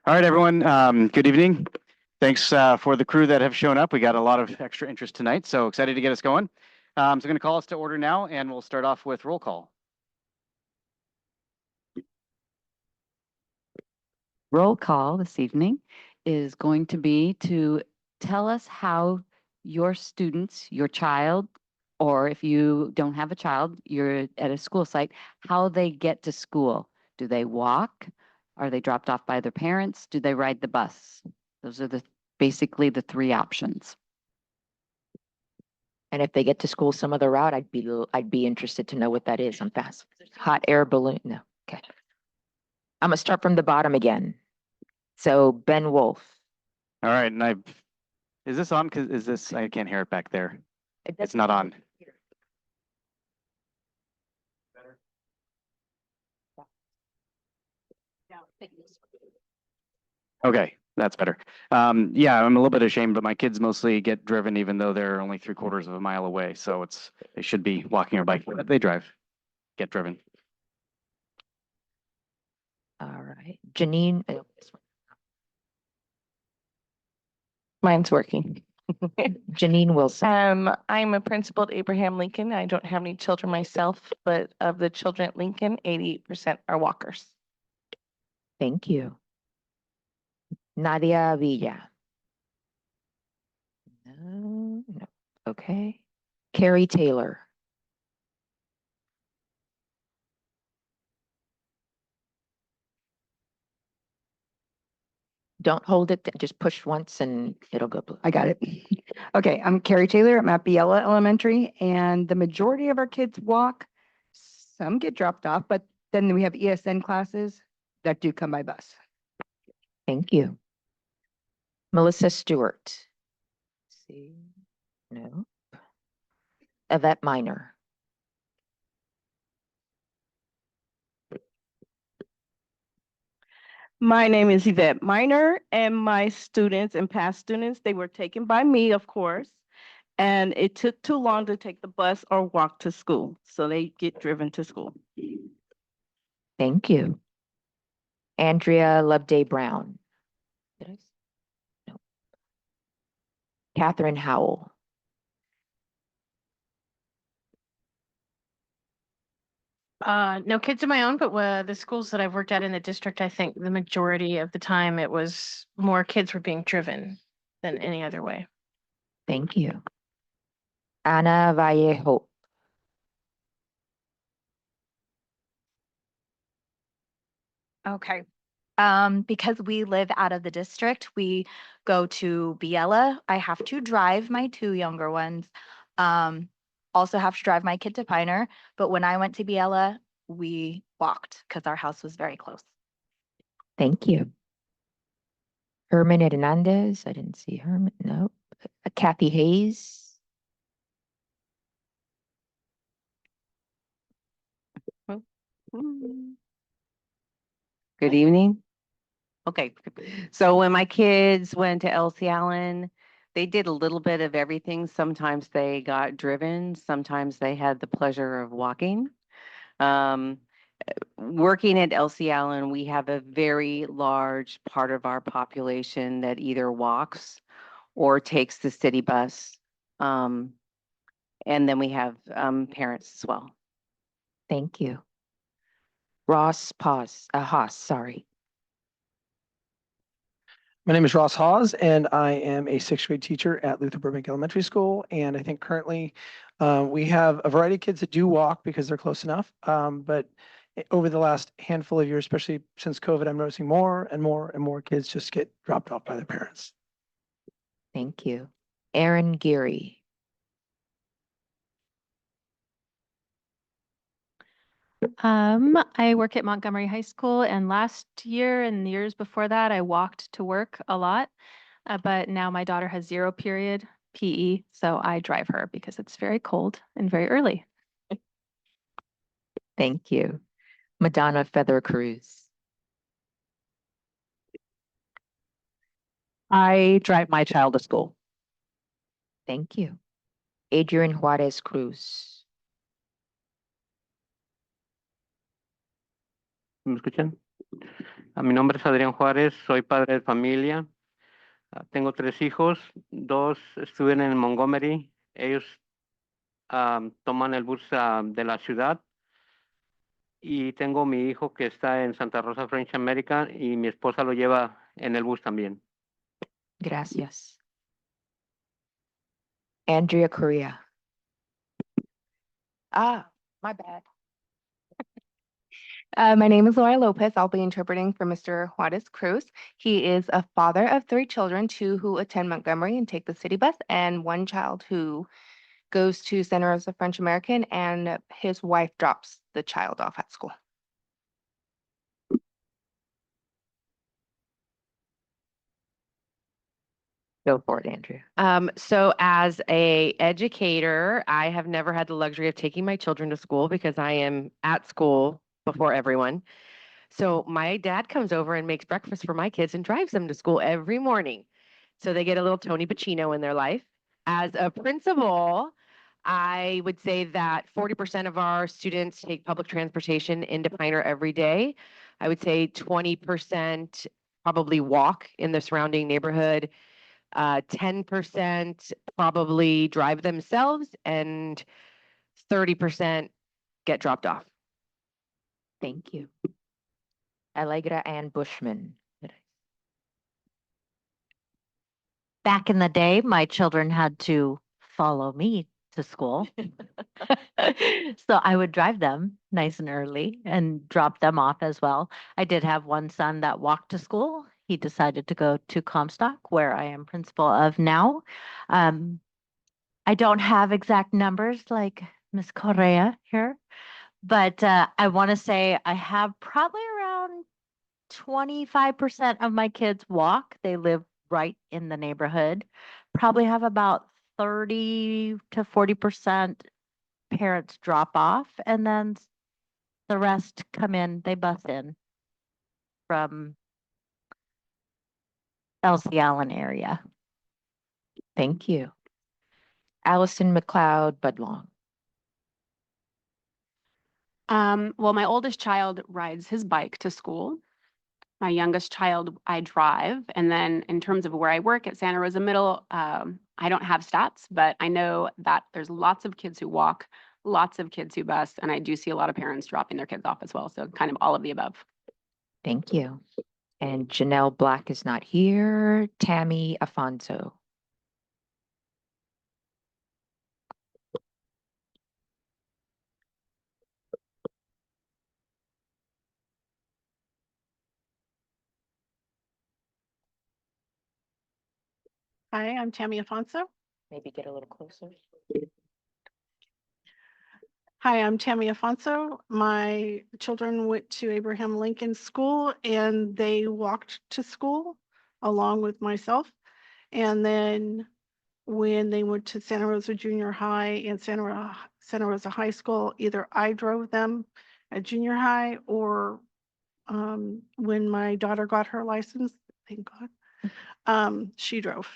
All right, everyone. Good evening. Thanks for the crew that have shown up. We got a lot of extra interest tonight, so excited to get us going. So I'm going to call us to order now, and we'll start off with roll call. Roll call this evening is going to be to tell us how your students, your child, or if you don't have a child, you're at a school site, how they get to school. Do they walk? Are they dropped off by their parents? Do they ride the bus? Those are basically the three options. And if they get to school some other route, I'd be interested to know what that is. I'm fast. Hot air balloon. No. Okay. I'm gonna start from the bottom again. So Ben Wolf. All right, and is this on? Because I can't hear it back there. It's not on. Okay, that's better. Yeah, I'm a little bit ashamed, but my kids mostly get driven even though they're only 3/4 of a mile away. So they should be walking or biking, but they get driven. All right. Janine. Mine's working. Janine Wilson. I'm a principal at Abraham Lincoln. I don't have any children myself, but of the children at Lincoln, 88% are walkers. Thank you. Nadia Villa. No. Okay. Carrie Taylor. Don't hold it, just push once and it'll go blue. I got it. Okay, I'm Carrie Taylor. I'm at Biella Elementary, and the majority of our kids walk. Some get dropped off, but then we have ESN classes that do come by bus. Thank you. Melissa Stewart. See, no. Yvette Minor. My name is Yvette Minor, and my students and past students, they were taken by me, of course, and it took too long to take the bus or walk to school, so they get driven to school. Thank you. Andrea Loveday Brown. Did I? No. Catherine Howell. No kids of my own, but the schools that I've worked at in the district, I think the majority of the time it was more kids were being driven than any other way. Thank you. Ana Vallejo. Okay. Because we live out of the district, we go to Biella. I have to drive my two younger ones. Also have to drive my kid to Pioneer. But when I went to Biella, we walked because our house was very close. Thank you. Herman Hernandez. I didn't see Herman. Nope. Kathy Hayes. Good evening. Okay, so when my kids went to Elsie Allen, they did a little bit of everything. Sometimes they got driven, sometimes they had the pleasure of walking. Working at Elsie Allen, we have a very large part of our population that either walks or takes the city bus. And then we have parents as well. Thank you. Ross Haas, sorry. My name is Ross Hawes, and I am a 6th grade teacher at Luther Burbank Elementary School. And I think currently we have a variety of kids that do walk because they're close enough. But over the last handful of years, especially since COVID, I'm noticing more and more and more kids just get dropped off by their parents. Thank you. Aaron Geary. I work at Montgomery High School, and last year and the years before that, I walked to work a lot. But now my daughter has 0 period PE, so I drive her because it's very cold and very early. Thank you. Madonna Feather Cruz. I drive my child to school. Thank you. Adrian Juarez Cruz. ¿Me escuchan? Mi nombre es Adrián Juárez, soy padre de familia. Tengo 3 hijos, 2 estudian en Montgomery. Ellos toman el bus de la ciudad. Y tengo mi hijo que está en Santa Rosa, French America, y mi esposa lo lleva en el bus también. Gracias. Andrea Correa. My bad. My name is Laura Lopez. I'll be interpreting for Mr. Juarez Cruz. He is a father of 3 children, 2 who attend Montgomery and take the city bus, and 1 child who goes to Santa Rosa French American, and his wife drops the child off at school. Go for it, Andrea. So as a educator, I have never had the luxury of taking my children to school because I am at school before everyone. So my dad comes over and makes breakfast for my kids and drives them to school every morning. So they get a little Tony Pacino in their life. As a principal, I would say that 40% of our students take public transportation into Pioneer every day. I would say 20% probably walk in the surrounding neighborhood. 10% probably drive themselves, and 30% get dropped off. Thank you. Allegra Ann Bushman. Back in the day, my children had to follow me to school. So I would drive them nice and early and drop them off as well. I did have one son that walked to school. He decided to go to Comstock, where I am principal of now. I don't have exact numbers like Miss Correa here, but I want to say I have probably around 25% of my kids walk. They live right in the neighborhood. Probably have about 30 to 40% parents drop off, and then the rest come in, they bus in from Elsie Allen area. Thank you. Allison McLeod Budlong. Well, my oldest child rides his bike to school. My youngest child, I drive. And then in terms of where I work at Santa Rosa Middle, I don't have stats, but I know that there's lots of kids who walk, lots of kids who bus, and I do see a lot of parents dropping their kids off as well. So kind of all of the above. Thank you. And Janelle Black is not here. Tammy Afonso. Hi, I'm Tammy Afonso. Maybe get a little closer. Hi, I'm Tammy Afonso. My children went to Abraham Lincoln School and they walked to school along with myself. And then when they went to Santa Rosa Junior High and Santa Rosa High School, either I drove them at junior high or when my daughter got her license, thank God, she drove.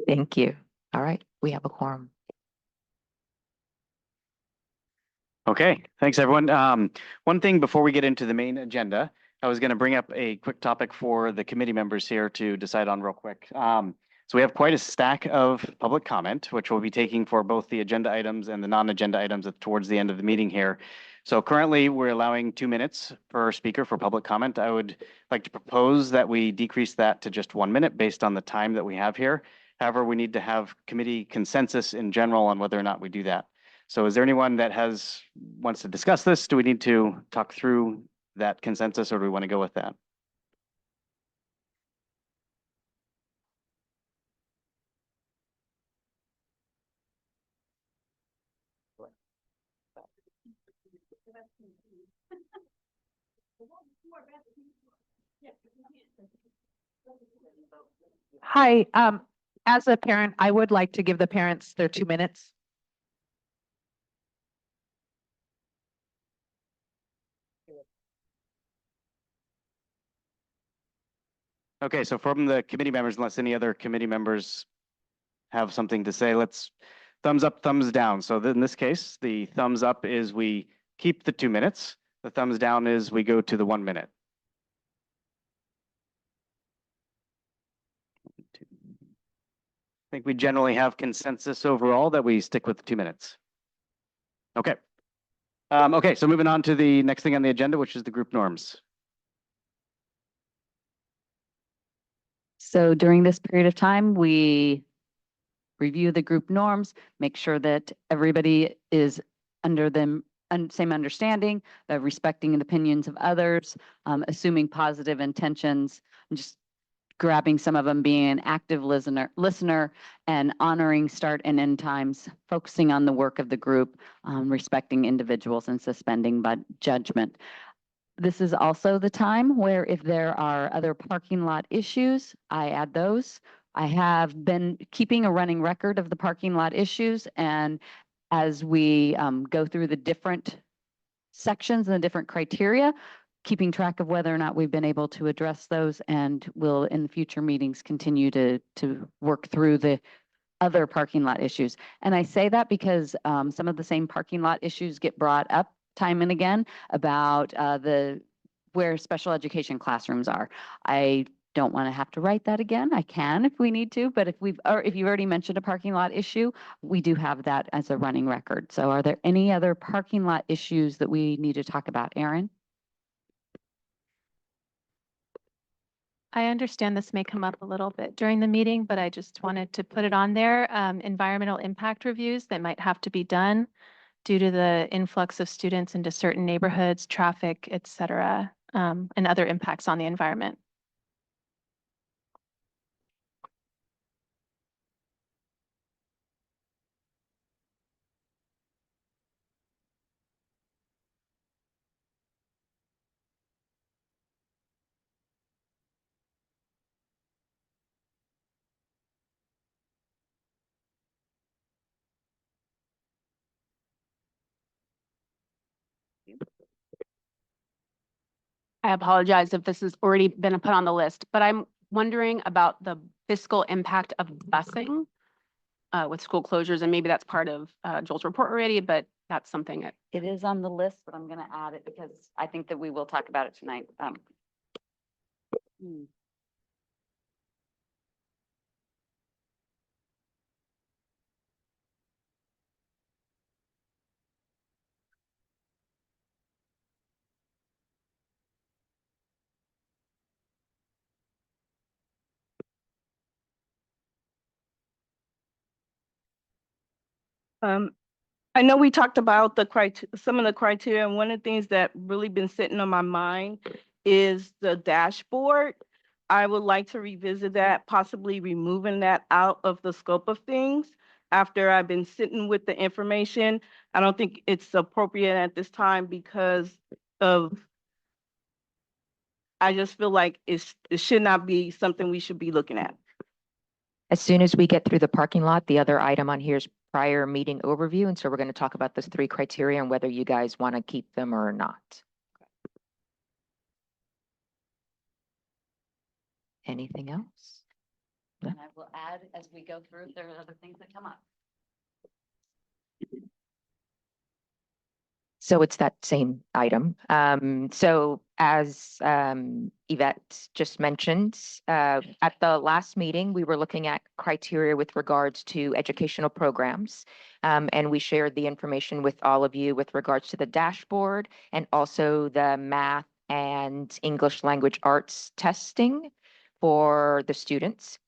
Thank you. All right, we have a quorum. Okay, thanks everyone. One thing before we get into the main agenda, I was going to bring up a quick topic for the committee members here to decide on real quick. So we have quite a stack of public comment, which we'll be taking for both the agenda items and the non-agenda items towards the end of the meeting here. So currently we're allowing 2 minutes per speaker for public comment. I would like to propose that we decrease that to just 1 minute based on the time that we have here. However, we need to have committee consensus in general on whether or not we do that. So is there anyone that wants to discuss this? Do we need to talk through that consensus, or do we want to go with that? Hi, as a parent, I would like to give the parents their 2 minutes. Okay, so from the committee members, unless any other committee members have something to say, let's thumbs up, thumbs down. So in this case, the thumbs up is we keep the 2 minutes. The thumbs down is we go to the 1 minute. think we generally have consensus overall that we stick with 2 minutes. Okay. Okay, so moving on to the next thing on the agenda, which is the group norms. So during this period of time, we review the group norms, make sure that everybody is under them, same understanding, respecting the opinions of others, assuming positive intentions, and just grabbing some of them, being an active listener and honoring start and end times, focusing on the work of the group, respecting individuals and suspending judgment. This is also the time where if there are other parking lot issues, I add those. I have been keeping a running record of the parking lot issues, and as we go through the different sections and the different criteria, keeping track of whether or not we've been able to address those, and will in the future meetings continue to work through the other parking lot issues. And I say that because some of the same parking lot issues get brought up time and again about where special education classrooms are. I don't want to have to write that again. I can if we need to, but if you've already mentioned a parking lot issue, we do have that as a running record. So are there any other parking lot issues that we need to talk about, Erin? I understand this may come up a little bit during the meeting, but I just wanted to put it on there. Environmental impact reviews that might have to be done due to the influx of students into certain neighborhoods, traffic, et cetera, and other impacts on the environment. I apologize if this has already been put on the list, but I'm wondering about the fiscal impact of busing with school closures, and maybe that's part of Joel's report already, but that's something that. It is on the list, but I'm going to add it because I think that we will talk about it tonight. I know we talked about some of the criteria, and one of the things that really been sitting on my mind is the dashboard. I would like to revisit that, possibly removing that out of the scope of things after I've been sitting with the information. I don't think it's appropriate at this time because I just feel like it should not be something we should be looking at. As soon as we get through the parking lot, the other item on here is prior meeting overview. And so we're going to talk about those 3 criteria and whether you guys want to keep them or not. Anything else? And I will add as we go through if there are other things that come up. So it's that same item. So as Yvette just mentioned, at the last meeting, we were looking at criteria with regards to educational programs. And we shared the information with all of you with regards to the dashboard and also the math and English language arts testing for the students.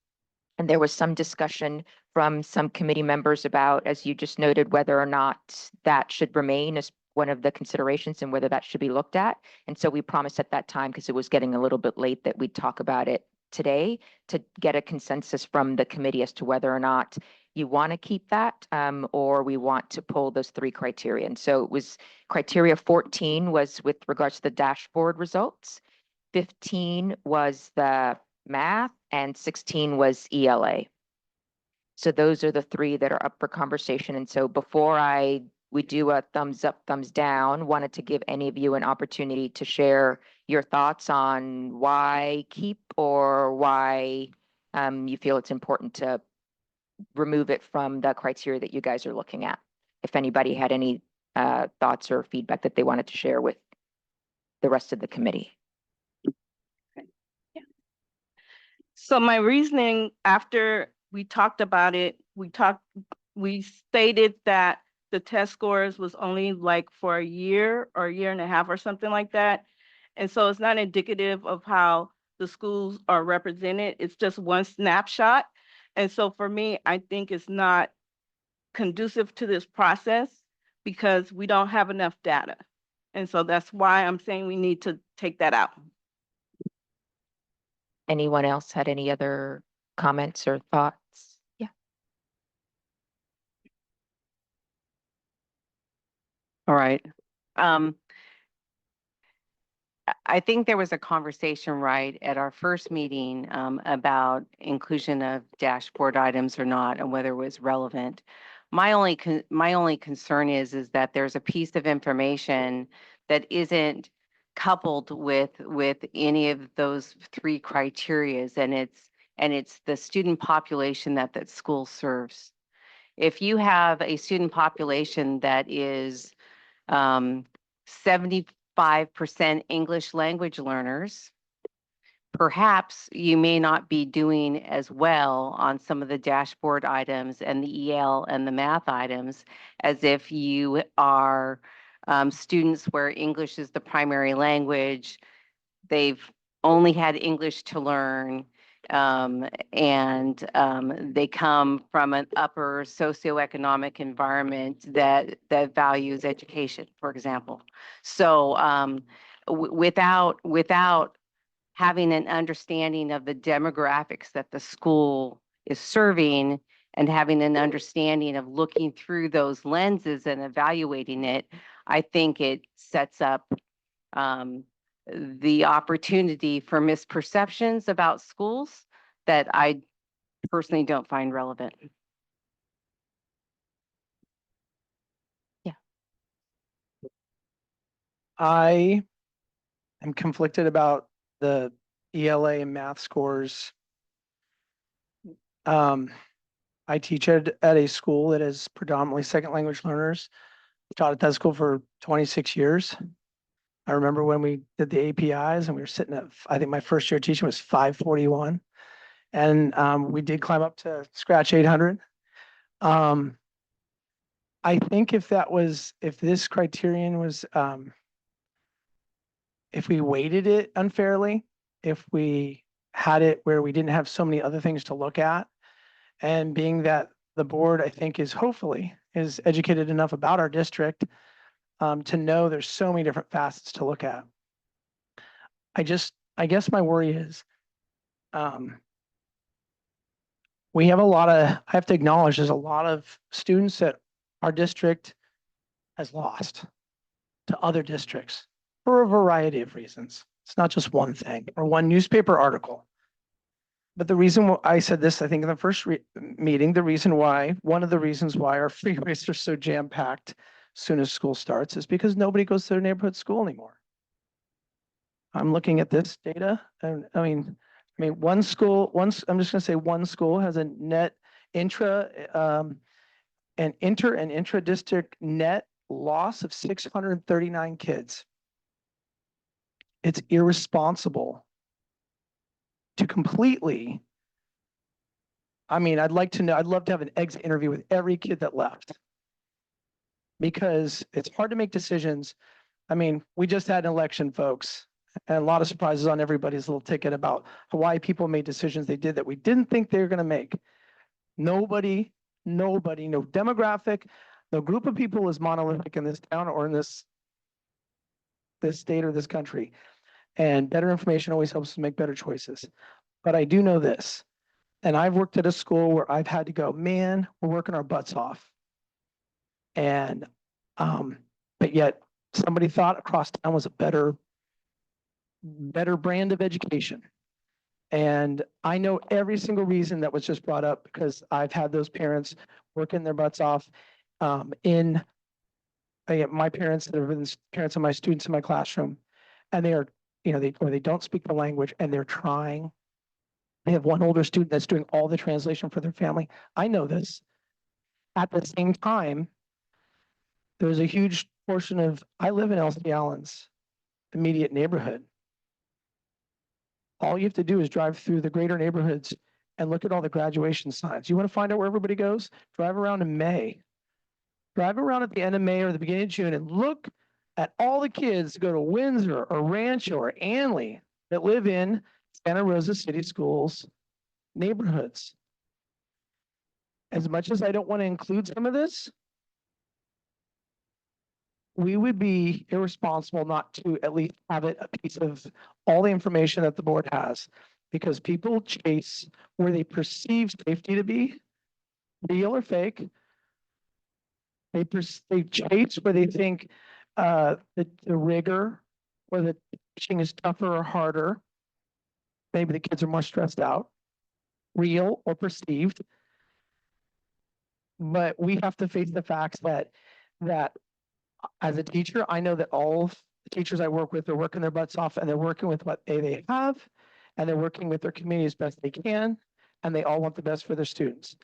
And there was some discussion from some committee members about, as you just noted, whether or not that should remain as one of the considerations and whether that should be looked at. And so we promised at that time, because it was getting a little bit late, that we'd talk about it today to get a consensus from the committee as to whether or not you want to keep that or we want to pull those 3 criteria. And so it was criteria 14 was with regards to the dashboard results. 15 was the math and 16 was ELA. So those are the 3 that are up for conversation. And so before we do a thumbs up, thumbs down, wanted to give any of you an opportunity to share your thoughts on why keep or why you feel it's important to remove it from the criteria that you guys are looking at. If anybody had any thoughts or feedback that they wanted to share with the rest of the committee. So my reasoning after we talked about it. We stated that the test scores was only like for a year or a year and a half or something like that. And so it's not indicative of how the schools are represented. It's just one snapshot. And so for me, I think it's not conducive to this process because we don't have enough data. And so that's why I'm saying we need to take that out. Anyone else had any other comments or thoughts? Yeah. All right. I think there was a conversation, right, at our first meeting about inclusion of dashboard items or not, and whether it was relevant. My only concern is that there's a piece of information that isn't coupled with any of those three criterias, and it's the student population that school serves. If you have a student population that is 75% English language learners, perhaps you may not be doing as well on some of the dashboard items and the EL and the math items as if you are students where English is the primary language. They've only had English to learn, and they come from an upper socioeconomic environment that values education, for example. So without having an understanding of the demographics that the school is serving and having an understanding of looking through those lenses and evaluating it, I think it sets up the opportunity for misperceptions about schools that I personally don't find relevant. Yeah. I am conflicted about the ELA and math scores. I teach at a school that is predominantly second language learners. Taught at that school for 26 years. I remember when we did the APIs and we were sitting at, I think my first year teaching was 541. And we did climb up to scratch 800. I think if this criterion was, if we weighted it unfairly, if we had it where we didn't have so many other things to look at, and being that the board, I think, is educated enough about our district to know there's so many different facets to look at. I guess my worry is we have I have to acknowledge there's a lot of students that our district has lost to other districts for a variety of reasons. It's not just one thing or one newspaper article. But the reason I said this, I think in the first meeting, one of the reasons why our freeways are so jam-packed as soon as school starts is because nobody goes to their neighborhood school anymore. I'm looking at this data, and I mean, one school, I'm just going to say one school has a net inter and intra-district net loss of 639 kids. It's irresponsible to completely, I'd love to have an exit interview with every kid that left, because it's hard to make decisions. We just had an election, folks, and a lot of surprises on everybody's little ticket about why people made decisions they did that we didn't think they were going to make. Nobody, no demographic, no group of people is monolithic in this town or in this state or this country. And better information always helps us make better choices. But I do know this, and I've worked at a school where I've had to go, man, we're working our butts off. And, but yet somebody thought across town was a better brand of education. And I know every single reason that was just brought up because I've had those parents working their butts off my parents that have been parents of my students in my classroom, and they are, they don't speak the language and they're trying. They have one older student that's doing all the translation for their family. I know this. At the same time, there's a huge portion of, I live in Elsie Allen's immediate neighborhood. All you have to do is drive through the greater neighborhoods and look at all the graduation signs. You want to find out where everybody goes? Drive around in May. Drive around at the end of May or the beginning of June and look at all the kids who go to Windsor or Rancho or Anley that live in Santa Rosa City Schools neighborhoods. As much as I don't want to include some of this, we would be irresponsible not to at least have it a piece of all the information that the board has, because people chase where they perceive safety to be, real or fake. They chase where they think the rigor or the teaching is tougher or harder. Maybe the kids are more stressed out, real or perceived. But we have to face the facts that as a teacher, I know that all of the teachers I work with are working their butts off, and they're working with what they have, and they're working with their community as best they can, and they all want the best for their students.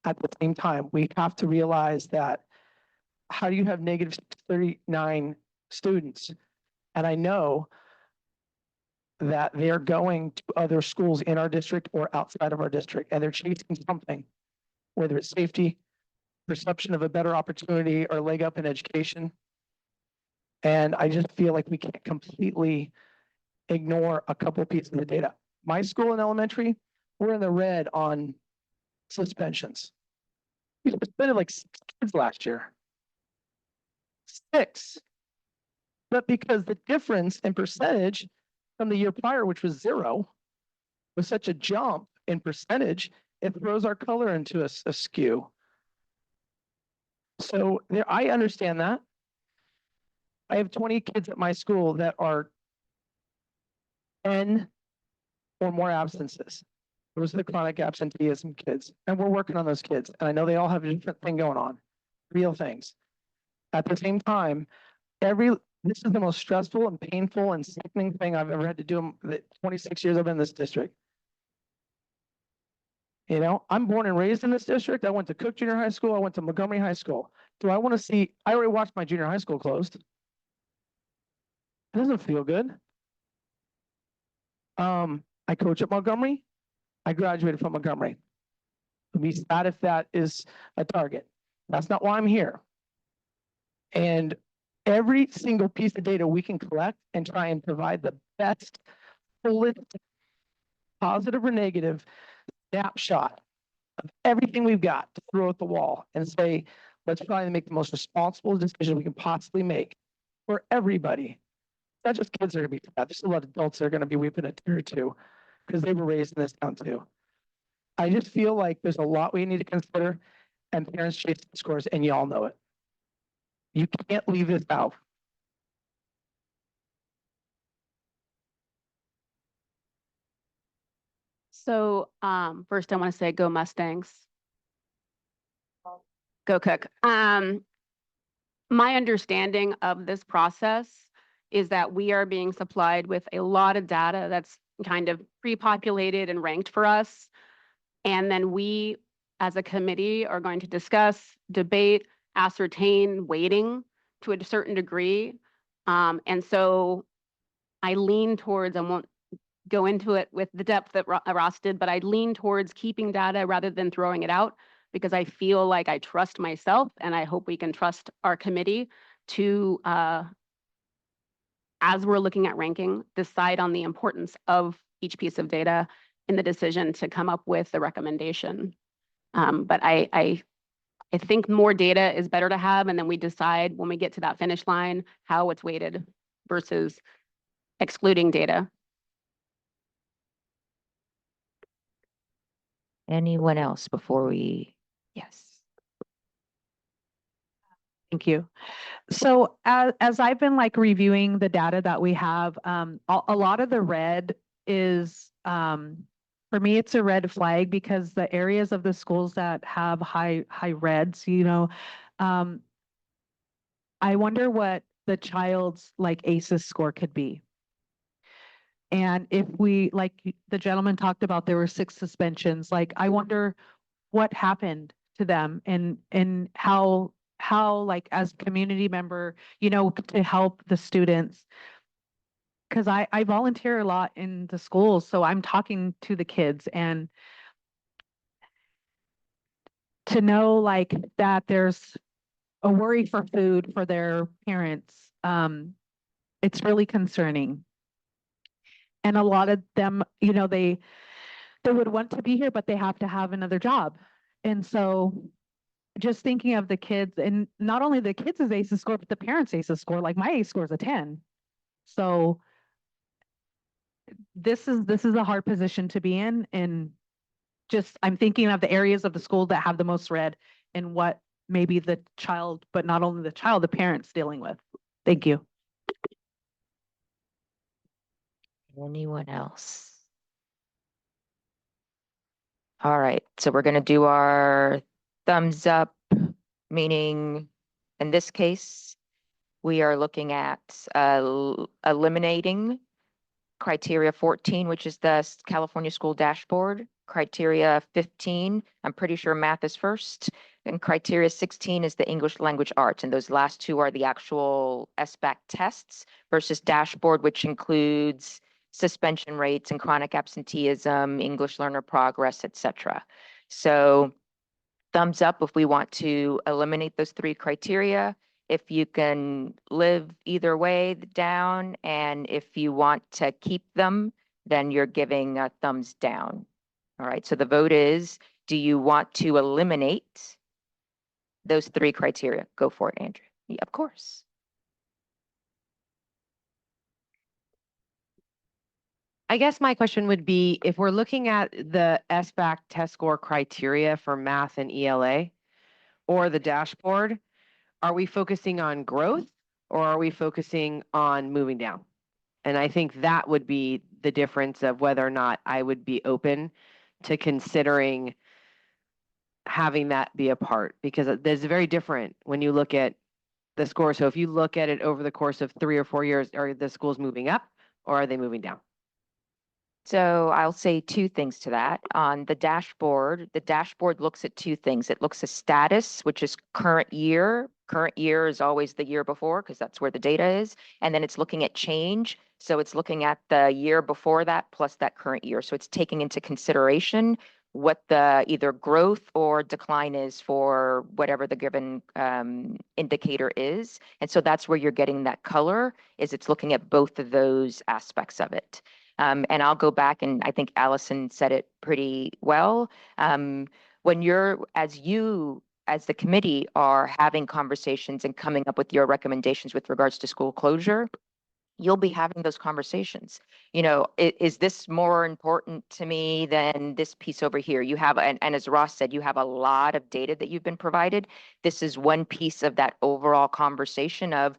At the same time, we have to realize that how do you have negative 39 students? And I know that they are going to other schools in our district or outside of our district, and they're chasing something, whether it's safety, perception of a better opportunity, or leg up in education. And I just feel like we can't completely ignore a couple pieces of data. My school in elementary, we're in the red on suspensions. We suspended like 6 kids last year. 6. But because the difference in percentage from the year prior, which was 0, was such a jump in percentage, it throws our color into a skew. So there, I understand that. I have 20 kids at my school that are 10 or more absences. Those are the chronic absenteeism kids. And we're working on those kids. And I know they all have a different thing going on, real things. At the same time, this is the most stressful and painful and sickening thing I've ever had to do in the 26 years I've been in this district. You know, I'm born and raised in this district. I went to Cook Junior High School. I went to Montgomery High School. Do I want to see, I already watched my junior high school closed. It doesn't feel good. I coach at Montgomery. I graduated from Montgomery. It'd be sad if that is a target. That's not why I'm here. And every single piece of data we can collect and try and provide the best, fullest, positive or negative snapshot of everything we've got to throw at the wall and say, let's try and make the most responsible decision we can possibly make for everybody. Not just kids that are going to be sad. There's a lot of adults that are going to be weeping a tear too, because they were raised in this town too. I just feel like there's a lot we need to consider, and parents chase scores, and y'all know it. You can't leave this out. So first I want to say go Mustangs. Go Cook. My understanding of this process is that we are being supplied with a lot of data that's kind of pre-populated and ranked for us. And then we, as a committee, are going to discuss, debate, ascertain weighting to a certain degree. And so I lean towards, I won't go into it with the depth that Ross did, but I lean towards keeping data rather than throwing it out, because I feel like I trust myself, and I hope we can trust our committee to, as we're looking at ranking, decide on the importance of each piece of data in the decision to come up with the recommendation. But I think more data is better to have, and then we decide when we get to that finish line how it's weighted versus excluding data. Anyone else before we? Yes. Thank you. So as I've been like reviewing the data that we have, a lot of the red is, for me, it's a red flag, because the areas of the schools that have high reds, you know, I wonder what the child's like ACEs score could be. And if we, like the gentleman talked about, there were 6 suspensions, like I wonder what happened to them, and how like as community member, you know, to help the students. Because I volunteer a lot in the schools, so I'm talking to the kids, and to know like that there's a worry for food for their parents, it's really concerning. And a lot of them, you know, they would want to be here, but they have to have another job. And so just thinking of the kids, and not only the kids' ACEs score, but the parents' ACEs score, like my ACE score is a 10. So this is a hard position to be in. And just, I'm thinking of the areas of the school that have the most red and what maybe the child, but not only the child, the parents dealing with. Thank you. Anyone else? All right, so we're going to do our thumbs up, meaning in this case, we are looking at eliminating criteria 14, which is the California School Dashboard. Criteria 15, I'm pretty sure math is first. And criteria 16 is the English language arts. And those last two are the actual SBAC tests versus dashboard, which includes suspension rates and chronic absenteeism, English learner progress, etc. So thumbs up if we want to eliminate those three criteria. If you can live either way, down, and if you want to keep them, then you're giving a thumbs down. All right, so the vote is, do you want to eliminate those three criteria? Go for it, Andrew. Yeah, of course. I guess my question would be, if we're looking at the SBAC test score criteria for math and ELA or the dashboard, are we focusing on growth or are we focusing on moving down? And I think that would be the difference of whether or not I would be open to considering having that be a part, because there's very different when you look at the score. So if you look at it over the course of 3 or 4 years, are the schools moving up or are they moving down? So I'll say two things to that. On the dashboard looks at two things. It looks at status, which is current year. Current year is always the year before because that's where the data is. And then it's looking at change. So it's looking at the year before that plus that current year. So it's taking into consideration what the either growth or decline is for whatever the given indicator is. And so that's where you're getting that color, is it's looking at both of those aspects of it. And I'll go back, and I think Allison said it pretty well. When as the committee are having conversations and coming up with your recommendations with regards to school closure, you'll be having those conversations. You know, is this more important to me than this piece over here? You have, and as Ross said, you have a lot of data that you've been provided. This is one piece of that overall conversation of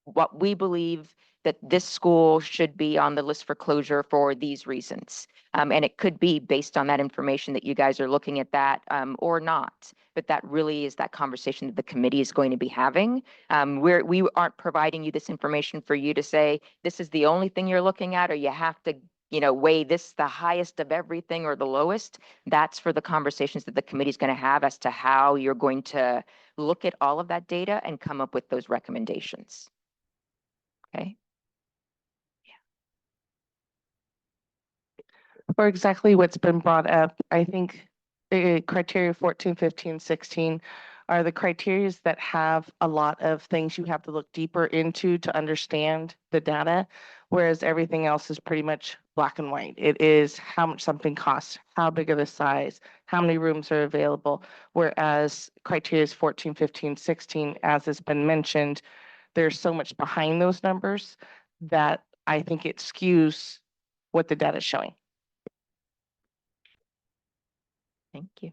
what we believe that this school should be on the list for closure for these reasons. And it could be based on that information that you guys are looking at that or not. But that really is that conversation that the committee is going to be having. We aren't providing you this information for you to say, this is the only thing you're looking at, or you have to, you know, weigh this the highest of everything or the lowest. That's for the conversations that the committee is going to have as to how you're going to look at all of that data and come up with those recommendations. Okay. For exactly what's been brought up, I think criteria 14, 15, 16 are the criterias that have a lot of things you have to look deeper into to understand the data, whereas everything else is pretty much black and white. It is how much something costs, how big of a size, how many rooms are available, whereas criteria 14, 15, 16, as has been mentioned, there's so much behind those numbers that I think it skews what the data is showing. Thank you.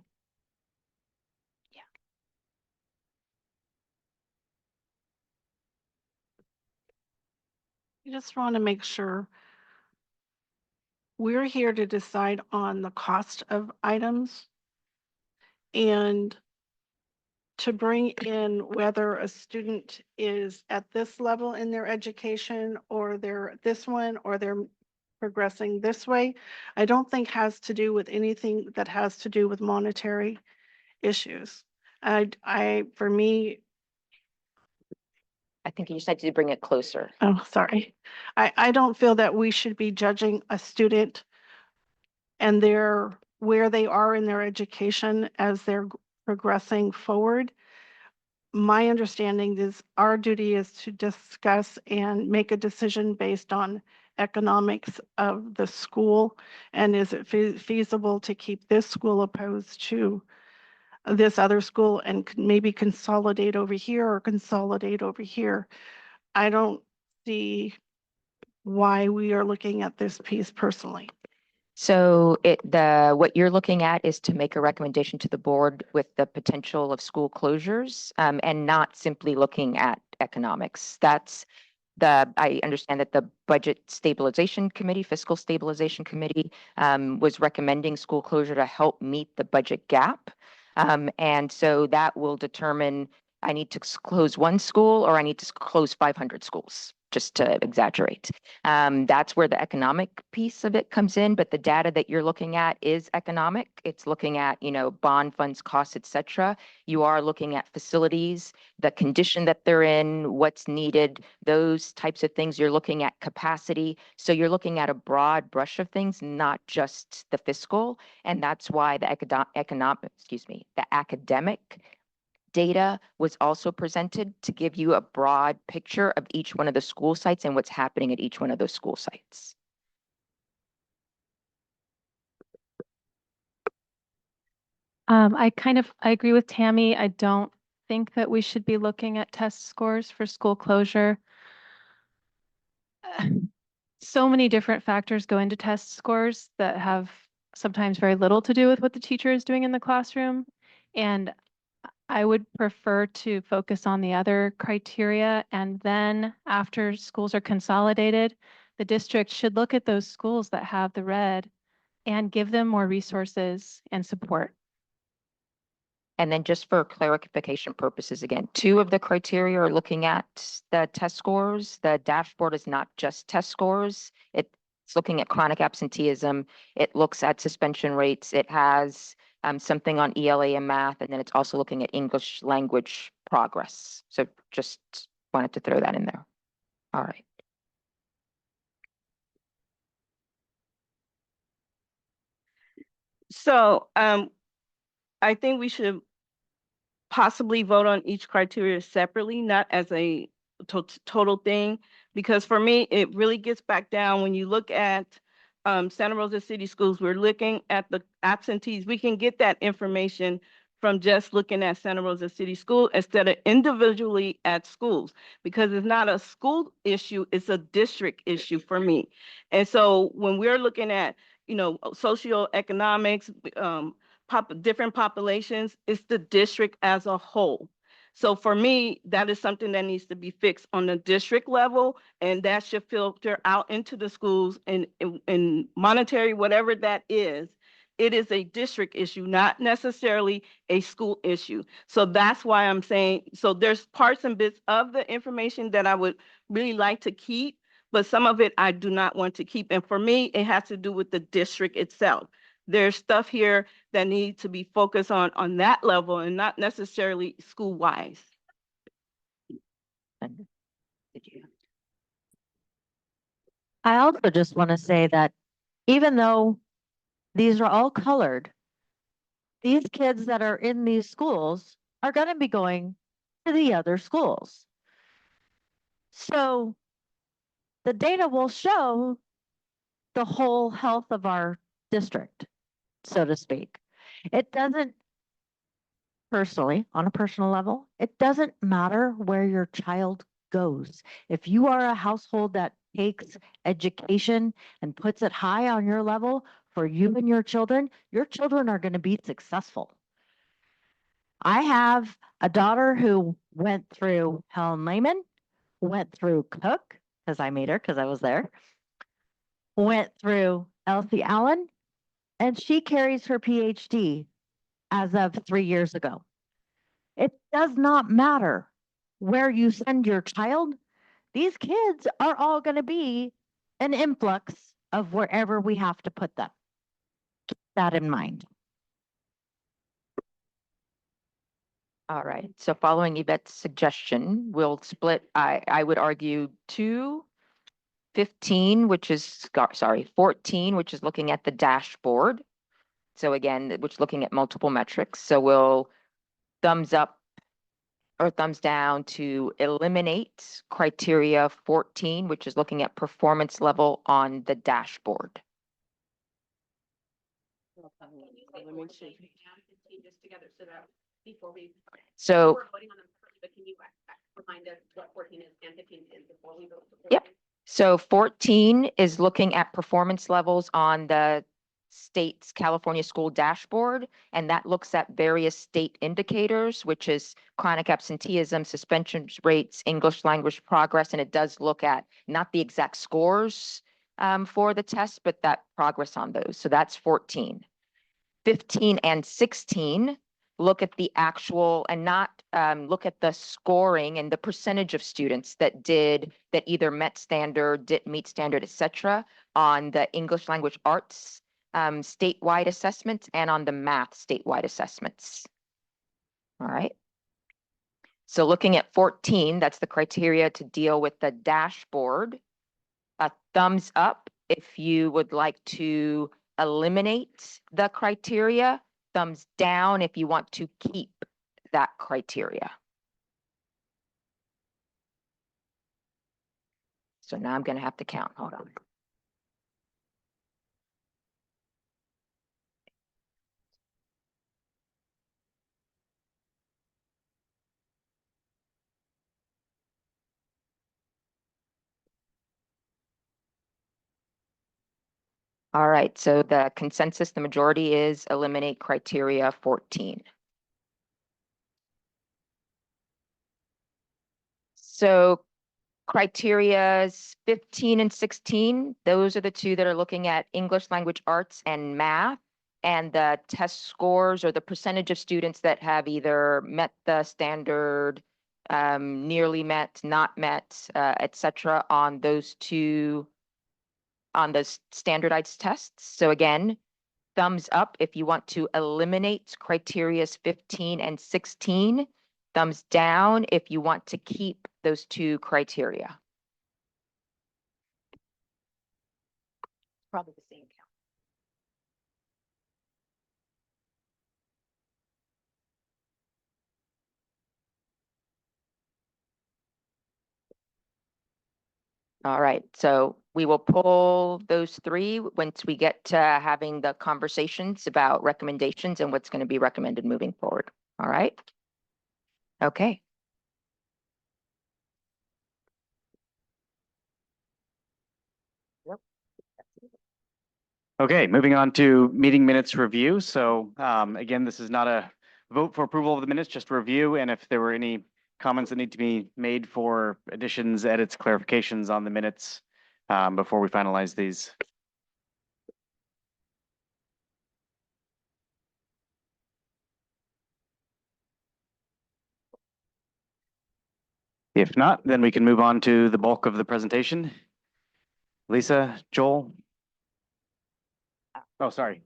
I just want to make sure we're here to decide on the cost of items and to bring in whether a student is at this level in their education or they're this one or they're progressing this way. I don't think has to do with anything that has to do with monetary issues. For me, I think you just had to bring it closer. oh, sorry. I don't feel that we should be judging a student and where they are in their education as they're progressing forward. My understanding is our duty is to discuss and make a decision based on economics of the school. And is it feasible to keep this school opposed to this other school and maybe consolidate over here or consolidate over here? I don't see why we are looking at this piece personally. So what you're looking at is to make a recommendation to the board with the potential of school closures, and not simply looking at economics. I understand that the Budget Stabilization Committee, Fiscal Stabilization Committee, was recommending school closure to help meet the budget gap. And so that will determine, I need to close one school or I need to close 500 schools, just to exaggerate. That's where the economic piece of it comes in, but the data that you're looking at is economic. It's looking at, bond funds, costs, et cetera. You are looking at facilities, the condition that they're in, what's needed, those types of things. You're looking at capacity. So you're looking at a broad brush of things, not just the fiscal. And that's why the academic data was also presented to give you a broad picture of each one of the school sites and what's happening at each one of those school sites. I agree with Tammy. I don't think that we should be looking at test scores for school closure. So many different factors go into test scores that have sometimes very little to do with what the teacher is doing in the classroom. And I would prefer to focus on the other criteria. And then after schools are consolidated, the district should look at those schools that have the red and give them more resources and support. And then just for clarification purposes, again, 2 of the criteria are looking at the test scores. The dashboard is not just test scores. It's looking at chronic absenteeism. It looks at suspension rates. It has something on ELA and math, and then it's also looking at English language progress. So just wanted to throw that in there. All right. So I think we should possibly vote on each criteria separately, not as a total thing, because for me, it really gets back down when you look at Santa Rosa City Schools, we're looking at the absentees. We can get that information from just looking at Santa Rosa City School instead of individually at schools, because it's not a school issue, it's a district issue for me. And so when we're looking at, socioeconomics, different populations, it's the district as a whole. So for me, that is something that needs to be fixed on the district level, and that should filter out into the schools and monetary, whatever that is. It is a district issue, not necessarily a school issue. So that's why I'm saying, so there's parts and bits of the information that I would really like to keep, but some of it I do not want to keep. And for me, it has to do with the district itself. There's stuff here that needs to be focused on that level and not necessarily school wise. I also just want to say that even though these are all colored, these kids that are in these schools are going to be going to the other schools. So the data will show the whole health of our district, so to speak. It doesn't, personally, on a personal level, it doesn't matter where your child goes. If you are a household that takes education and puts it high on your level for you and your children are going to be successful. I have a daughter who went through Helen Lehman, went through Cook, because I made her because I was there, went through Elsie Allen, and she carries her PhD as of 3 years ago. It does not matter where you send your child. These kids are all going to be an influx of wherever we have to put them. Keep that in mind. All right, so following Yvette's suggestion, we'll split, I would argue 15, which is, 14, which is looking at the dashboard. So again, which looking at multiple metrics. So we'll thumbs up or thumbs down to eliminate criteria 14, which is looking at performance level on the dashboard. So, yep. So 14 is looking at performance levels on the state's California school dashboard, and that looks at various state indicators, which is chronic absenteeism, suspension rates, English language progress, and it does look at not the exact scores for the test, but that progress on those. So that's 14. 15 and 16 look at the actual and not look at the scoring and the percentage of students that either met standard, didn't meet standard, etc., on the English language arts statewide assessments and on the math statewide assessments. All right. So looking at 14, that's the criteria to deal with the dashboard. A thumbs up if you would like to eliminate the criteria. Thumbs down if you want to keep that criteria. So now I'm going to have to count. Hold on. All right, so the consensus, the majority is eliminate criteria 14. So criterias 15 and 16, those are the two that are looking at English language arts and math, and the test scores or the percentage of students that have either met the standard, nearly met, not met, etc., on those two, on the standardized tests. So again, thumbs up if you want to eliminate criterias 15 and 16. Thumbs down if you want to keep those two criteria. Probably the same count. All right, so we will pull those three once we get to having the conversations about recommendations and what's going to be recommended moving forward. All right. Okay. Okay, moving on to meeting minutes review. So again, this is not a vote for approval of the minutes, just review. And if there were any comments that need to be made for additions, edits, clarifications on the minutes before we finalize these. If not, then we can move on to the bulk of the presentation. Lisa, Joel. Oh, sorry.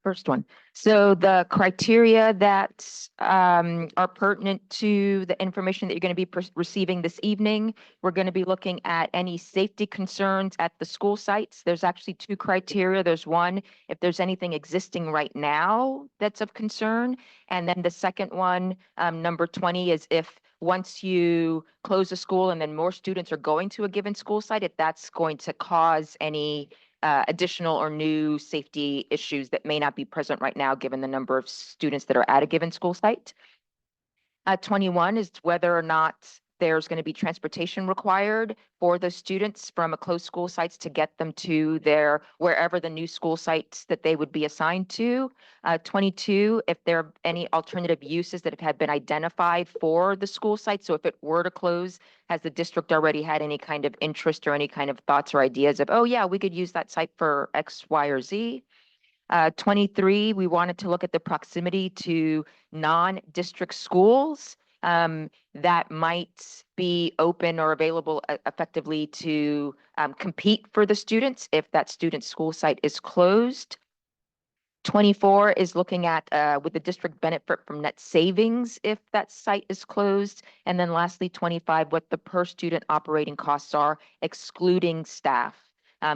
First one. So the criteria that are pertinent to the information that you're going to be receiving this evening, we're going to be looking at any safety concerns at the school sites. There's actually two criteria. There's one, if there's anything existing right now that's of concern. And then the second one, number 20, is if once you close a school and then more students are going to a given school site, if that's going to cause any additional or new safety issues that may not be present right now, given the number of students that are at a given school site. 21 is whether or not there's going to be transportation required for the students from a closed school sites to get them to their wherever the new school sites that they would be assigned to. 22, if there are any alternative uses that have been identified for the school site. So if it were to close, has the district already had any kind of interest or any kind of thoughts or ideas of, oh yeah, we could use that site for X, Y, or Z. 23, we wanted to look at the proximity to non-district schools that might be open or available effectively to compete for the students if that student's school site is closed. 24 is looking at would the district benefit from net savings if that site is closed? And then lastly, 25, what the per student operating costs are, excluding staff.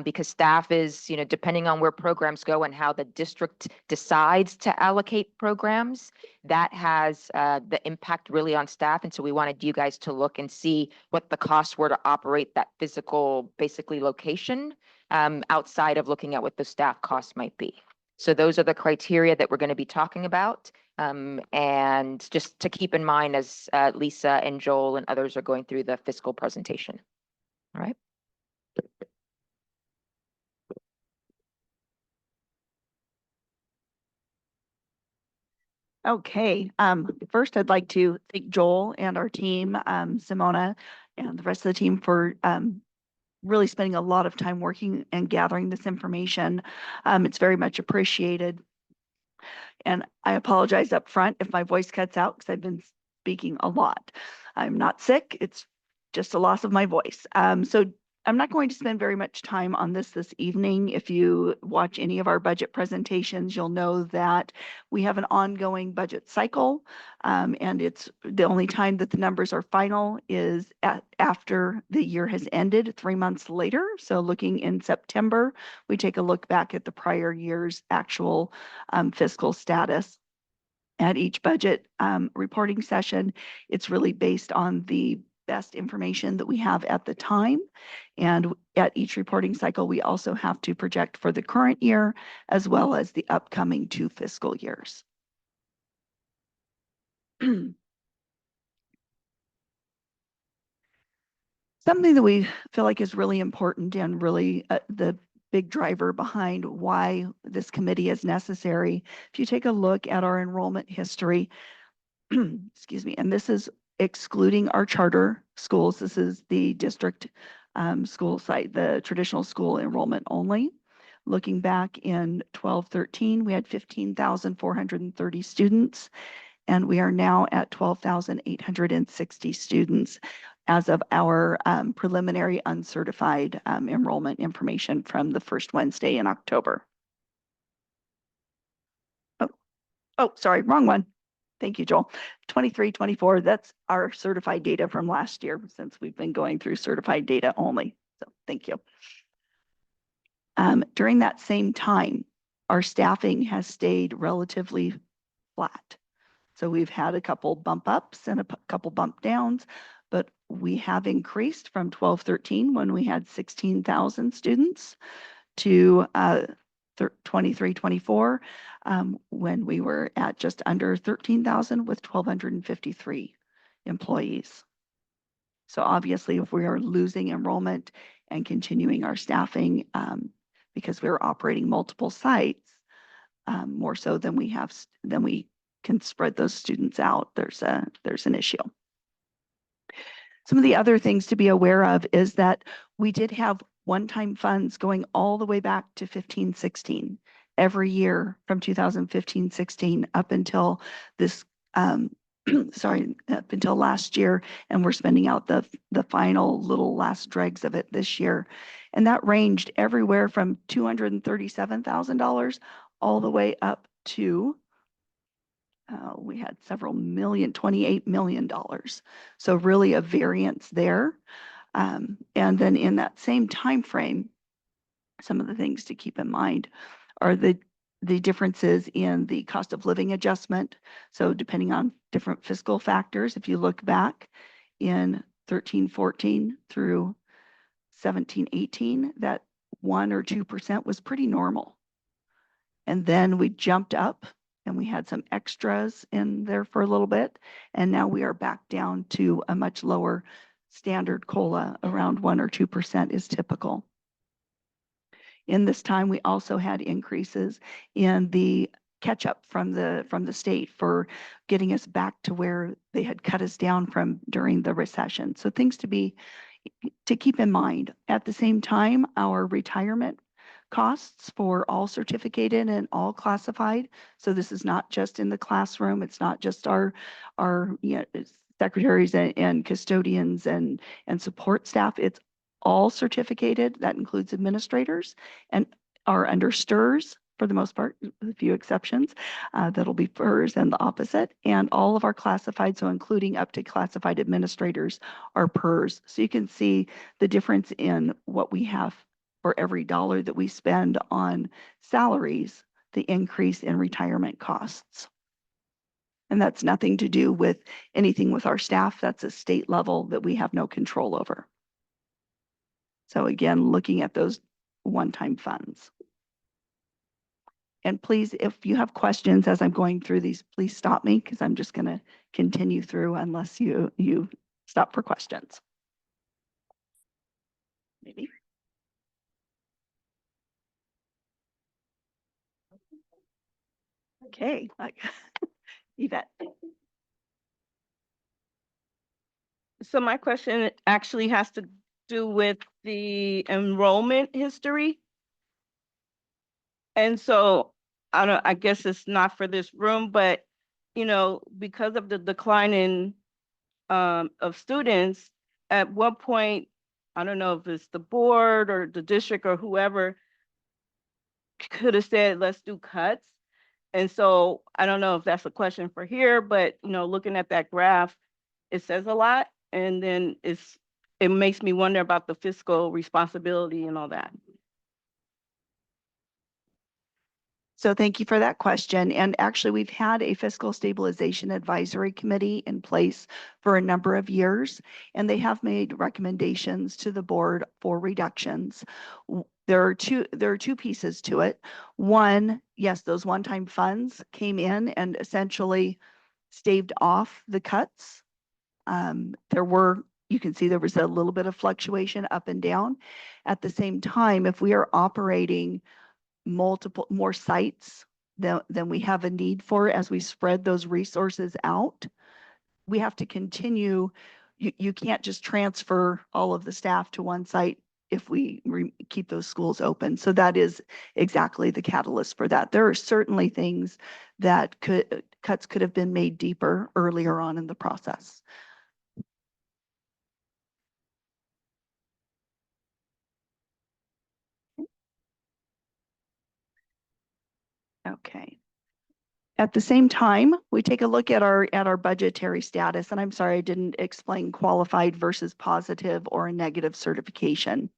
because staff is, depending on where programs go and how the district decides to allocate programs, that has the impact really on staff. And so we wanted you guys to look and see what the costs were to operate that physical, basically location, outside of looking at what the staff costs might be. So those are the criteria that we're going to be talking about. And just to keep in mind as Lisa and Joel and others are going through the fiscal presentation. All right. Okay, first I'd like to thank Joel and our team, Simona and the rest of the team for really spending a lot of time working and gathering this information. It's very much appreciated. And I apologize up front if my voice cuts out because I've been speaking a lot. I'm not sick, it's just a loss of my voice. So I'm not going to spend very much time on this evening. If you watch any of our budget presentations, you'll know that we have an ongoing budget cycle, and it's the only time that the numbers are final is after the year has ended 3 months later. So looking in September, we take a look back at the prior year's actual fiscal status. At each budget reporting session, it's really based on the best information that we have at the time. And at each reporting cycle, we also have to project for the current year as well as the upcoming 2 fiscal years. Something that we feel like is really important and really the big driver behind why this committee is necessary. If you take a look at our enrollment history, excuse me, and this is excluding our charter schools. This is the district school site, the traditional school enrollment only. Looking back in 12-13, we had 15,430 students, and we are now at 12,860 students as of our preliminary uncertified enrollment information from the first Wednesday in October. Oh, sorry, wrong one. Thank you, Joel. 23-24, that's our certified data from last year since we've been going through certified data only. So thank you. During that same time, our staffing has stayed relatively flat. So we've had a couple bump ups and a couple bump downs, but we have increased from 12-13 when we had 16,000 students to 23-24 when we were at just under 13,000 with 1,253 employees. So obviously, if we are losing enrollment and continuing our staffing because we're operating multiple sites more so than we can spread those students out, there's an issue. Some of the other things to be aware of is that we did have one-time funds going all the way back to 15-16 every year from 2015-16 up until this sorry, up until last year, and we're spending out the final little last dregs of it this year. And that ranged everywhere from $237,000 all the way up to we had several million, $28 million. So really a variance there. And then in that same time frame, some of the things to keep in mind are the differences in the cost of living adjustment. So depending on different fiscal factors, if you look back in 13-14 through 17-18, that 1 or 2% was pretty normal. And then we jumped up and we had some extras in there for a little bit. And now we are back down to a much lower standard COLA, around 1 or 2% is typical. In this time, we also had increases in the catch up from the state for getting us back to where they had cut us down from during the recession. So things to keep in mind. At the same time, our retirement costs for all certificated and all classified. So this is not just in the classroom. It's not just our secretaries and custodians and support staff. It's all certificated. That includes administrators and are under STRS for the most part, with a few exceptions. That'll be PERS and the opposite. And all of our classified, so including up to classified administrators, are PERS. So you can see the difference in what we have for every dollar that we spend on salaries, the increase in retirement costs. And that's nothing to do with anything with our staff. That's a state level that we have no control over. So again, looking at those one-time funds. And please, if you have questions as I'm going through these, please stop me because I'm just going to continue through unless you stop for questions. Maybe. Okay, Yvette. So my question actually has to do with the enrollment history. And so I guess it's not for this room, but because of the decline in of students, at what point, I don't know if it's the board or the district or whoever could have said, let's do cuts. And so I don't know if that's a question for here, but looking at that graph, it says a lot. And then it makes me wonder about the fiscal responsibility and all that. So thank you for that question. And actually, we've had a fiscal stabilization advisory committee in place for a number of years, and they have made recommendations to the board for reductions. There are two pieces to it. One, yes, those one-time funds came in and essentially staved off the cuts. You can see there was a little bit of fluctuation up and down. At the same time, if we are operating more sites than we have a need for as we spread those resources out, we have to continue. You can't just transfer all of the staff to one site if we keep those schools open. So that is exactly the catalyst for that. There are certainly things that cuts could have been made deeper earlier on in the process. Okay. At the same time, we take a look at our budgetary status, and I'm sorry I didn't explain qualified versus positive or a negative certification.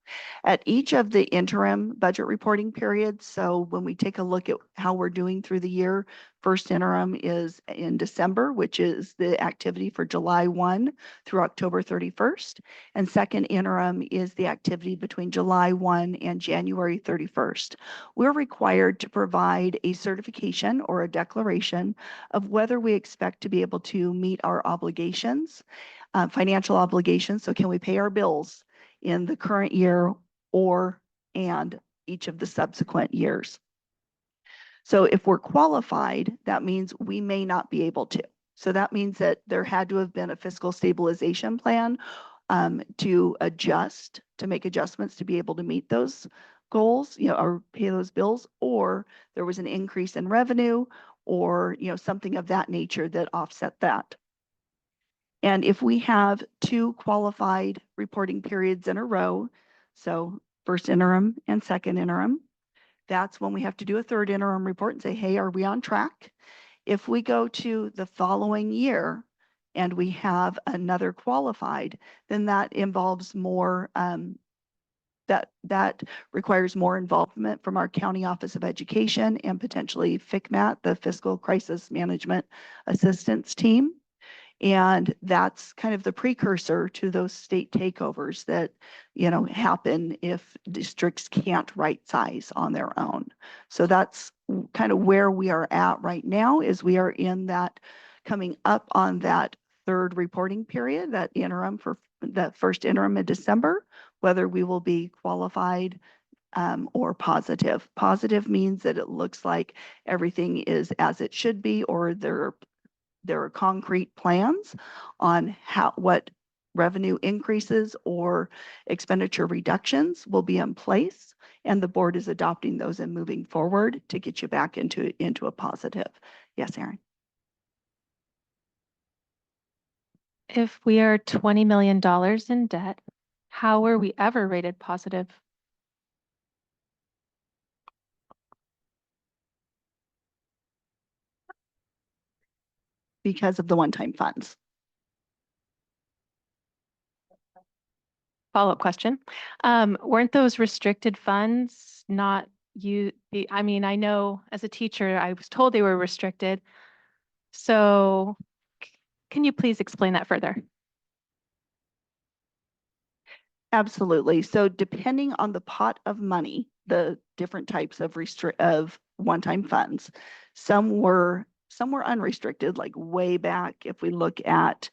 At each of the interim budget reporting periods, so when we take a look at how we're doing through the year, first interim is in December, which is the activity for July 1 through October 31st, and second interim is the activity between July 1 and January 31st. We're required to provide a certification or a declaration of whether we expect to be able to meet our obligations, financial obligations. So can we pay our bills in the current year and each of the subsequent years? So if we're qualified, that means we may not be able to. So that means that there had to have been a fiscal stabilization plan to make adjustments to be able to meet those goals, or pay those bills, or there was an increase in revenue or, something of that nature that offset that. And if we have two qualified reporting periods in a row, so first interim and second interim, that's when we have to do a third interim report and say, hey, are we on track? If we go to the following year and we have another qualified, then that involves more, that requires more involvement from our County Office of Education and potentially FCMAT, the Fiscal Crisis Management Assistance Team. And that's kind of the precursor to those state takeovers that, happen if districts can't right size on their own. So that's kind of where we are at right now, is we are in that, coming up on that third reporting period, that interim for that first interim in December, whether we will be qualified or positive. Positive means that it looks like everything is as it should be, or there are concrete plans on what revenue increases or expenditure reductions will be in place, and the board is adopting those and moving forward to get you back into a positive. Yes, Erin. If we are $20 million in debt, how were we ever rated positive? Because of the one-time funds. Follow-up question. Weren't those restricted funds not I mean, I know as a teacher, I was told they were restricted. So can you please explain that further? Absolutely. So depending on the pot of money, the different types of one-time funds, some were unrestricted, like way back. If we look at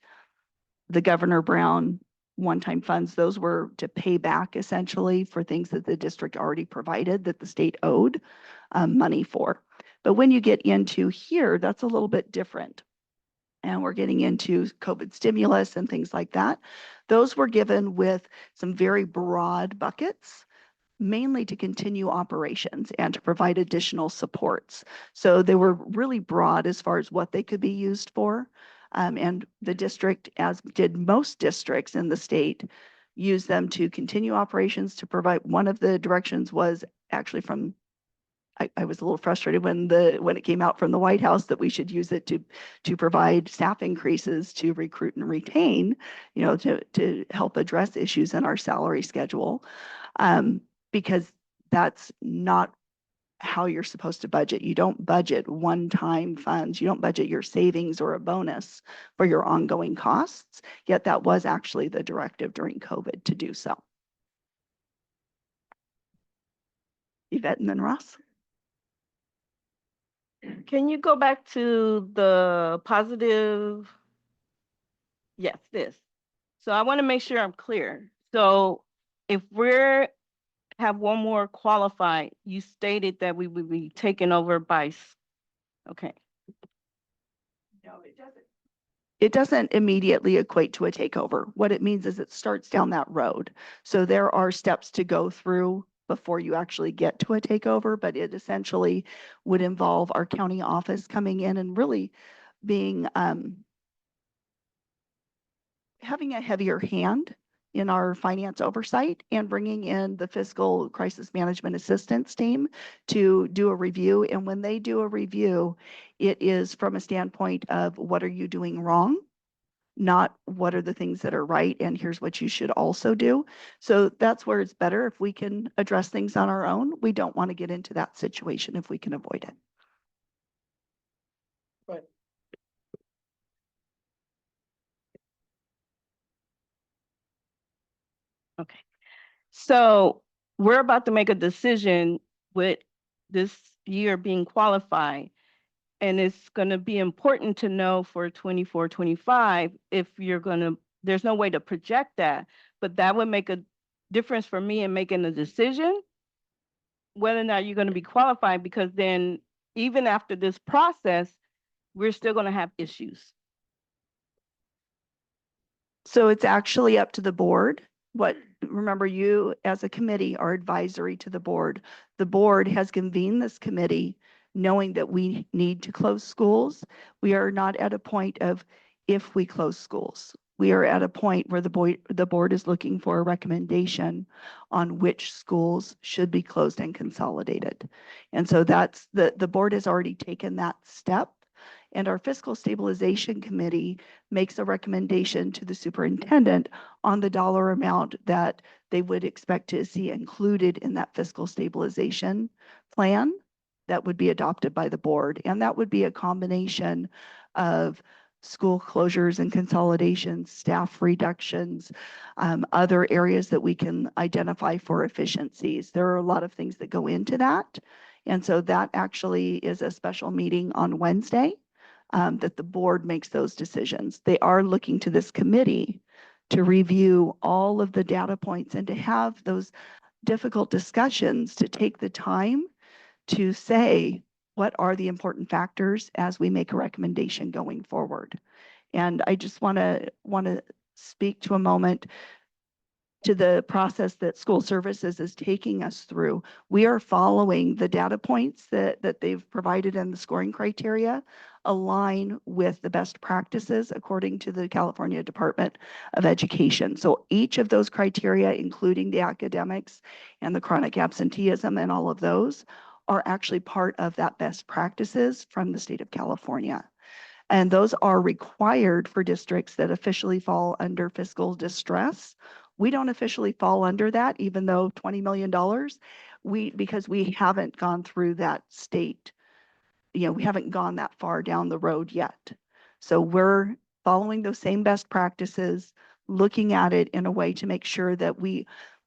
the Governor Brown one-time funds, those were to pay back essentially for things that the district already provided that the state owed money for. But when you get into here, that's a little bit different. And we're getting into COVID stimulus and things like that. Those were given with some very broad buckets, mainly to continue operations and to provide additional supports. So they were really broad as far as what they could be used for. And the district, as did most districts in the state, use them to continue operations to provide. One of the directions was actually from, I was a little frustrated when it came out from the White House that we should use it to provide staff increases to recruit and retain, to help address issues in our salary schedule, because that's not how you're supposed to budget. You don't budget one-time funds. You don't budget your savings or a bonus for your ongoing costs. Yet that was actually the directive during COVID to do so. Yvette and then Ross. Can you go back to the positive? Yes, this. So I want to make sure I'm clear. So if have one more qualified, you stated that we would be taken over by, okay. No, it doesn't. It doesn't immediately equate to a takeover. What it means is it starts down that road. So there are steps to go through before you actually get to a takeover, but it essentially would involve our county office coming in and really being having a heavier hand in our finance oversight and bringing in the fiscal crisis management assistance team to do a review. And when they do a review, it is from a standpoint of what are you doing wrong, not what are the things that are right, and here's what you should also do. So that's where it's better if we can address things on our own. We don't want to get into that situation if we can avoid it. Right. Okay. So we're about to make a decision with this year being qualified. And it's going to be important to know for 24, 25, if there's no way to project that, but that would make a difference for me in making a decision whether or not you're going to be qualified, because then even after this process, we're still going to have issues. So it's actually up to the board. Remember, you as a committee are advisory to the board. The board has convened this committee knowing that we need to close schools. We are not at a point of if we close schools. We are at a point where the board is looking for a recommendation on which schools should be closed and consolidated. And so that's the board has already taken that step. And our fiscal stabilization committee makes a recommendation to the superintendent on the dollar amount that they would expect to see included in that fiscal stabilization plan that would be adopted by the board. And that would be a combination of school closures and consolidations, staff reductions, other areas that we can identify for efficiencies. There are a lot of things that go into that. And so that actually is a special meeting on Wednesday. That the board makes those decisions. They are looking to this committee to review all of the data points and to have those difficult discussions, to take the time to say what are the important factors as we make a recommendation going forward. And I just want to speak to a moment to the process that school services is taking us through. We are following the data points that they've provided in the scoring criteria align with the best practices according to the California Department of Education. So each of those criteria, including the academics and the chronic absenteeism and all of those, are actually part of that best practices from the state of California. And those are required for districts that officially fall under fiscal distress we don't officially fall under that, even though $20 million, because we haven't gone through that state, we haven't gone that far down the road yet. So we're following those same best practices, looking at it in a way to make sure that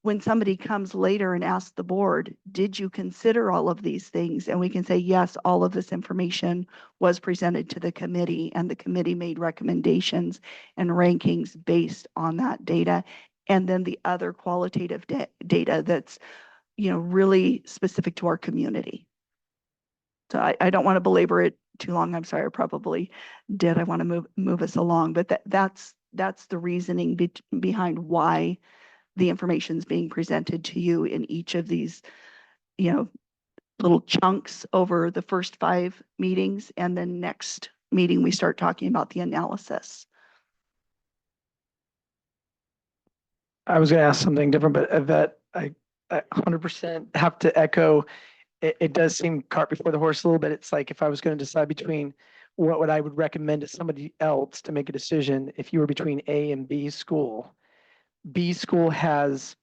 when somebody comes later and asks the board, did you consider all of these things? And we can say, yes, all of this information was presented to the committee, and the committee made recommendations and rankings based on that data. And then the other qualitative data that's, really specific to our community. So I don't want to belabor it too long. I'm sorry, I probably did. I want to move us along, but that's the reasoning behind why the information is being presented to you in each of these, little chunks over the first 5 meetings, and then next meeting we start talking about the analysis. I was going to ask something different, but Yvette, I 100% have to echo. It does seem cart before the horse a little bit. It's like if I was going to decide between what I would recommend to somebody else to make a decision, if you were between A and B school has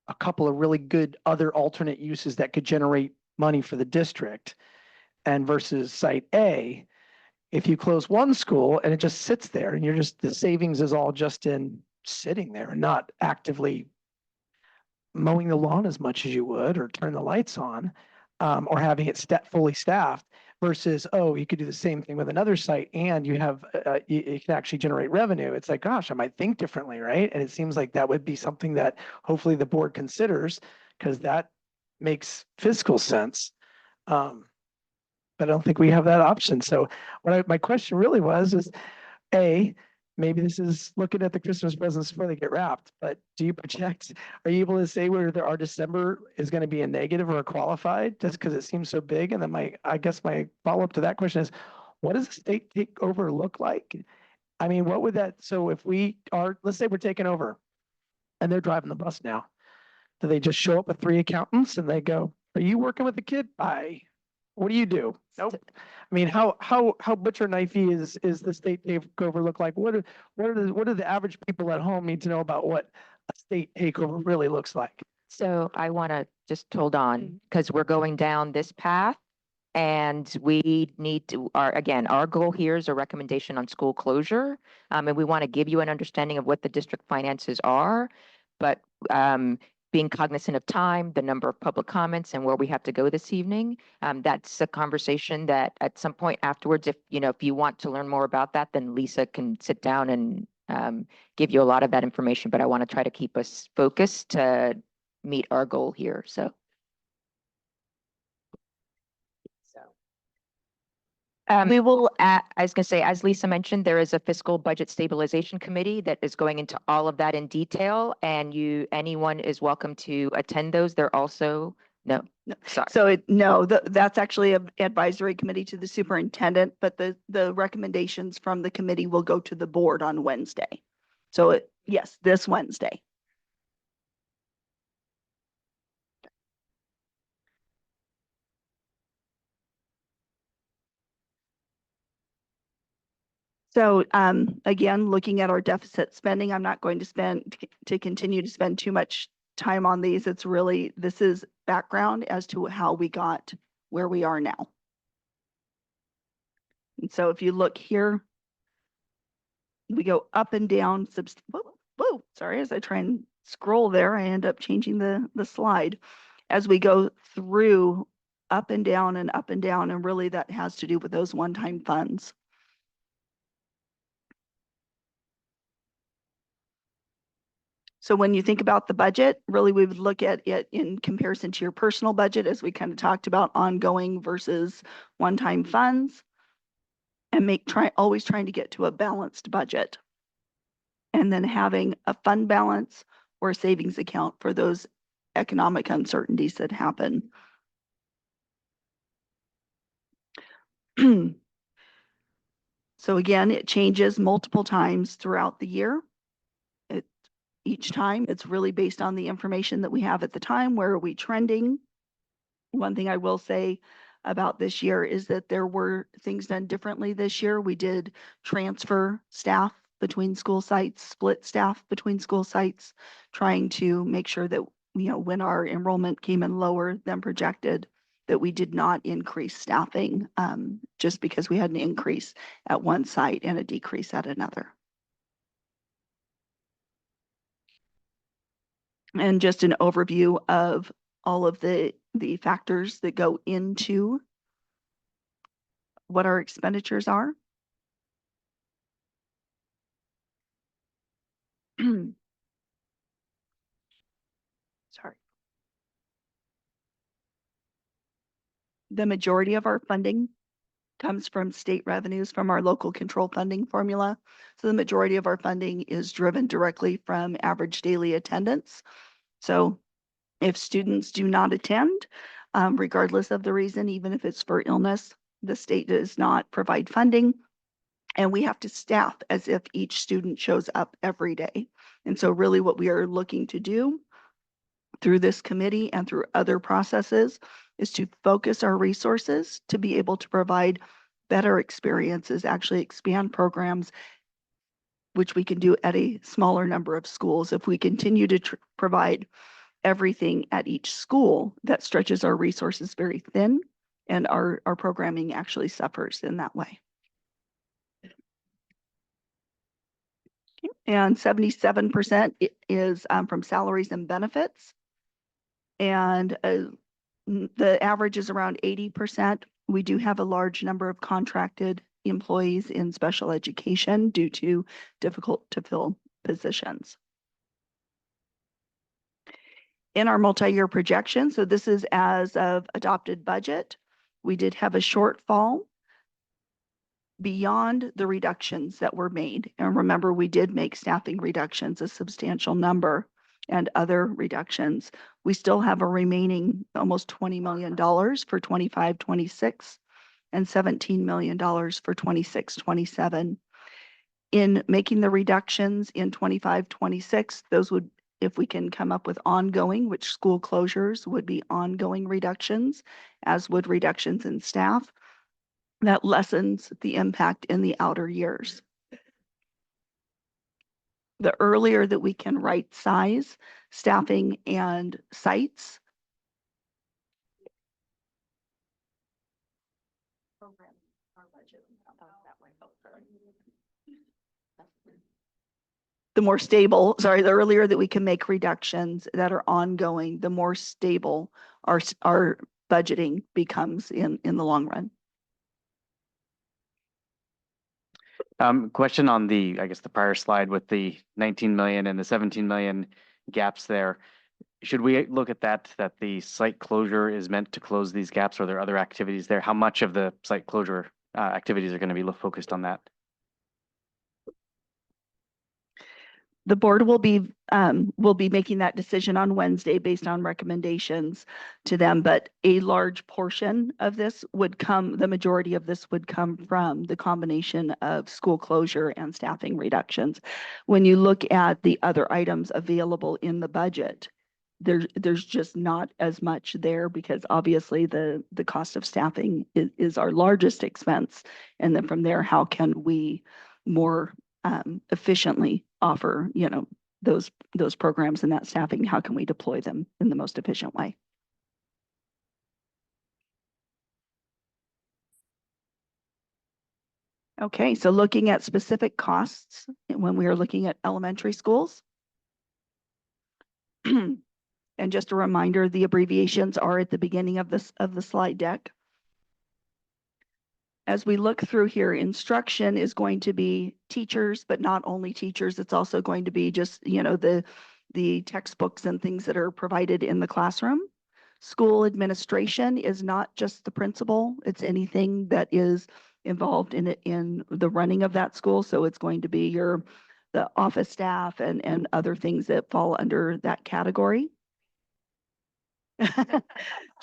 a couple of really good other alternate uses that could generate money for the district, and versus site A, if you close one school and it just sits there and the savings is all just in sitting there and not actively mowing the lawn as much as you would or turn the lights on, or having it fully staffed, versus, you could do the same thing with another site and you have, you can actually generate revenue. It's like, gosh, I might think differently, right? And it seems like that would be something that hopefully the board considers, because that makes fiscal sense. But I don't think we have that option. So my question really is, maybe this is looking at the Christmas presents before they get wrapped, but are you able to say whether our December is going to be a negative or a qualified, just because it seems so big? And then I guess my follow-up to that question is, what does the state takeover look like? I mean, what would so if let's say we're taking over and they're driving the bus now, do they just show up with 3 accountants and they go, are you working with the kid? Bye. What do you do? Nope. I mean, how butcher knifey is the state takeover look like? What do the average people at home need to know about what a state takeover really looks like? So I want to just hold on, because we're going down this path, and we need to, our goal here is a recommendation on school closure. And we want to give you an understanding of what the district finances are, but being cognizant of time, the number of public comments, and where we have to go this evening. That's a conversation that at some point afterwards, if you want to learn more about that, then Lisa can sit down and give you a lot of that information. But I want to try to keep us focused to meet our goal here. We will, I was going to say, as Lisa mentioned, there is a fiscal budget stabilization committee that is going into all of that in detail, and anyone is welcome to attend those. They're also, no, sorry. So that's actually an advisory committee to the superintendent, but the recommendations from the committee will go to the board on Wednesday. So yes, this Wednesday. So again, looking at our deficit spending, I'm not going to continue to spend too much time on these. This is background as to how we got where we are now. And so if you look here, we go up and down. Whoa, sorry, as I try and scroll there, I end up changing the slide. As we go through up and down, and really that has to do with those one-time funds. So when you think about the budget, really we would look at it in comparison to your personal budget, as we kind of talked about ongoing versus one-time funds, and always trying to get to a balanced budget. And then having a fund balance or a savings account for those economic uncertainties that happen. So again, it changes multiple times throughout the year. Each time it's really based on the information that we have at the time. Where are we trending? One thing I will say about this year is that there were things done differently this year. We did transfer staff between school sites, split staff between school sites, trying to make sure that, when our enrollment came in lower than projected, that we did not increase staffing, just because we had an increase at one site and a decrease at another. And just an overview of all of the factors that go into what our expenditures are. Sorry. The majority of our funding comes from state revenues from our local control funding formula. So the majority of our funding is driven directly from average daily attendance. So if students do not attend, regardless of the reason, even if it's for illness, the state does not provide funding. And we have to staff as if each student shows up every day. And so really what we are looking to do through this committee and through other processes is to focus our resources to be able to provide better experiences, actually expand programs, which we can do at a smaller number of schools. If we continue to provide everything at each school, that stretches our resources very thin, and our programming actually suffers in that way. And 77% is from salaries and benefits. And the average is around 80%. We do have a large number of contracted employees in special education due to difficult to fill positions. In our multi-year projection, so this is as of adopted budget, we did have a shortfall beyond the reductions that were made. And remember, we did make staffing reductions, a substantial number, and other reductions. We still have a remaining almost $20 million for 25-26 and $17 million for 26-27. In making the reductions in 25-26, those would, if we can come up with ongoing, which school closures would be ongoing reductions, as would reductions in staff, that lessens the impact in the outer years. The earlier that we can right size staffing and sites, the more stable, sorry, the earlier that we can make reductions that are ongoing, the more stable our budgeting becomes in the long run. Question on I guess the prior slide with the 19 million and the 17 million gaps there. Should we look at that the site closure is meant to close these gaps, or are there other activities there? How much of the site closure activities are going to be focused on that? The board will be making that decision on Wednesday based on recommendations to them, but a large portion of this would come, the majority of this would come from the combination of school closure and staffing reductions. When you look at the other items available in the budget, there's just not as much there, because obviously the cost of staffing is our largest expense. And then from there, how can we more efficiently offer, those programs and that staffing? How can we deploy them in the most efficient way? Okay, so looking at specific costs when we are looking at elementary schools. And just a reminder, the abbreviations are at the beginning of the slide deck. As we look through here, instruction is going to be teachers, but not only teachers. It's also going to be just, the textbooks and things that are provided in the classroom. School administration is not just the principal. It's anything that is involved in the running of that school. So it's going to be the office staff and other things that fall under that category.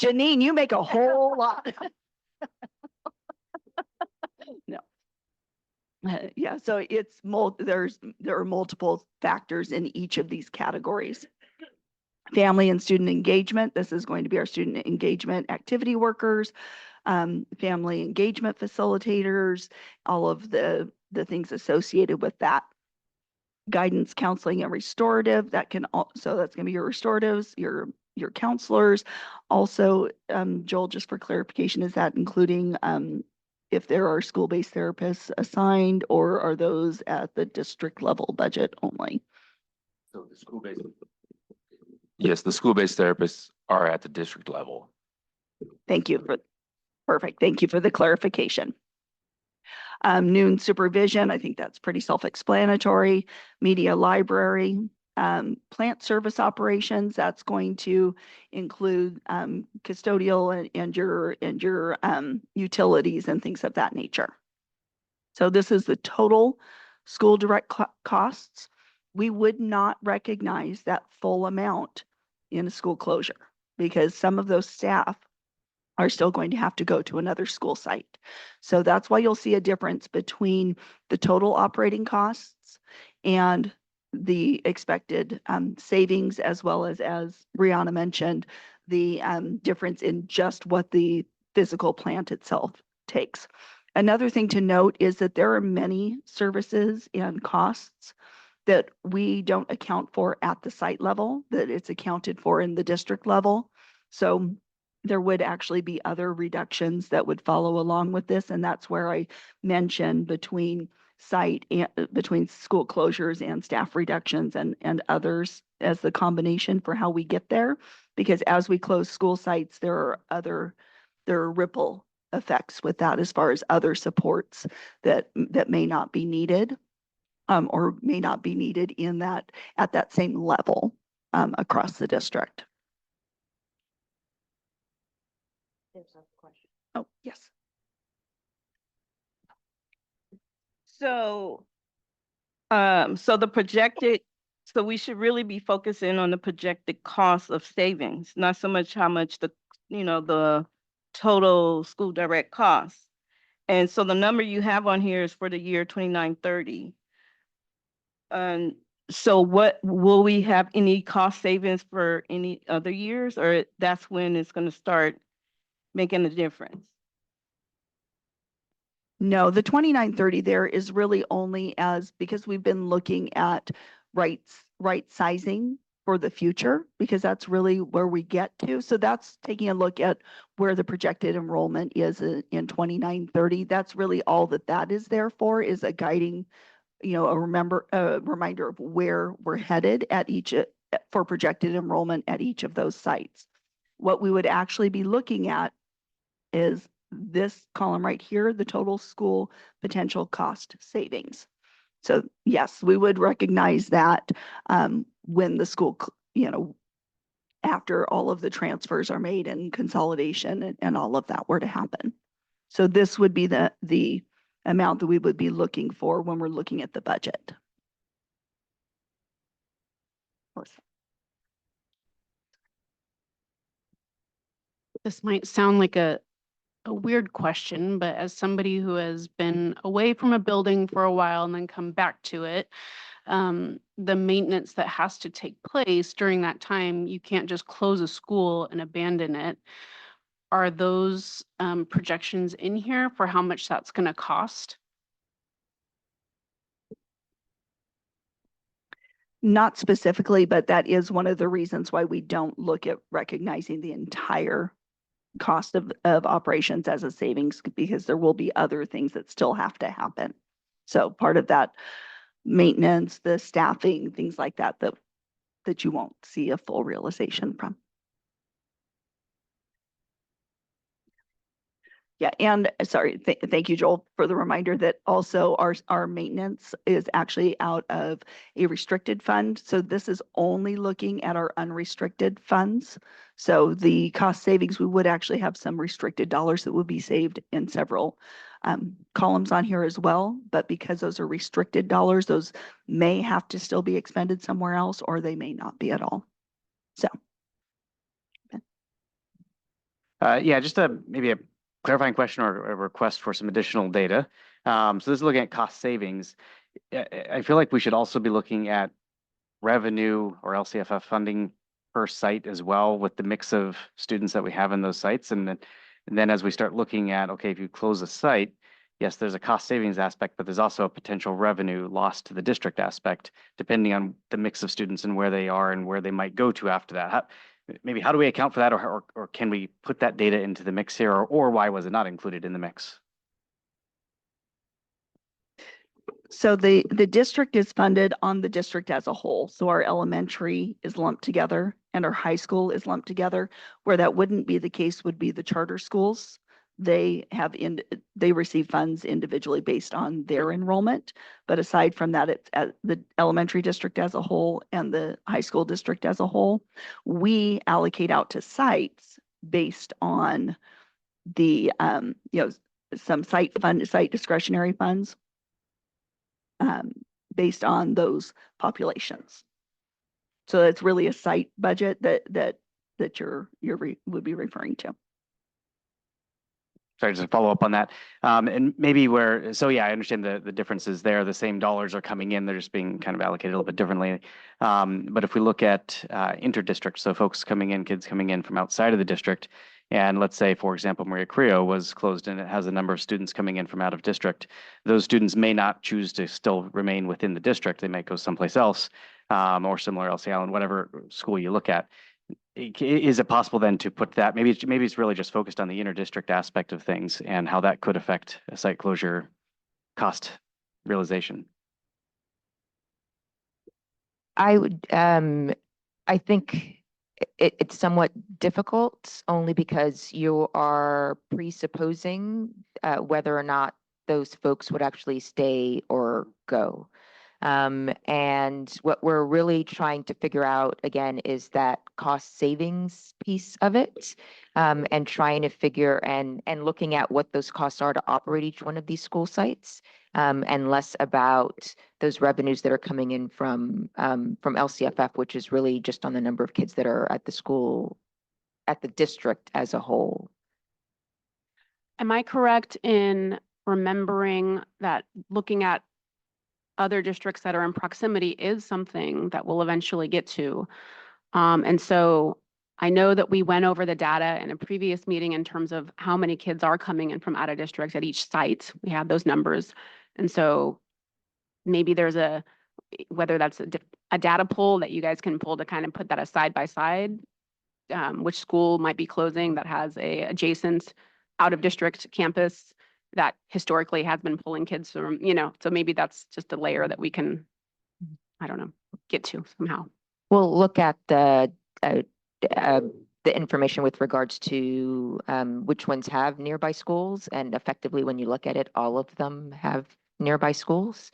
Janine, you make a whole lot. No. Yeah, so it's there are multiple factors in each of these categories. Family and student engagement. This is going to be our student engagement activity workers, family engagement facilitators, all of the things associated with that. guidance, counseling, and restorative. That can also, that's gonna be your restoratives, your counselors. Also, Joel, just for clarification, is that including if there are school-based therapists assigned, or are those at the district level budget only? So the school-based. Yes, the school-based therapists are at the district level. Thank you for, perfect. Thank you for the clarification. Noon supervision, I think that's pretty self-explanatory. Media library, plant service operations, that's going to include custodial and your utilities and things of that nature. So this is the total school direct costs. We would not recognize that full amount in a school closure because some of those staff are still going to have to go to another school site. So that's why you'll see a difference between the total operating costs and the expected savings, as well as Brianna mentioned, the difference in just what the physical plant itself takes. Another thing to note is that there are many services and costs that we don't account for at the site level, that it's accounted for in the district level. So there would actually be other reductions that would follow along with this. And that's where I mentioned between site and between school closures and staff reductions and others as the combination for how we get there. Because as we close school sites, there are ripple effects with that as far as other supports that may not be needed or may not be needed in that at that same level across the district. Oh, yes. So, so we should really be focusing on the projected cost of savings, not so much how much the total school direct costs. And so the number you have on here is for the year 2930. And so will we have any cost savings for any other years, or that's when it's going to start making a difference? No, the 2930 there is really only because we've been looking at right sizing for the future, because that's really where we get to. So that's taking a look at where the projected enrollment is in 2930. That's really all that is there for, is a guiding, a reminder of where we're headed at each for projected enrollment at each of those sites. What we would actually be looking at is this column right here, the total school potential cost savings. So yes, we would recognize that when the school, after all of the transfers are made and consolidation and all of that were to happen. So this would be the amount that we would be looking for when we're looking at the budget. This might sound like a weird question, but as somebody who has been away from a building for a while and then come back to it, the maintenance that has to take place during that time, you can't just close a school and abandon it. Are those projections in here for how much that's going to cost? Not specifically, but that is one of the reasons why we don't look at recognizing the entire cost of operations as a savings, because there will be other things that still have to happen. So part of that maintenance, the staffing, things like that you won't see a full realization from. Yeah, and sorry, thank you, Joel, for the reminder that also our maintenance is actually out of a restricted fund. So this is only looking at our unrestricted funds. So the cost savings, we would actually have some restricted dollars that would be saved in several columns on here as well. But because those are restricted dollars, those may have to still be expended somewhere else, or they may not be at all. So. Yeah, just maybe a clarifying question or a request for some additional data. So this is looking at cost savings. I feel like we should also be looking at revenue or LCFF funding per site as well, with the mix of students that we have in those sites. And then as we start looking at, okay, if you close a site, yes, there's a cost savings aspect, but there's also a potential revenue loss to the district aspect, depending on the mix of students and where they are and where they might go to after that. Maybe how do we account for that, or can we put that data into the mix here, or why was it not included in the mix? So the district is funded on the district as a whole. So our elementary is lumped together and our high school is lumped together. Where that wouldn't be the case would be the charter schools. They receive funds individually based on their enrollment. But aside from that, it's at the elementary district as a whole and the high school district as a whole. We allocate out to sites based on the, some site discretionary funds based on those populations. So it's really a site budget that would be referring to. Sorry, just to follow up on that. And maybe so yeah, I understand the differences there. The same dollars are coming in, they're just being kind of allocated a little bit differently. But if we look at inter-district, so folks coming in, kids coming in from outside of the district, and let's say, for example, Maria Creo was closed and it has a number of students coming in from out of district. Those students may not choose to still remain within the district. They might go someplace else, or similar LC Allen, whatever school you look at. Is it possible then to put that, maybe it's really just focused on the inter-district aspect of things and how that could affect a site closure cost realization? I would, I think it's somewhat difficult only because you are presupposing whether or not those folks would actually stay or go. And what we're really trying to figure out again is that cost savings piece of it, and trying to figure and looking at what those costs are to operate each one of these school sites, and less about those revenues that are coming in from LCFF, which is really just on the number of kids that are at the school, at the district as a whole. Am I correct in remembering that looking at other districts that are in proximity is something that we'll eventually get to? And so I know that we went over the data in a previous meeting in terms of how many kids are coming in from out of district at each site. We have those numbers. And so maybe there's whether that's a data pool that you guys can pull to kind of put that side by side, which school might be closing that has a adjacent out of district campus that historically has been pulling kids from, so maybe that's just a layer that we can, I don't know, get to somehow. We'll look at the information with regards to which ones have nearby schools, and effectively when you look at it, all of them have nearby schools.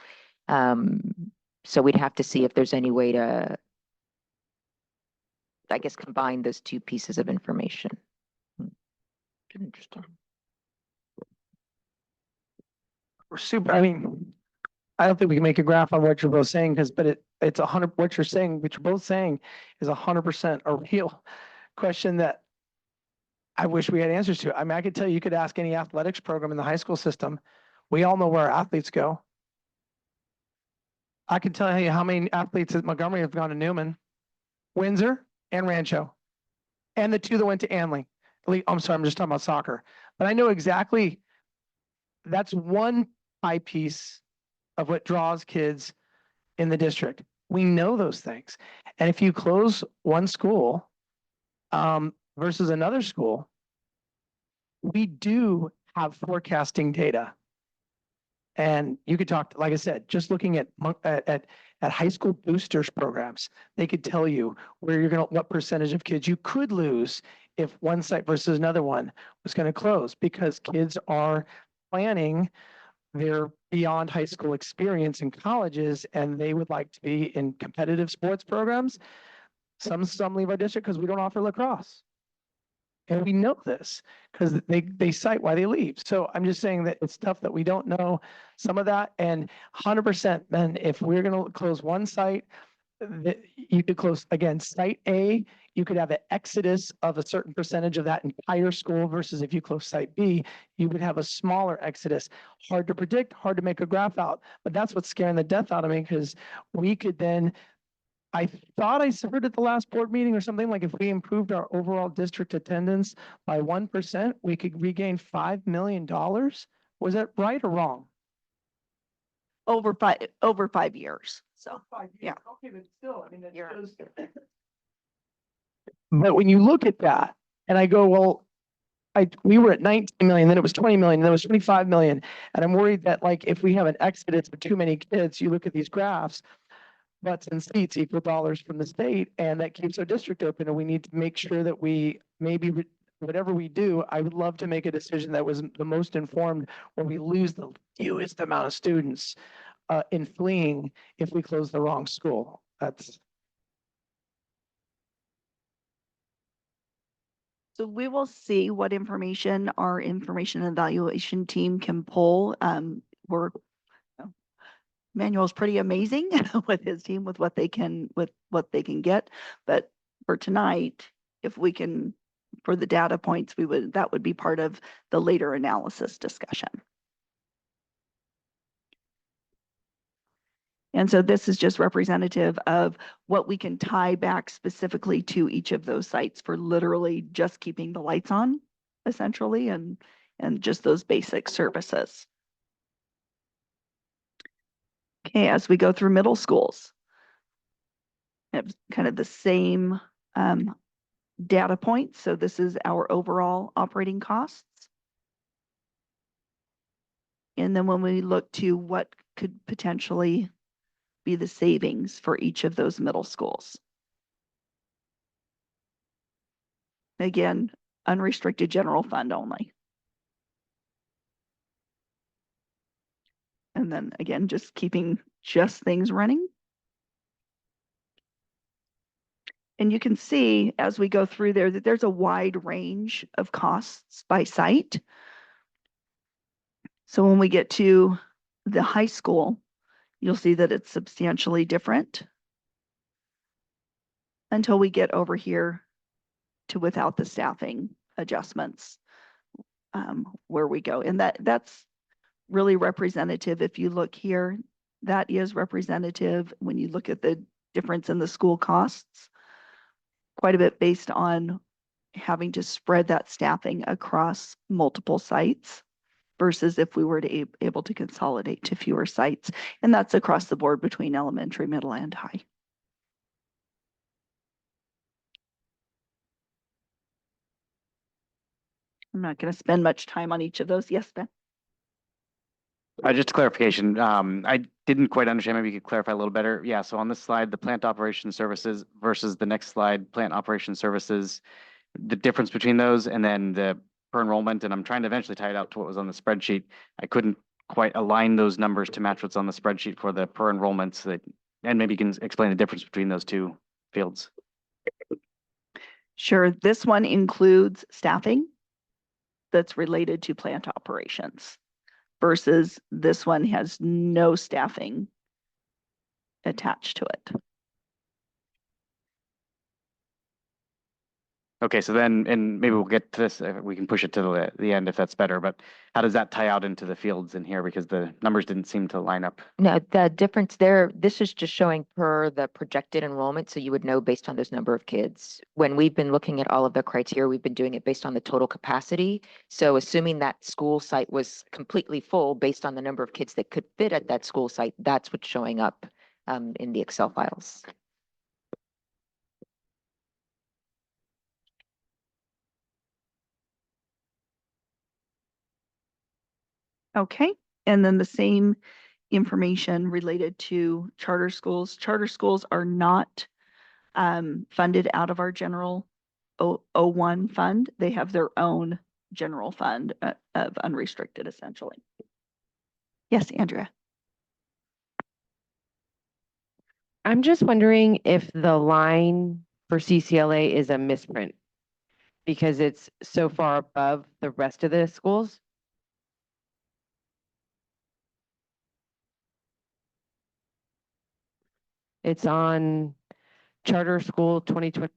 So we'd have to see if there's any way to, I guess, combine those two pieces of information. Interesting. We're super, I mean, I don't think we can make a graph on what you're both saying, but it's 100, what you're saying, what you're both saying is 100% a real question that I wish we had answers to. I mean, I could tell you could ask any athletics program in the high school system. We all know where our athletes go. I can tell you how many athletes at Montgomery have gone to Newman, Windsor, and Rancho, and the two that went to Anley. I'm sorry, I'm just talking about soccer. But I know exactly, that's one pie piece of what draws kids in the district. We know those things. And if you close one school versus another school, we do have forecasting data. And you could talk, like I said, just looking at high school boosters programs, they could tell you where what percentage of kids you could lose if one site versus another one was going to close, because kids are planning their beyond high school experience in colleges, and they would like to be in competitive sports programs. Some leave our district because we don't offer lacrosse. And we know this because they cite why they leave. So I'm just saying that it's stuff that we don't know some of that. And 100%, then if we're going to close one site, you could close, again, site A, you could have an exodus of a certain percentage of that entire school, versus if you close site B, you would have a smaller exodus. Hard to predict, hard to make a graph out, but that's what's scaring the death out of me, because we could then, I thought I heard at the last board meeting or something, like if we improved our overall district attendance by 1%, we could regain $5 million Was that right or wrong? over 5 years. So, yeah. Okay, but still, I mean, that You're- shows. But when you look at that and I go, well, we were at 19 million, then it was 20 million, then it was 25 million. And I'm worried that like, if we have an exodus of too many kids, you look at these graphs, butts and seats equal dollars from the state, and that keeps our district open. And we need to make sure that we maybe whatever we do, I would love to make a decision that was the most informed, where we lose the fewest amount of students in fleeing if we close the wrong school. That's. So we will see what information our information and evaluation team can pull. Manuel's pretty amazing with his team, with what they can get. But for tonight, if we can, for the data points, that would be part of the later analysis discussion. And so this is just representative of what we can tie back specifically to each of those sites for literally just keeping the lights on, essentially, and just those basic services. Okay, as we go through middle schools, it's kind of the same data points. So this is our overall operating costs. And then when we look to what could potentially be the savings for each of those middle schools. Again, unrestricted general fund only. And then again, just keeping just things running. And you can see as we go through there that there's a wide range of costs by site. So when we get to the high school, you'll see that it's substantially different until we get over here to without the staffing adjustments, where we go. And that's really representative. If you look here, that is representative when you look at the difference in the school costs, quite a bit based on having to spread that staffing across multiple sites versus if we were to able to consolidate to fewer sites. And that's across the board between elementary, middle, and high. I'm not going to spend much time on each of those. Yes, Ben? Just a clarification. I didn't quite understand. Maybe you could clarify a little better. Yeah, so on this slide, the plant operation services versus the next slide, plant operation services, the difference between those, and then the per enrollment, and I'm trying to eventually tie it out to what was on the spreadsheet. I couldn't quite align those numbers to match what's on the spreadsheet for the per enrollments, and maybe you can explain the difference between those two fields. Sure. This one includes staffing that's related to plant operations versus this one has no staffing attached to it. Okay, so then, and maybe we'll get to this, we can push it to the end if that's better, but how does that tie out into the fields in here? Because the numbers didn't seem to line up. No, the difference there, this is just showing per the projected enrollment, so you would know based on those number of kids. When we've been looking at all of the criteria, we've been doing it based on the total capacity. So assuming that school site was completely full based on the number of kids that could fit at that school site, that's what's showing up in the Excel files. Okay, and then the same information related to charter schools. Charter schools are not funded out of our general 01 fund. They have their own general fund of unrestricted, essentially. Yes, Andrea. I'm just wondering if the line for CCLA is a misprint because it's so far above the rest of the schools. It's on Charter School 2020.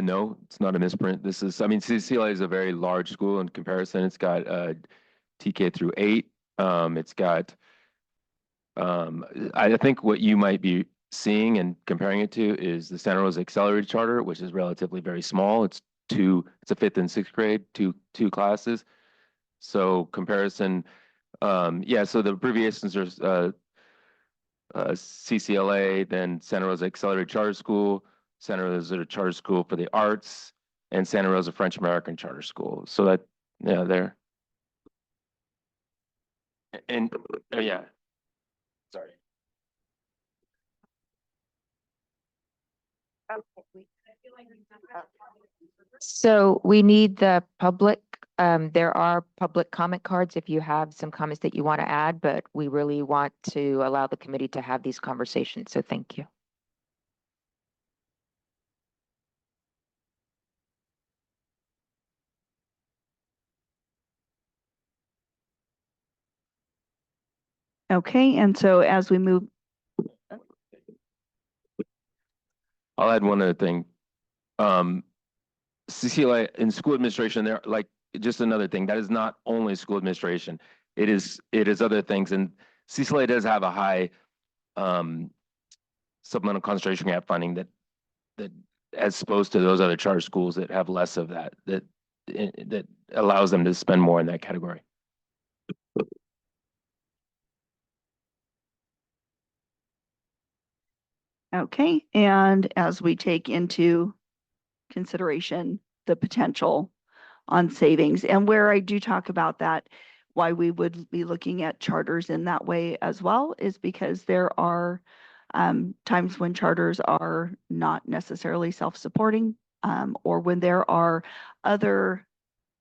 No, it's not a misprint. This is, I mean, CCLA is a very large school in comparison. It's got TK through 8. It's got, I think what you might be seeing and comparing it to is the Santa Rosa Accelerated Charter, which is relatively very small. It's a fifth and sixth grade, two classes. So comparison, yeah, so the abbreviations are CCLA, then Santa Rosa Accelerated Charter School, Santa Rosa Charter School for the Arts, and Santa Rosa French American Charter School. So that, yeah, there. And, yeah, sorry. So we need the public, there are public comment cards if you have some comments that you want to add, but we really want to allow the committee to have these conversations, so thank you. Okay, and so as we move, I'll add one other thing. CCLA in school administration, they're like, just another thing, that is not only school administration. It is other things. And CCLA does have a high supplemental concentration gap funding that as opposed to those other charter schools that have less of that allows them to spend more in that category. okay, and as we take into consideration the potential on savings, and where I do talk about that, why we would be looking at charters in that way as well is because there are times when charters are not necessarily self-supporting, or when there are other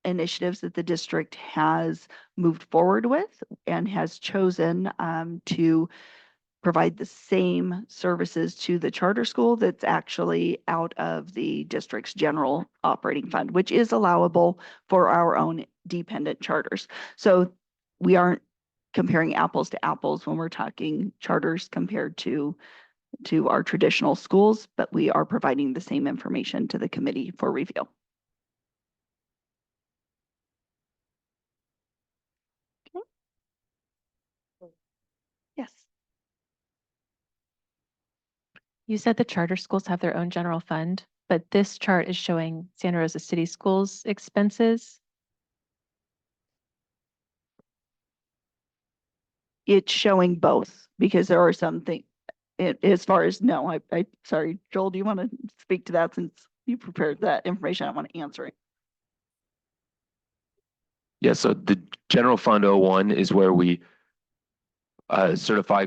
initiatives that the district has moved forward with and has chosen to provide the same services to the charter school that's actually out of the district's general operating fund, which is allowable for our own dependent charters. So we aren't comparing apples to apples when we're talking charters compared to our traditional schools, but we are providing the same information to the committee for review. Okay. Yes. You said the charter schools have their own general fund, but this chart is showing Santa Rosa City Schools expenses. It's showing both because there are some things, as far as, no, sorry, Joel, do you want to speak to that since you prepared that information? I want to answer it. Yeah, so the general fund 01 is where we certify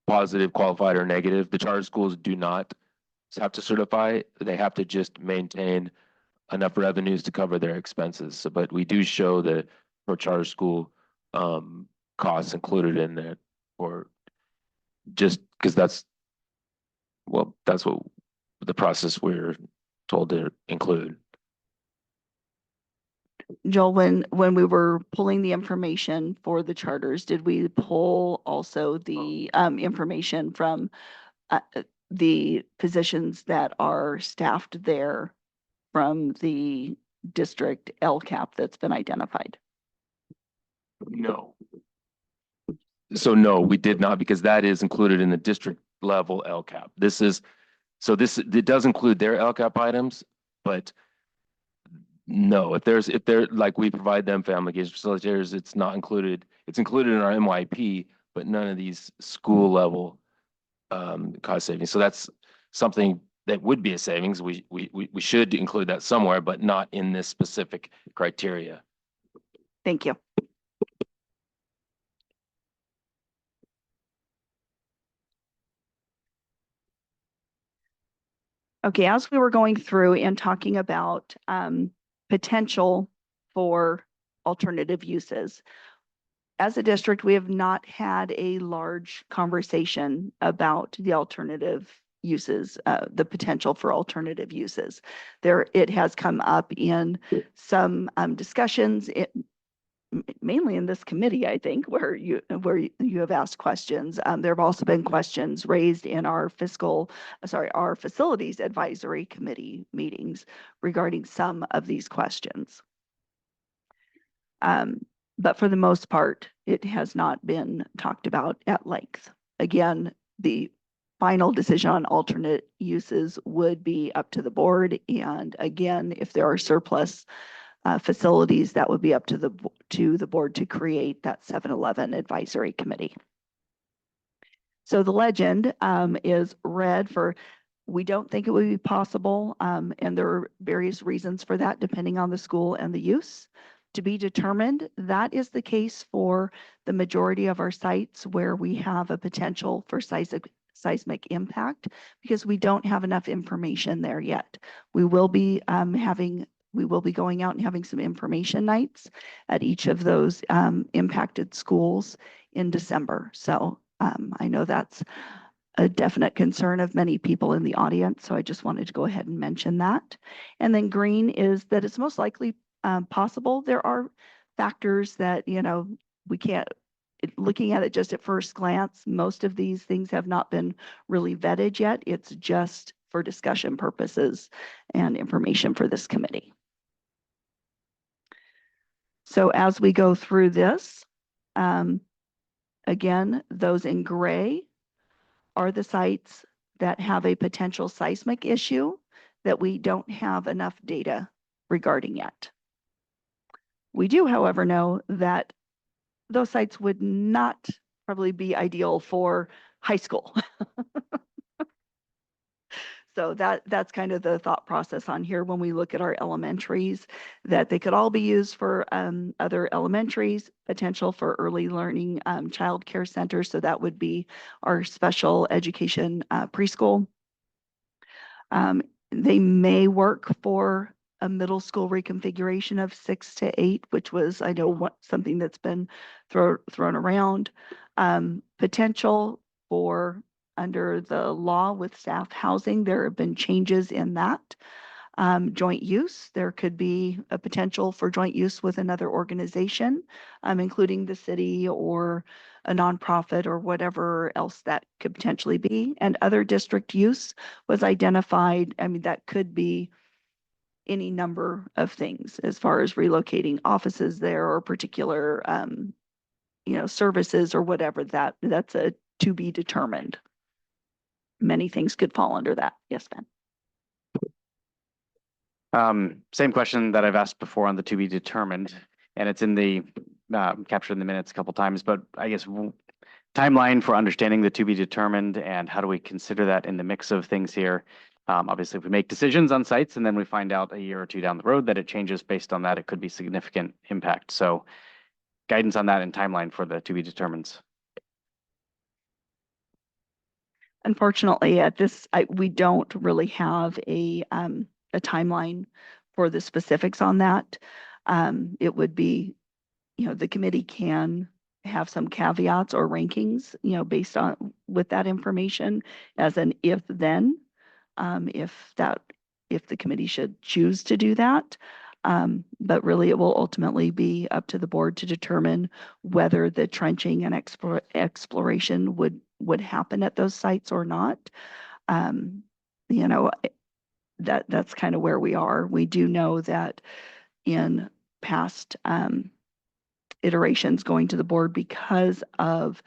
positive, qualified, or negative. The charter schools do not have to certify. They have to just maintain enough revenues to cover their expenses. So, but we do show the for charter school costs included in that, or just because that's what the process we're told to include. Joel, when we were pulling the information for the charters, did we pull also the information from the positions that are staffed there from the district LCAP that's been identified? No. So no, we did not, because that is included in the district level LCAP. It does include their LCAP items, but no, if they're like, we provide them family engagement facilitators, it's not included. It's included in our MYP, but none of these school level cost savings. So that's something that would be a savings. We should include that somewhere, but not in this specific criteria. Thank you. Okay, as we were going through and talking about potential for alternative uses, as a district, we have not had a large conversation about the alternative uses, the potential for alternative uses. It has come up in some discussions, mainly in this committee, I think, where you have asked questions. There have also been questions raised in our facilities advisory committee meetings regarding some of these questions. But for the most part, it has not been talked about at length. Again, the final decision on alternate uses would be up to the board. And again, if there are surplus facilities, that would be up to the board to create that 7-Eleven advisory committee. So the legend is red for we don't think it would be possible, and there are various reasons for that depending on the school and the use. To be determined, that is the case for the majority of our sites where we have a potential for seismic impact because we don't have enough information there yet. We will be going out and having some information nights at each of those impacted schools in December. So I know that's a definite concern of many people in the audience, so I just wanted to go ahead and mention that. And then green is that it's most likely possible. There are factors that, we can't, looking at it just at first glance, most of these things have not been really vetted yet. It's just for discussion purposes and information for this committee. So as we go through this, again, those in gray are the sites that have a potential seismic issue that we don't have enough data regarding yet. We do, however, know that those sites would not probably be ideal for high school. So that's kind of the thought process on here when we look at our elementaries, that they could all be used for other elementaries, potential for early learning child care centers. So that would be our special education preschool. They may work for a middle school reconfiguration of 6 to 8, which was, I know, something that's been thrown around. Potential for under the law with staff housing, there have been changes in that. Joint use, there could be a potential for joint use with another organization, including the city or a nonprofit or whatever else that could potentially be. And other district use was identified. I mean, that could be any number of things as far as relocating offices there or particular, services or whatever. That's a to be determined. Many things could fall under that. Yes, Ben. Same question that I've asked before on the to be determined, and it's in the captured in the minutes a couple times, but I guess timeline for understanding the to be determined and how do we consider that in the mix of things here? Obviously, if we make decisions on sites and then we find out a year or two down the road that it changes based on that, it could be significant impact. So guidance on that and timeline for the to be determined. Unfortunately, at this, we don't really have a timeline for the specifics on that. It would be, the committee can have some caveats or rankings, based on with that information as an if then, if the committee should choose to do that. But really, it will ultimately be up to the board to determine whether the trenching and exploration would happen at those sites or not. That's kind of where we are. We do know that in past iterations going to the board because of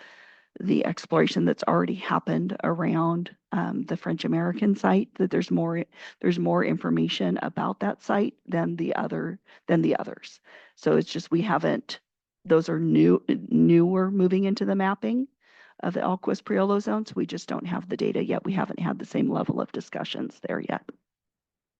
the exploration that's already happened around the French American site, that there's more information about that site than the others. So it's just those are newer moving into the mapping of the Elquist Priolo zones. We just don't have the data yet. We haven't had the same level of discussions there yet.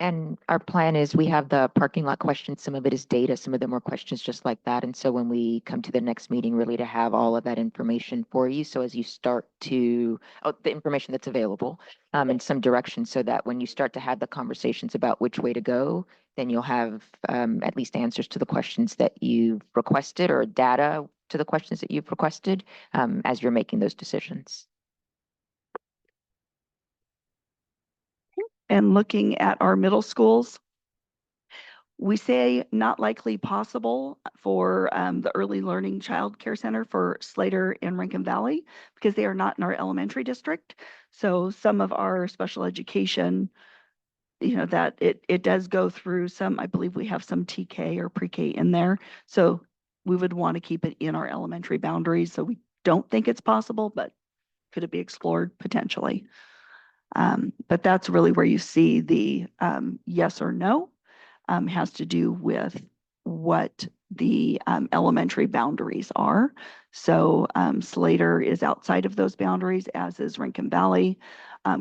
And our plan is we have the parking lot questions. Some of it is data, some of them are questions just like that. And so when we come to the next meeting, really to have all of that information for you. So as you start to, the information that's available in some direction, so that when you start to have the conversations about which way to go, then you'll have at least answers to the questions that you've requested or data to the questions that you've requested as you're making those decisions. And looking at our middle schools, we say not likely possible for the early learning child care center for Slater and Rankin Valley because they are not in our elementary district. So some of our special education, that it does go through some, I believe we have some TK or pre-K in there. So we would want to keep it in our elementary boundaries. So we don't think it's possible, but Could it be explored? Potentially. But that's really where you see the yes or no has to do with what the elementary boundaries are. So Slater is outside of those boundaries, as is Rincon Valley,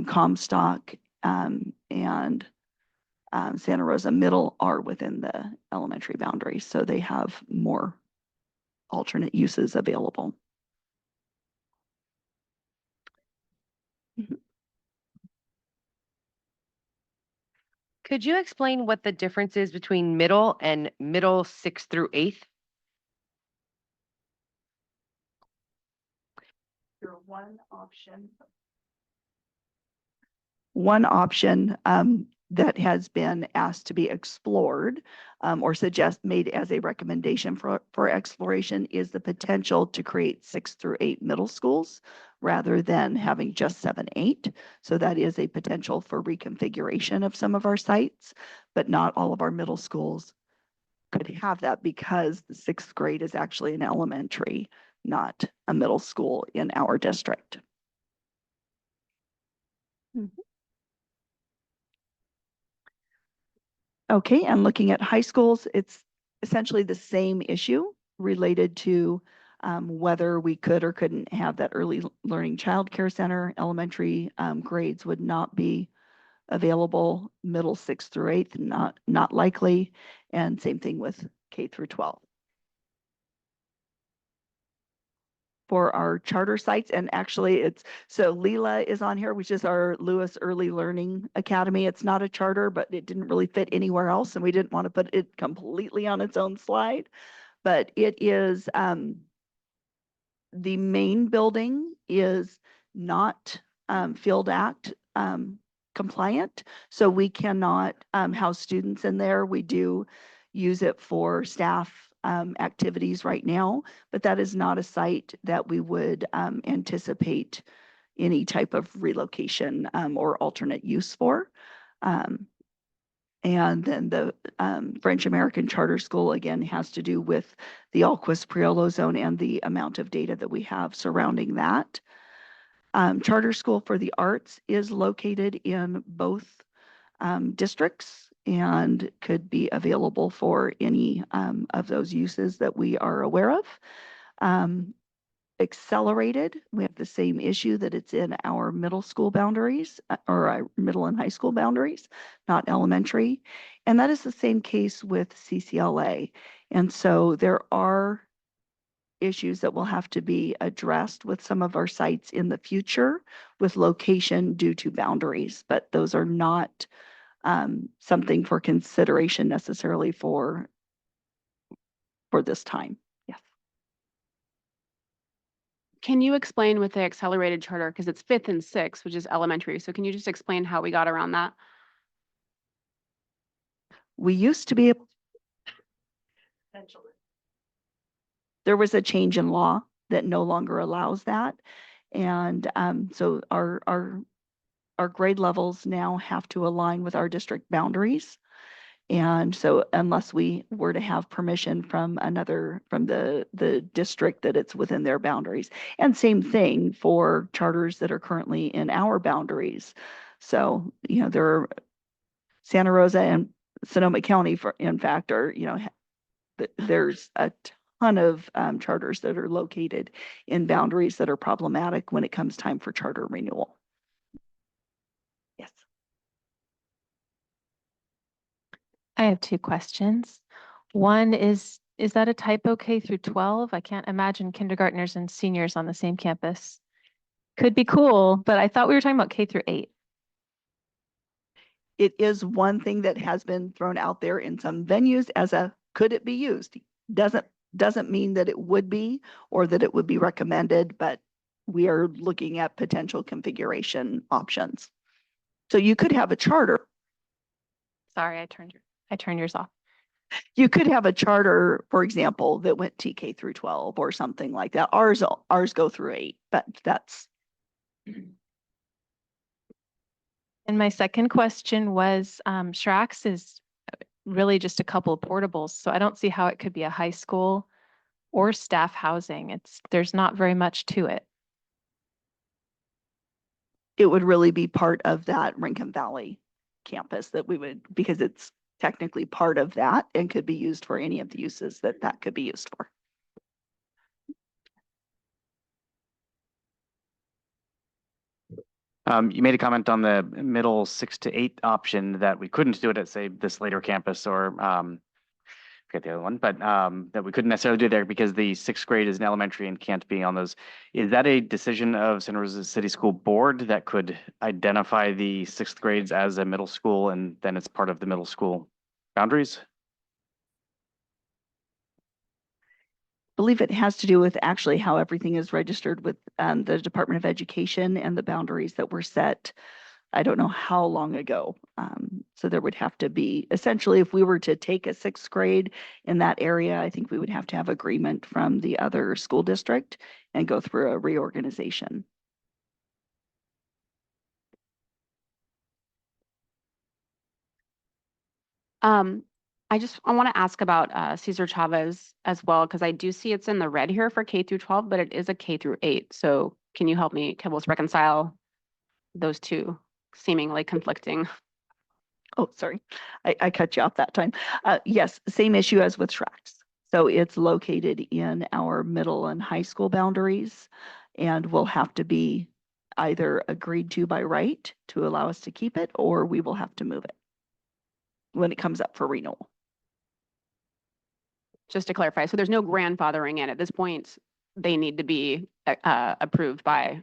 Comstock, and Santa Rosa Middle are within the elementary boundaries. So they have more alternate uses available. Could you explain what the difference is between middle and middle 6th through 8th? One option that has been asked to be explored or made as a recommendation for exploration is the potential to create 6 through 8 middle schools rather than having just 7, 8. So that is a potential for reconfiguration of some of our sites, but not all of our middle schools could have that because the 6th grade is actually an elementary, not a middle school in our district. Okay, and looking at high schools, it's essentially the same issue related to whether we could or couldn't have that early learning child care center. Elementary grades would not be available. Middle 6th through 8th, not likely. And same thing with K through 12. For our charter sites, and actually so Leela is on here, which is our Lewis Early Learning Academy. It's not a charter, but it didn't really fit anywhere else, and we didn't want to put it completely on its own slide. But it is the main building is not Field Act compliant, so we cannot house students in there. We do use it for staff activities right now, but that is not a site that we would anticipate any type of relocation or alternate use for. And then the French American Charter School, again, has to do with the Alquist Priolo zone and the amount of data that we have surrounding that. Charter School for the Arts is located in both districts and could be available for any of those uses that we are aware of. Accelerated, we have the same issue that it's in our middle school boundaries or our middle and high school boundaries, not elementary. And that is the same case with CCLA. And so there are issues that will have to be addressed with some of our sites in the future with location due to boundaries, but those are not something for consideration necessarily for this time. Yes. Can you explain with the accelerated charter, because it's 5th and 6th, which is elementary. So can you just explain how we got around that? We used to be able there was a change in law that no longer allows that. And so our grade levels now have to align with our district boundaries. And so unless we were to have permission from the district that it's within their boundaries. And same thing for charters that are currently in our boundaries. So, there are Santa Rosa and Sonoma County, in fact, are, there's a ton of charters that are located in boundaries that are problematic when it comes time for charter renewal. Yes. I have 2 questions. One is that a typo K through 12? I can't imagine kindergartners and seniors on the same campus. Could be cool, but I thought we were talking about K through 8. It is one thing that has been thrown out there in some venues as a could it be used? Doesn't mean that it would be or that it would be recommended, but we are looking at potential configuration options. So you could have a charter. Sorry, I turned yours off. You could have a charter, for example, that went TK through 12 or something like that. Ours go through 8, but that's. And my second question was, Shrax is really just a couple of portables, so I don't see how it could be a high school or staff housing. There's not very much to it. it would really be part of that Rincon Valley campus that we would, because it's technically part of that and could be used for any of the uses that that could be used for. You made a comment on the middle 6 to 8 option that we couldn't do it at, say, this later campus or forget the other one, but that we couldn't necessarily do there because the 6th grade is an elementary and can't be on those. Is that a decision of Santa Rosa City School Board that could identify the 6th grades as a middle school and then it's part of the middle school boundaries? Believe it has to do with actually how everything is registered with the Department of Education and the boundaries that were set. I don't know how long ago. So there would have to be, essentially, if we were to take a 6th grade in that area, I think we would have to have agreement from the other school district and go through a reorganization. I want to ask about Cesar Chavez as well, because I do see it's in the red here for K through 12, but it is a K through 8. So can you help me, can we reconcile those two seemingly conflicting? Oh, sorry, I cut you off that time. Yes, same issue as with Shreks. So it's located in our middle and high school boundaries and will have to be either agreed to by right to allow us to keep it, or we will have to move it when it comes up for renewal. Just to clarify, so there's no grandfathering in at this point. They need to be approved by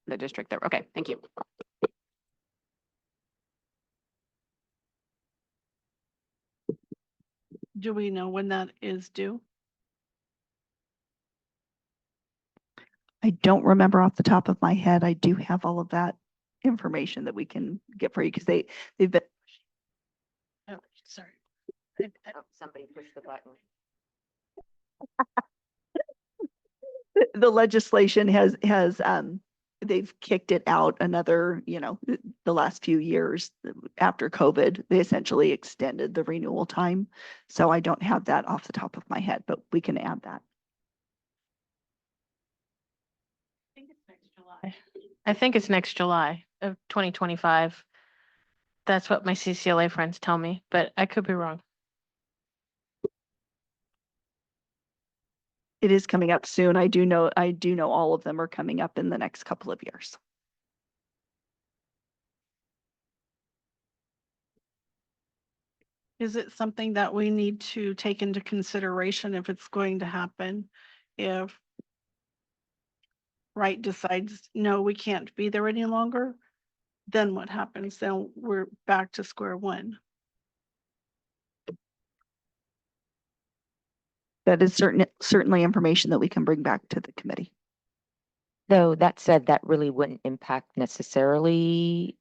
the district there. Okay, thank you. Do we know when that is due? I don't remember off the top of my head. I do have all of that information that we can get for you because they've been. Oh, sorry. Somebody pushed the button. The legislation has they've kicked it out another, the last few years after COVID, they essentially extended the renewal time. So I don't have that off the top of my head, but we can add that. I think it's next July of 2025. That's what my CCLA friends tell me, but I could be wrong. It is coming up soon. I do know all of them are coming up in the next couple of years. Is it something that we need to take into consideration if it's going to happen? If Wright decides, no, we can't be there any longer, then what happens? Then we're back to square one. That is certainly information that we can bring back to the committee. Though that said, that really wouldn't impact necessarily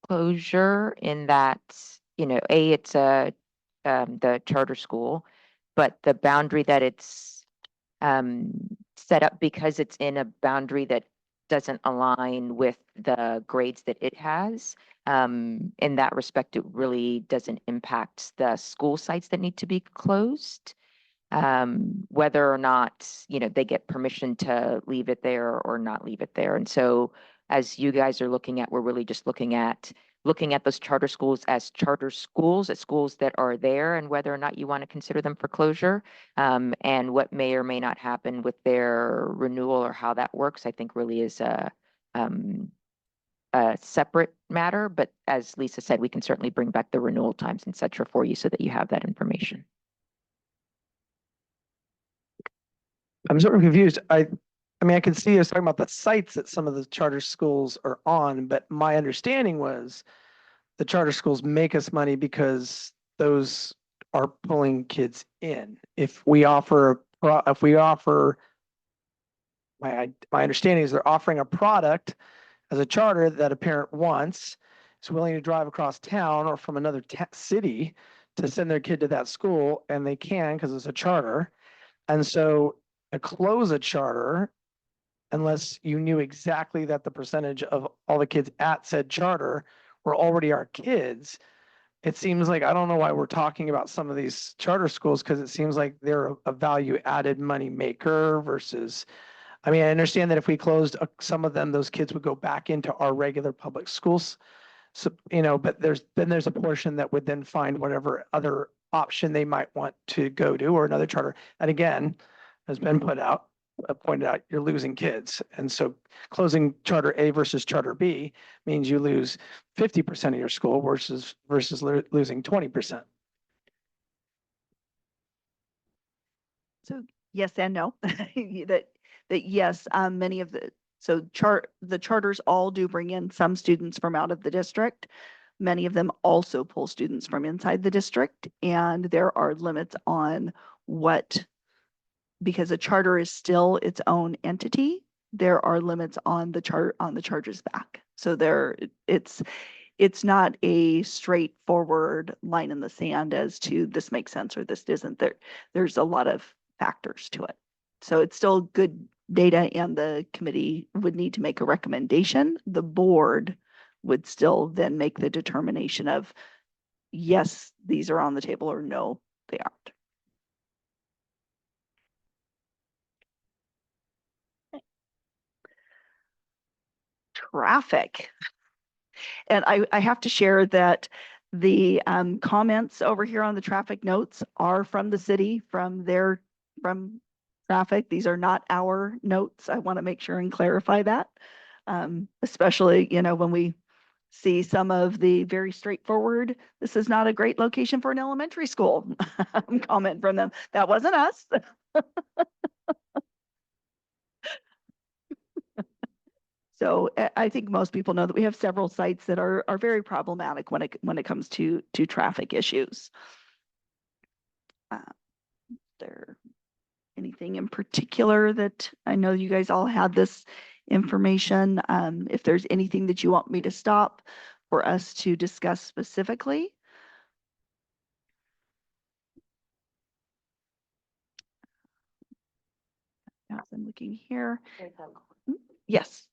closure in that, it's the charter school, but the boundary that it's set up because it's in a boundary that doesn't align with the grades that it has. In that respect, it really doesn't impact the school sites that need to be closed. Whether or not, they get permission to leave it there or not leave it there. And so as you guys are looking at, we're really just looking at those charter schools as charter schools, as schools that are there and whether or not you want to consider them for closure. And what may or may not happen with their renewal or how that works, I think really is a separate matter. But as Lisa said, we can certainly bring back the renewal times, et cetera, for you so that you have that information. I'm sort of confused. I mean, I can see us talking about the sites that some of the charter schools are on, but my understanding was the charter schools make us money because those are pulling kids in. If we offer, my understanding is they're offering a product as a charter that a parent wants, is willing to drive across town or from another city to send their kid to that school, and they can because it's a charter. And so to close a charter, unless you knew exactly that the percentage of all the kids at said charter were already our kids, it seems like, I don't know why we're talking about some of these charter schools, because it seems like they're a value added money maker versus I mean, I understand that if we closed some of them, those kids would go back into our regular public schools. So, but there's a portion that would then find whatever other option they might want to go to or another charter. And again, has been pointed out, you're losing kids. And so closing charter A versus charter B means you lose 50% of your school versus losing 20%. So yes and no. That yes, many of the charters all do bring in some students from out of the district. Many of them also pull students from inside the district, and there are limits on because a charter is still its own entity. There are limits on the charges back. So it's not a straightforward line in the sand as to this makes sense or this isn't. There's a lot of factors to it. So it's still good data, and the committee would need to make a recommendation. The board would still then make the determination of yes, these are on the table, or no, they aren't. Traffic. And I have to share that the comments over here on the traffic notes are from the city, from traffic. These are not our notes. I want to make sure and clarify that. Especially, when we see some of the very straightforward, this is not a great location for an elementary school comment from them. That wasn't us. So I think most people know that we have several sites that are very problematic when it comes to traffic issues. There anything in particular that I know you guys all had this information? If there's anything that you want me to stop for us to discuss specifically. As I'm looking here. Yes.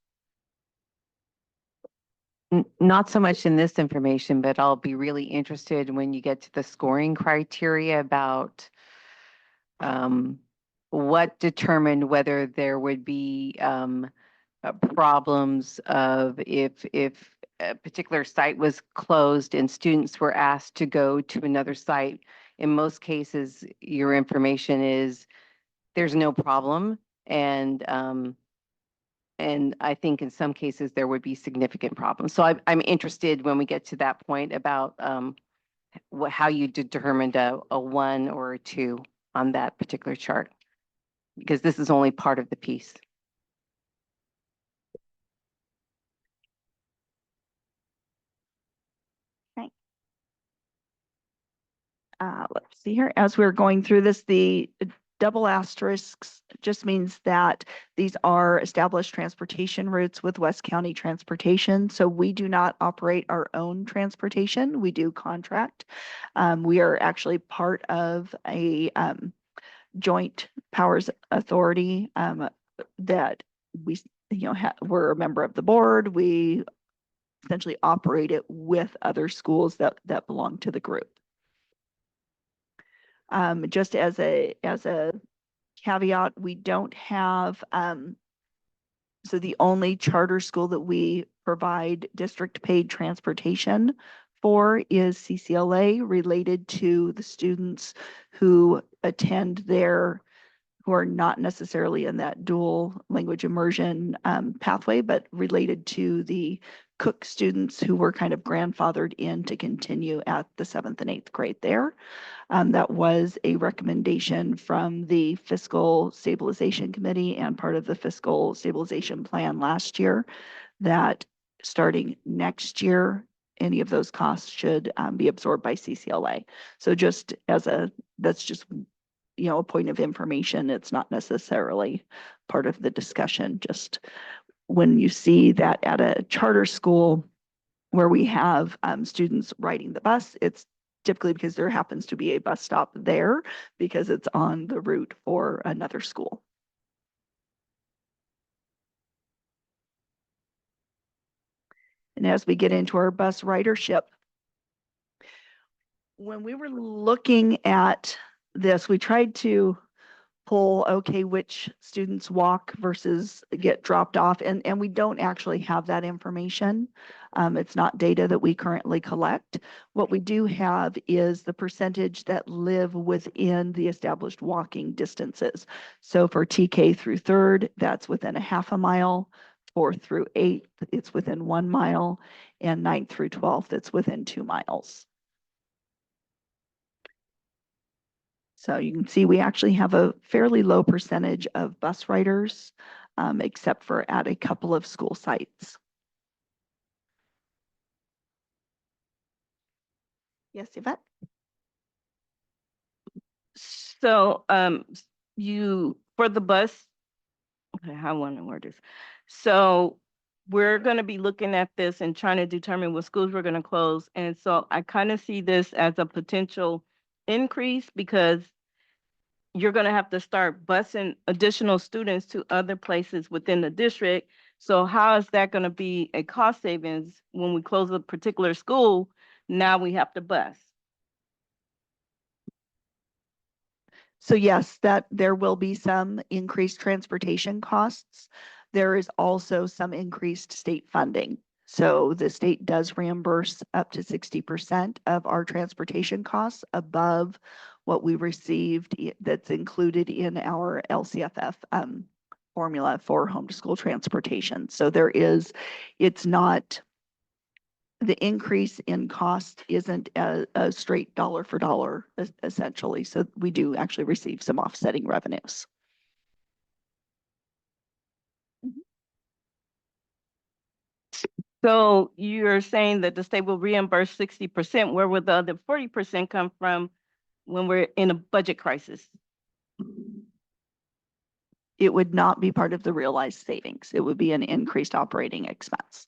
Not so much in this information, but I'll be really interested when you get to the scoring criteria about what determined whether there would be problems of if a particular site was closed and students were asked to go to another site. In most cases, your information is there's no problem, and I think in some cases there would be significant problems. So I'm interested when we get to that point about how you determined a 1 or a 2 on that particular chart, because this is only part of the piece. Okay. Let's see here. As we're going through this, the double asterisks just means that these are established transportation routes with West County Transportation. So we do not operate our own transportation. We do contract. We are actually part of a joint powers authority that we, we're a member of the board. We essentially operate it with other schools that belong to the group. Just as a caveat, we don't have, so the only charter school that we provide district paid transportation for is CCLA, related to the students who attend there, who are not necessarily in that dual language immersion pathway, but related to the Cook students who were kind of grandfathered in to continue at the 7th and 8th grade there. That was a recommendation from the Fiscal Stabilization Committee and part of the Fiscal Stabilization Plan last year, that starting next year, any of those costs should be absorbed by CCLA. So just that's just, a point of information. It's not necessarily part of the discussion. Just when you see that at a charter school where we have students riding the bus, it's typically because there happens to be a bus stop there because it's on the route for another school. And as we get into our bus ridership, when we were looking at this, we tried to pull, okay, which students walk versus get dropped off, and we don't actually have that information. It's not data that we currently collect. What we do have is the percentage that live within the established walking distances. So for TK through third, that's within a half a mile. 4th through 8th, it's within 1 mile, and 9th through 12th, it's within 2 miles. So you can see we actually have a fairly low percentage of bus riders, except for at a couple of school sites. Yes, Yvette? So, for the bus, okay, I want to word this. So we're going to be looking at this and trying to determine what schools we're going to close. And so I kind of see this as a potential increase because you're going to have to start busing additional students to other places within the district. So how is that going to be a cost savings when we close a particular school? Now we have to bus. So yes, that there will be some increased transportation costs. There is also some increased state funding. So the state does reimburse up to 60% of our transportation costs above what we received that's included in our LCFF formula for home to school transportation. So it's not, the increase in cost isn't a straight dollar for dollar essentially. So we do actually receive some offsetting revenues. So you're saying that the state will reimburse 60%. Where would the other 40% come from when we're in a budget crisis? It would not be part of the realized savings. It would be an increased operating expense.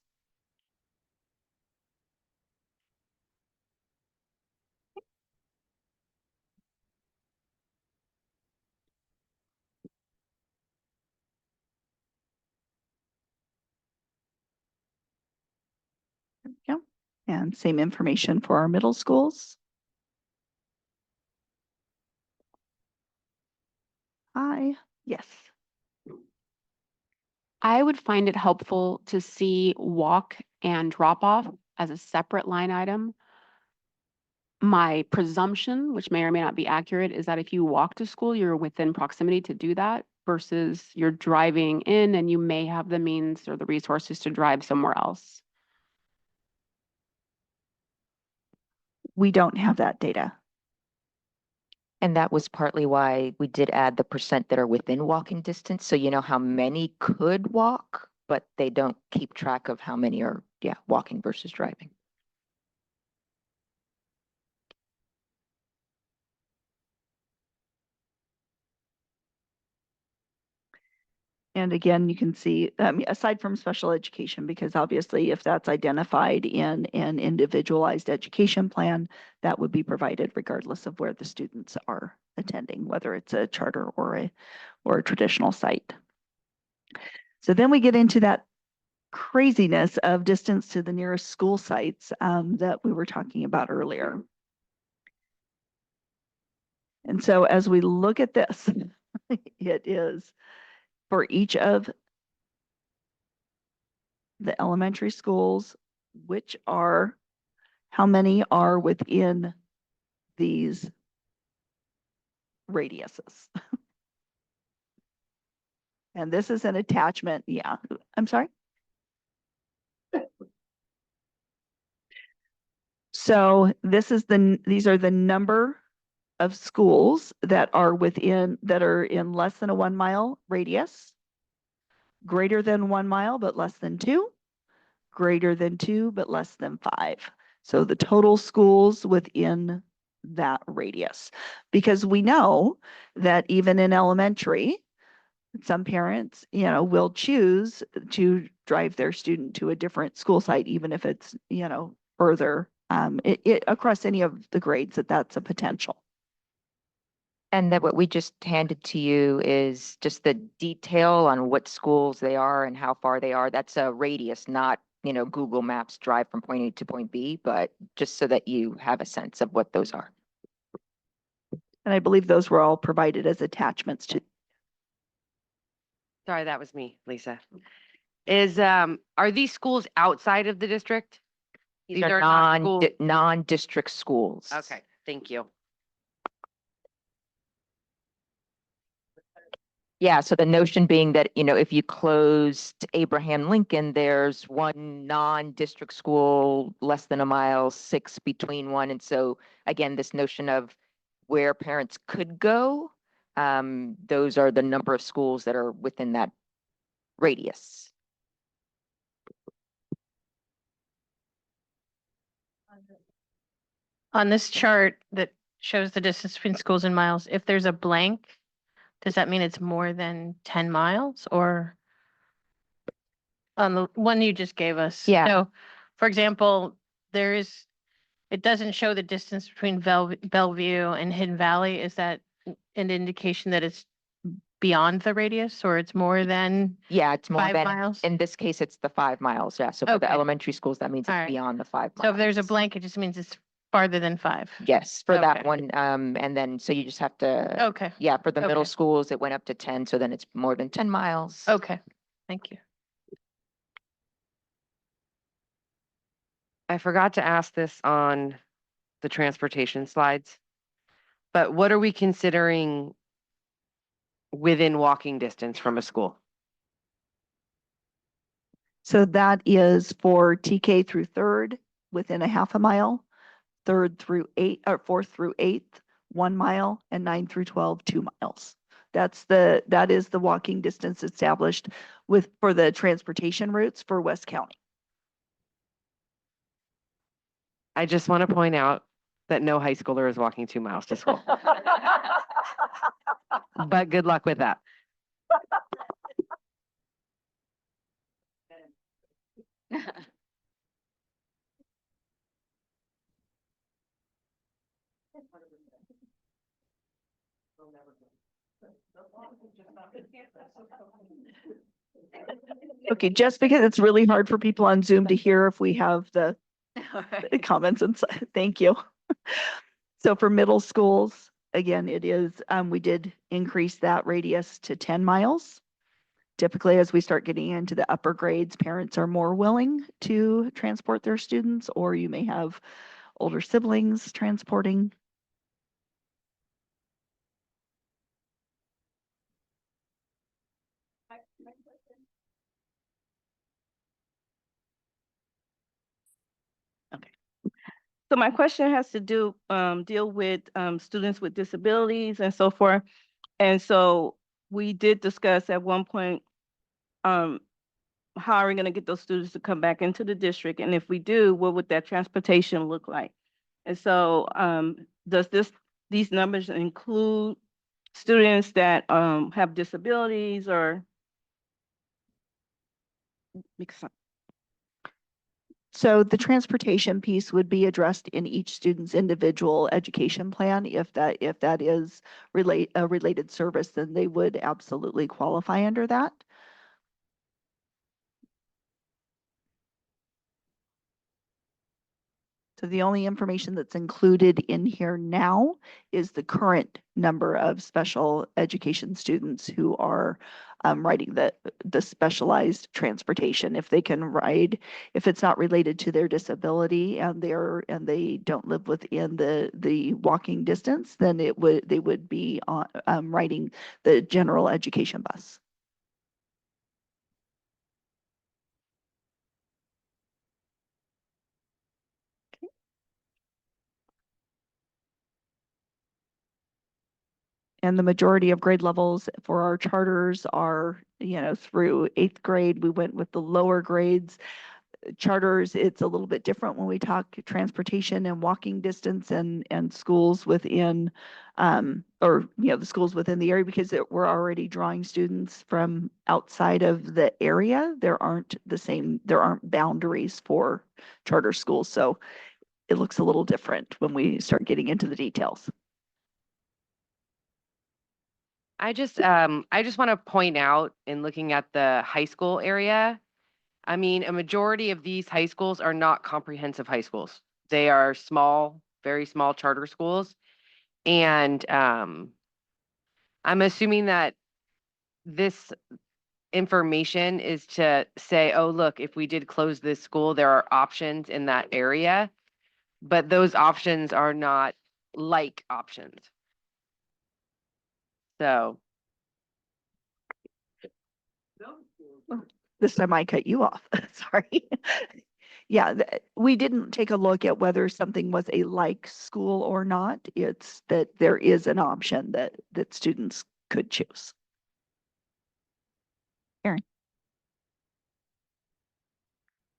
Yeah, and same information for our middle schools. Yes. I would find it helpful to see walk and drop off as a separate line item. My presumption, which may or may not be accurate, is that if you walk to school, you're within proximity to do that versus you're driving in and you may have the means or the resources to drive somewhere else. We don't have that data. And that was partly why we did add the percent that are within walking distance. So you know how many could walk, but they don't keep track of how many are, walking versus driving. And again, you can see, aside from special education, because obviously if that's identified in an individualized education plan, that would be provided regardless of where the students are attending, whether it's a charter or a traditional site. So then we get into that craziness of distance to the nearest school sites that we were talking about earlier. And so as we look at this, it is for each of the elementary schools, how many are within these radiuses. And this is an attachment. Yeah, I'm sorry. So these are the number of schools that are in less than a 1 mile radius, greater than 1 mile, but less than 2, greater than 2, but less than 5. So the total schools within that radius, because we know that even in elementary, some parents, will choose to drive their student to a different school site, even if it's, further, across any of the grades that's a potential. And that what we just handed to you is just the detail on what schools they are and how far they are. That's a radius, not, Google Maps drive from point A to point B, but just so that you have a sense of what those are. And I believe those were all provided as attachments Sorry, that was me, Lisa. Are these schools outside of the district? These are not school- non-district schools. Okay, thank you. Yeah, so the notion being that, if you closed Abraham Lincoln, there's one non-district school less than a mile, 6 between one. And so again, this notion of where parents could go, those are the number of schools that are within that radius. On this chart that shows the distance between schools in miles, if there's a blank, does that mean it's more than 10 miles or? On the one you just gave us? Yeah. So, for example, it doesn't show the distance between Bellevue and Hidden Valley. Is that an indication that it's beyond the radius or it's more than? Yeah, it's more 5 than, miles? in this case, it's the 5 miles. Yeah, so for the Okay. elementary schools, that means All it's right. beyond the 5 miles. So if there's a blank, it just means it's farther than 5. Yes, for that Okay. one, and then, so you just have to, Okay, yeah, for the middle Okay. schools, it went up to 10, so then it's more than 10 miles. okay, thank you. I forgot to ask this on the transportation slides, but what are we considering within walking distance from a school? So that is for TK through third, within a half a mile, third through fourth through eighth, 1 mile, and 9 through 12, 2 miles. That is the walking distance established for the transportation routes for West County. I just want to point out that no high schooler is walking 2 miles to school. But good luck with that. Okay, just because it's really hard for people on Zoom to hear if we have the comments and thank you. So for middle schools, again, it is, we did increase that radius to 10 miles. Typically, as we start getting into the upper grades, parents are more willing to transport their students, or you may have older siblings transporting. So my question has to deal with students with disabilities and so forth. And so we did discuss at one point, how are we going to get those students to come back into the district? And if we do, what would that transportation look like? And so does these numbers include students that have disabilities or? So the transportation piece would be addressed in each student's individual education plan. If that is a related service, then they would absolutely qualify under that. So the only information that's included in here now is the current number of special education students who are riding the specialized transportation. If they can ride, if it's not related to their disability and they don't live within the walking distance, then they would be riding the general education bus. And the majority of grade levels for our charters are, through 8th grade. We went with the lower grades. Charters, it's a little bit different when we talk transportation and walking distance and schools within, the schools within the area, because we're already drawing students from outside of the area. There aren't boundaries for charter schools. So it looks a little different when we start getting into the details. I just want to point out in looking at the high school area, I mean, a majority of these high schools are not comprehensive high schools. They are small, very small charter schools. And I'm assuming that information is to say, oh, look, if we did close this school, there are options in that area. But those options are not like options. So. This time I cut you off. Sorry. Yeah, we didn't take a look at whether something was a like school or not. It's that there is an option that students could choose. Erin.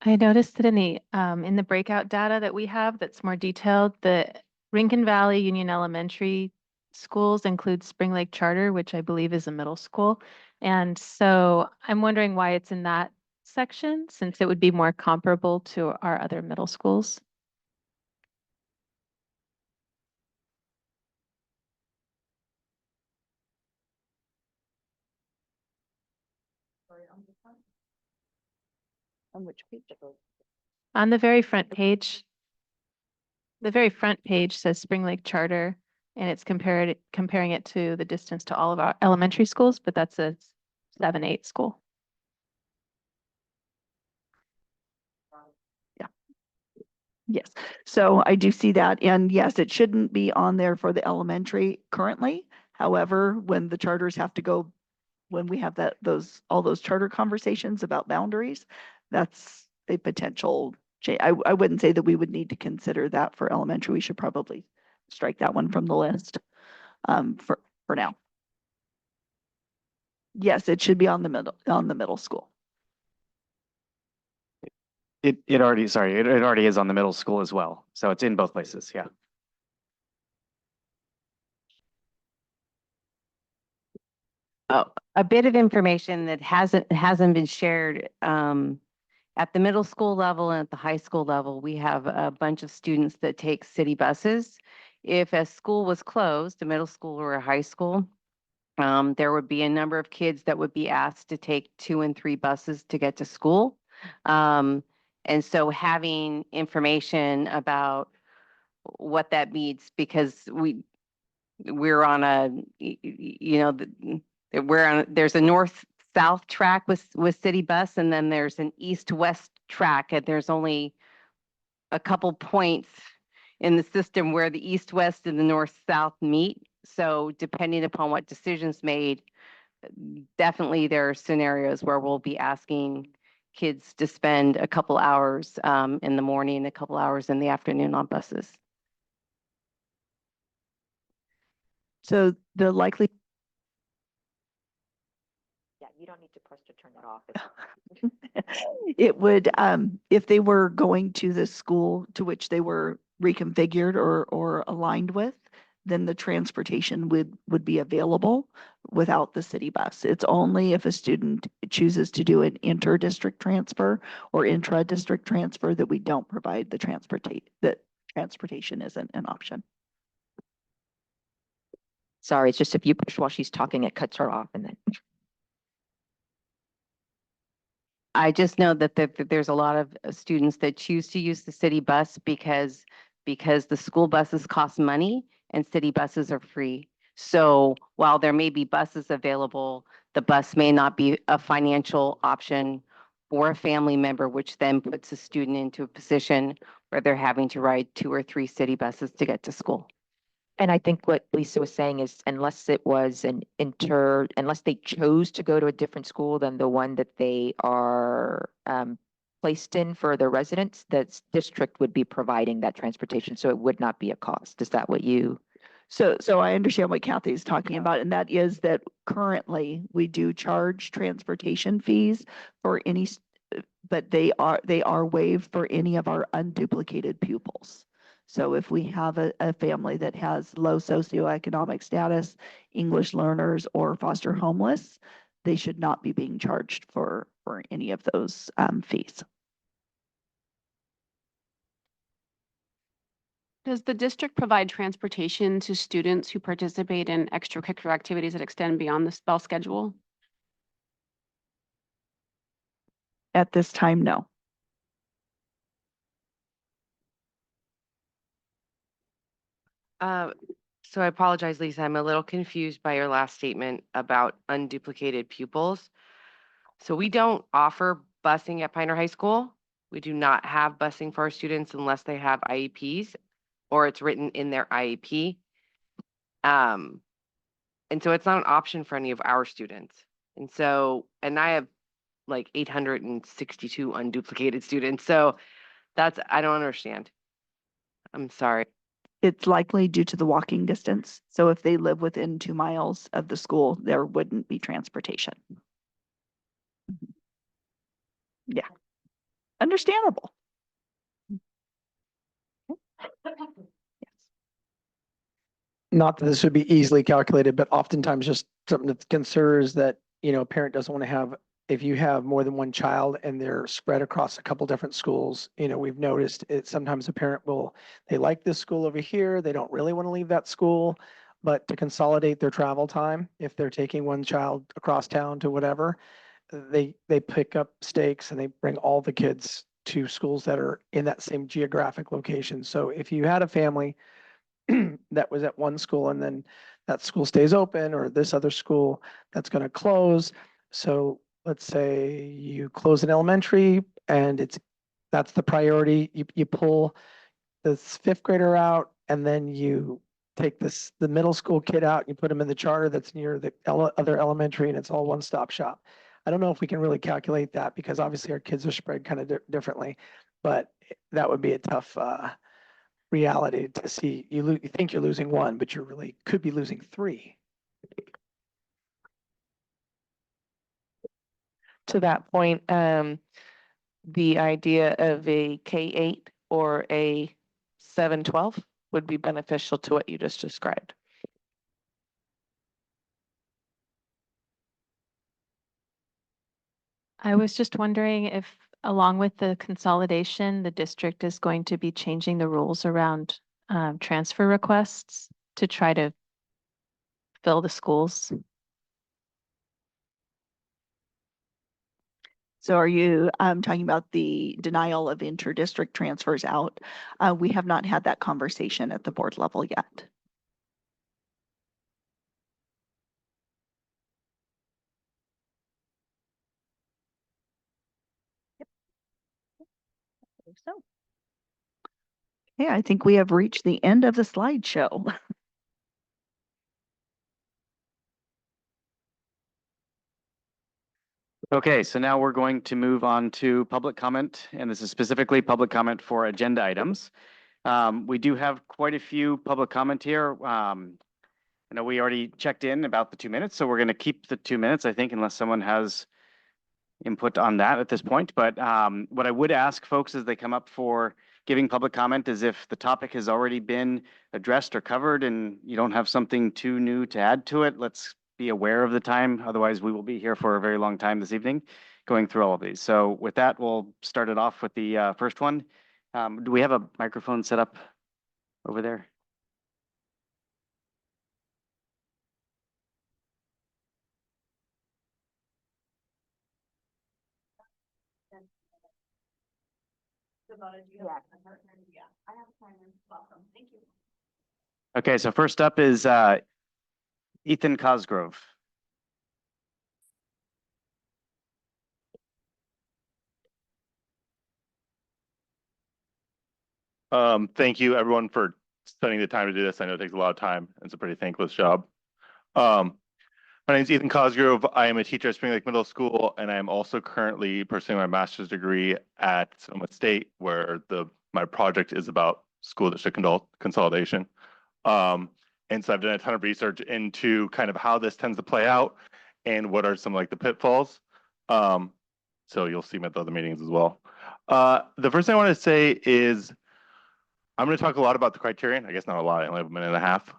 I noticed that in the breakout data that we have that's more detailed, the Rincon Valley Union Elementary schools include Spring Lake Charter, which I believe is a middle school. And so I'm wondering why it's in that section, since it would be more comparable to our other middle schools. On which page? On the very front page, says Spring Lake Charter, and it's comparing it to the distance to all of our elementary schools, but that's a 7-8 school. Yeah. Yes. So I do see that. And yes, it shouldn't be on there for the elementary currently. However, when the charters have to go, when we have all those charter conversations about boundaries, that's a potential change. I wouldn't say that we would need to consider that for elementary. We should probably strike that one from the list for now. Yes, it should be on the middle school. It already is on the middle school as well. So it's in both places. Yeah. Oh, a bit of information that hasn't been shared. At the middle school level and at the high school level, we have a bunch of students that take city buses. If a school was closed, a middle school or a high school, there would be a number of kids that would be asked to take 2 and 3 buses to get to school. And so having information about what that means, because we're on a, there's a north-south track with city bus, and then there's an east-west track, and there's only a couple points in the system where the east-west and the north-south meet. So depending upon what decisions made, definitely there are scenarios where we'll be asking kids to spend a couple hours in the morning, a couple hours in the afternoon on buses. So the likely. Yeah, you don't need to press to turn it off. It would, if they were going to the school to which they were reconfigured or aligned with, then the transportation would be available without the city bus. It's only if a student chooses to do an inter-district transfer or intra-district transfer that we don't provide the transportation isn't an option. Sorry, it's just if you push while she's talking, it cuts her off and then. I just know that there's a lot of students that choose to use the city bus because the school buses cost money and city buses are free. So while there may be buses available, the bus may not be a financial option for a family member, which then puts a student into a position where they're having to ride 2 or 3 city buses to get to school. And I think what Lisa was saying is unless it was unless they chose to go to a different school than the one that they are placed in for their residents, that district would be providing that transportation. So it would not be a cost. Is that what you? So I understand what Kathy is talking about, and that is that currently we do charge transportation fees for any, but they are waived for any of our unduplicated pupils. So if we have a family that has low socioeconomic status, English learners, or foster homeless, they should not be being charged for any of those fees. Does the district provide transportation to students who participate in extracurricular activities that extend beyond the spell schedule? At this time, no. So I apologize, Lisa. I'm a little confused by your last statement about unduplicated pupils. So we don't offer busing at Pioneer High School. We do not have busing for our students unless they have IEPs or it's written in their IEP. And so it's not an option for any of our students. And so, and I have like 862 unduplicated students. So that's, I don't understand. I'm sorry. It's likely due to the walking distance. So if they live within 2 miles of the school, there wouldn't be transportation. Yeah, understandable. Not that this would be easily calculated, but oftentimes just something to consider is that, a parent doesn't want to have, if you have more than one child and they're spread across a couple different schools, we've noticed it, sometimes a parent they like this school over here, they don't really want to leave that school, but to consolidate their travel time, if they're taking one child across town to whatever, they pick up stakes and they bring all the kids to schools that are in that same geographic location. So if you had a family that was at one school and then that school stays open, or this other school that's going to close. So let's say you close an elementary and that's the priority. You pull this 5th grader out and then you take the middle school kid out and you put them in the charter that's near the other elementary, and it's all one-stop shop. I don't know if we can really calculate that because obviously our kids are spread kind of differently, but that would be a tough reality to see. You think you're losing one, but you really could be losing 3. To that point, the idea of a K-8 or a 7-12 would be beneficial to what you just described. I was just wondering if, along with the consolidation, the district is going to be changing the rules around transfer requests to try to fill the schools. So are you talking about the denial of inter-district transfers out? We have not had that conversation at the board level yet. So, yeah, I think we have reached the end of the slideshow. Okay, so now we're going to move on to public comment, and this is specifically public comment for agenda items. We do have quite a few public comment here. I know we already checked in about the 2 minutes, so we're going to keep the 2 minutes, I think, unless someone has input on that at this point. But what I would ask folks as they come up for giving public comment is if the topic has already been addressed or covered and you don't have something too new to add to it, let's be aware of the time. Otherwise, we will be here for a very long time this evening going through all of these. So with that, we'll start it off with the first one. Do we have a microphone set up over there? Okay, so first up is Ethan Cosgrove. Thank you everyone for spending the time to do this. I know it takes a lot of time. It's a pretty thankless job. My name is Ethan Cosgrove. I am a teacher at Spring Lake Middle School, and I am also currently pursuing my master's degree at Sonoma State, where my project is about school district consolidation. And so I've done a ton of research into kind of how this tends to play out and what are some like the pitfalls. So you'll see them at the other meetings as well. The first thing I want to say is I'm going to talk a lot about the criterion. I guess not a lot. I only have a minute and a half.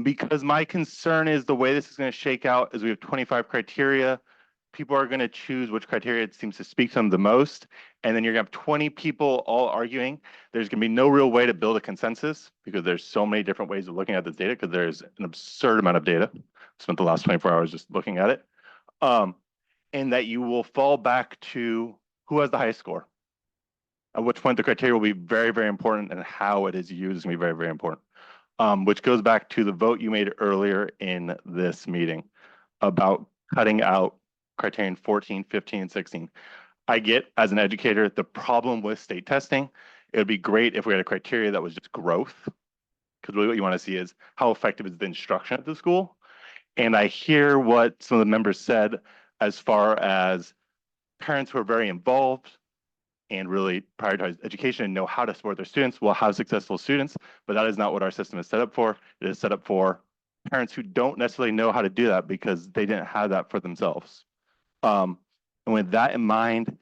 Because my concern is the way this is going to shake out is we have 25 criteria. People are going to choose which criteria seems to speak to them the most. And then you're going to have 20 people all arguing. There's going to be no real way to build a consensus because there's so many different ways of looking at this data because there's an absurd amount of data. Spent the last 24 hours just looking at it. And that you will fall back to who has the highest score. At which point the criteria will be very, very important, and how it is used is going to be very, very important. Which goes back to the vote you made earlier in this meeting about cutting out criterion 14, 15, and 16. I get, as an educator, the problem with state testing. It would be great if we had a criteria that was just growth, because really what you want to see is how effective is the instruction at the school. And I hear what some of the members said as far as parents who are very involved and really prioritize education and know how to support their students will have successful students, but that is not what our system is set up for. It is set up for parents who don't necessarily know how to do that because they didn't have that for themselves. And with that in mind,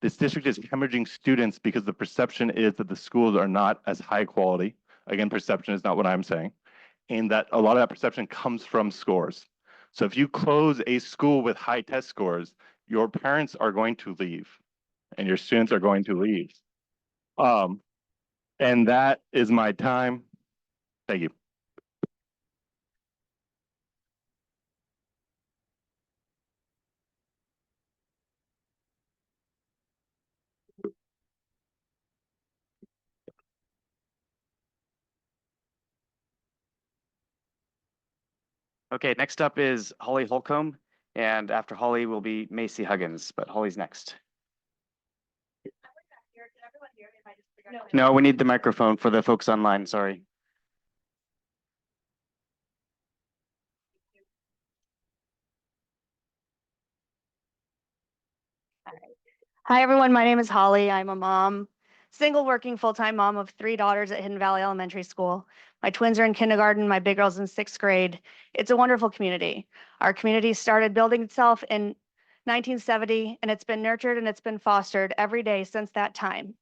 this district is hemorrhaging students because the perception is that the schools are not as high quality. Again, perception is not what I'm saying. And that a lot of that perception comes from scores. So if you close a school with high test scores, your parents are going to leave and your students are going to leave. And that is my time. Thank you. Okay, next up is Holly Holcomb, and after Holly will be Macy Huggins, but Holly's next. No, we need the microphone for the folks online, sorry. Hi, everyone. My name is Holly. I'm a mom, single working full-time mom of 3 daughters at Hidden Valley Elementary School. My twins are in kindergarten, my big girl's in 6th grade. It's a wonderful community. Our community started building itself in 1970, and it's been nurtured and it's been fostered every day since that time.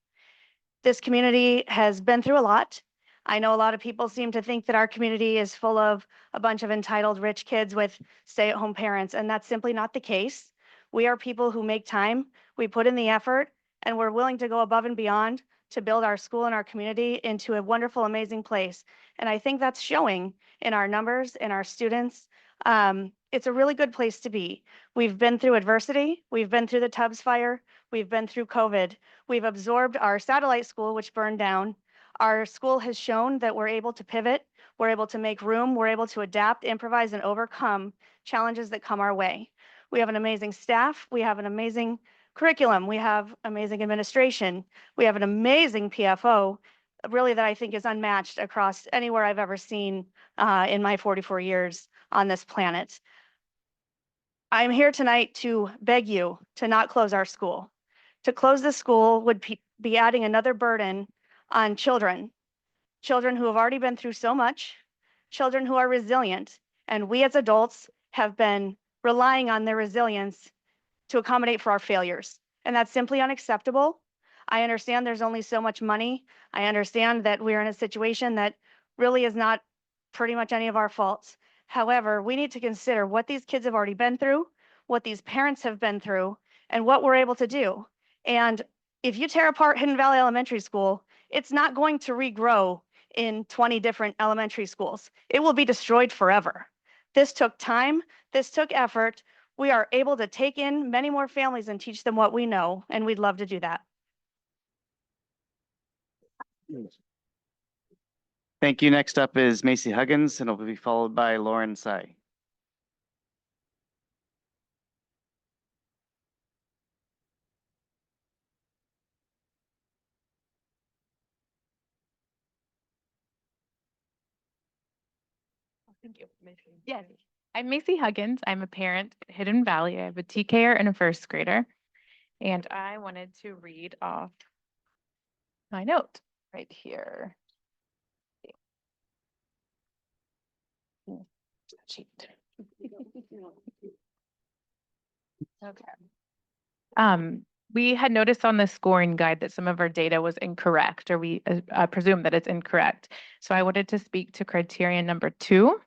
This community has been through a lot. I know a lot of people seem to think that our community is full of a bunch of entitled rich kids with stay-at-home parents, and that's simply not the case. We are people who make time, we put in the effort, and we're willing to go above and beyond to build our school and our community into a wonderful, amazing place. And I think that's showing in our numbers, in our students. It's a really good place to be. We've been through adversity, we've been through the Tubbs fire, we've been through COVID. We've absorbed our satellite school, which burned down. Our school has shown that we're able to pivot, we're able to make room, we're able to adapt, improvise, and overcome challenges that come our way. We have an amazing staff, we have an amazing curriculum, we have amazing administration, we have an amazing PFO, really that I think is unmatched across anywhere I've ever seen in my 44 years on this planet. I'm here tonight to beg you to not close our school. To close the school would be adding another burden on children who have already been through so much, children who are resilient, and we as adults have been relying on their resilience to accommodate for our failures. And that's simply unacceptable. I understand there's only so much money. I understand that we're in a situation that really is not pretty much any of our faults. However, we need to consider what these kids have already been through, what these parents have been through, and what we're able to do. And if you tear apart Hidden Valley Elementary School, it's not going to regrow in 20 different elementary schools. It will be destroyed forever. This took time, this took effort. We are able to take in many more families and teach them what we know, and we'd love to do that. Thank you. Next up is Macy Huggins, and it'll be followed by Lauren Tsai. Thank you. Yes, I'm Macy Huggins. I'm a parent at Hidden Valley. I have a TKer and a first grader. And I wanted to read off my note right here. Sheet. Okay. We had noticed on the scoring guide that some of our data was incorrect, or we presume that it's incorrect. So I wanted to speak to criterion number 2.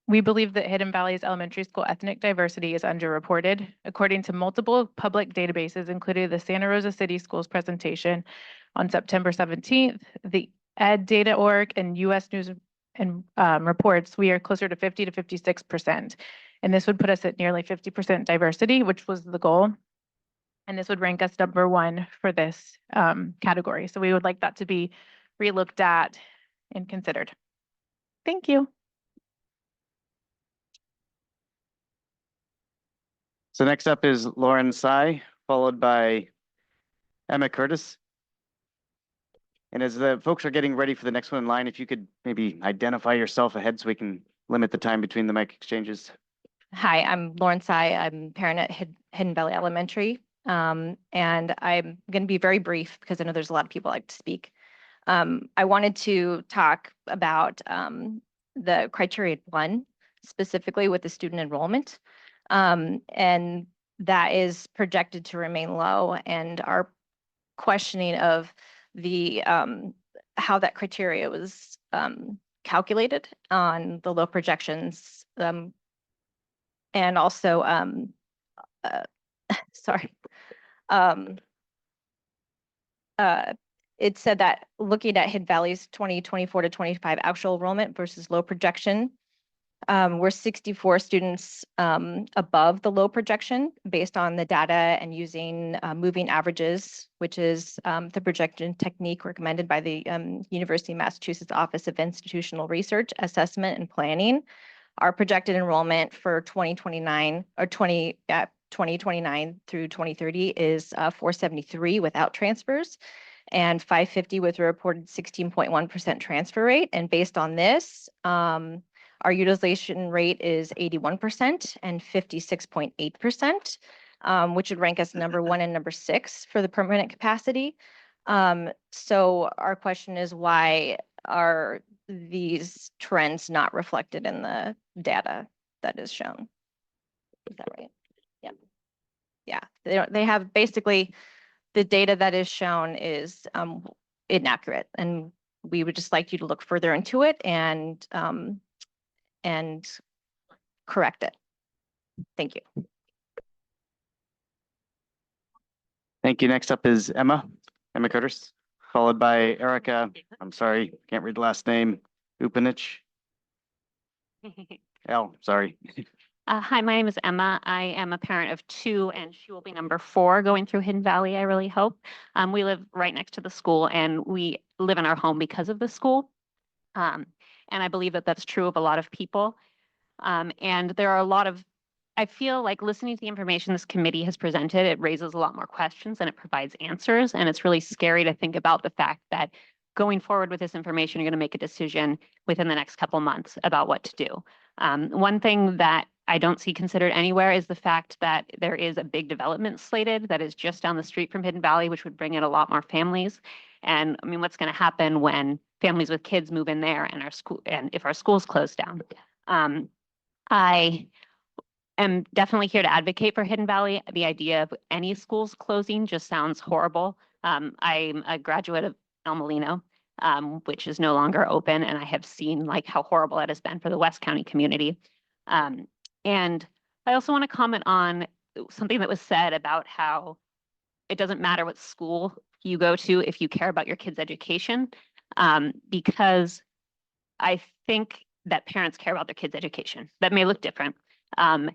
We believe that Hidden Valley's elementary school ethnic diversity is underreported. According to multiple public databases, including the Santa Rosa City Schools presentation on September 17th, the ed.org and U.S. News and reports, we are closer to 50 to 56%. And this would put us at nearly 50% diversity, which was the goal. And this would rank us number 1 for this category. So we would like that to be relooked at and considered. Thank you. So next up is Lauren Tsai, followed by Emma Curtis. And as the folks are getting ready for the next one in line, if you could maybe identify yourself ahead so we can limit the time between the mic exchanges. Hi, I'm Lauren Tsai. I'm a parent at Hidden Valley Elementary. And I'm going to be very brief because I know there's a lot of people like to speak. I wanted to talk about the criteria 1, specifically with the student enrollment. And that is projected to remain low, and our questioning of the how that criteria was calculated on the low projections, and also sorry. It said that looking at Hidden Valley's 2024 to 25 actual enrollment versus low projection, we're 64 students above the low projection based on the data and using moving averages, which is the projection technique recommended by the University of Massachusetts Office of Institutional Research, Assessment and Planning. Our projected enrollment for 2029 or 2029 through 2030 is 473 without transfers, and 550 with a reported 16.1% transfer rate. And based on this, our utilization rate is 81% and 56.8%, which would rank us number 1 and number 6 for the permanent capacity. So our question is, why are these trends not reflected in the data that is shown? Is that right? Yeah. Yeah, they have basically the data that is shown is inaccurate, and we would just like you to look further into it and correct it. Thank you. Thank you. Next up is Emma Curtis, followed by Erica. I'm sorry, can't read the last name. Upanich. Sorry. Hi, my name is Emma. I am a parent of 2, and she will be number 4 going through Hidden Valley, I really hope. We live right next to the school, and we live in our home because of the school. And I believe that that's true of a lot of people. And there are a lot of, I feel like listening to the information this committee has presented, it raises a lot more questions than it provides answers. And it's really scary to think about the fact that going forward with this information, you're going to make a decision within the next couple months about what to do. One thing that I don't see considered anywhere is the fact that there is a big development slated that is just down the street from Hidden Valley, which would bring in a lot more families. And I mean, what's going to happen when families with kids move in there and if our schools close down? I am definitely here to advocate for Hidden Valley. The idea of any schools closing just sounds horrible. I'm a graduate of El Molino, which is no longer open, and I have seen like how horrible it has been for the West County community. And I also want to comment on something that was said about how it doesn't matter what school you go to if you care about your kids' education, because I think that parents care about their kids' education. That may look different. And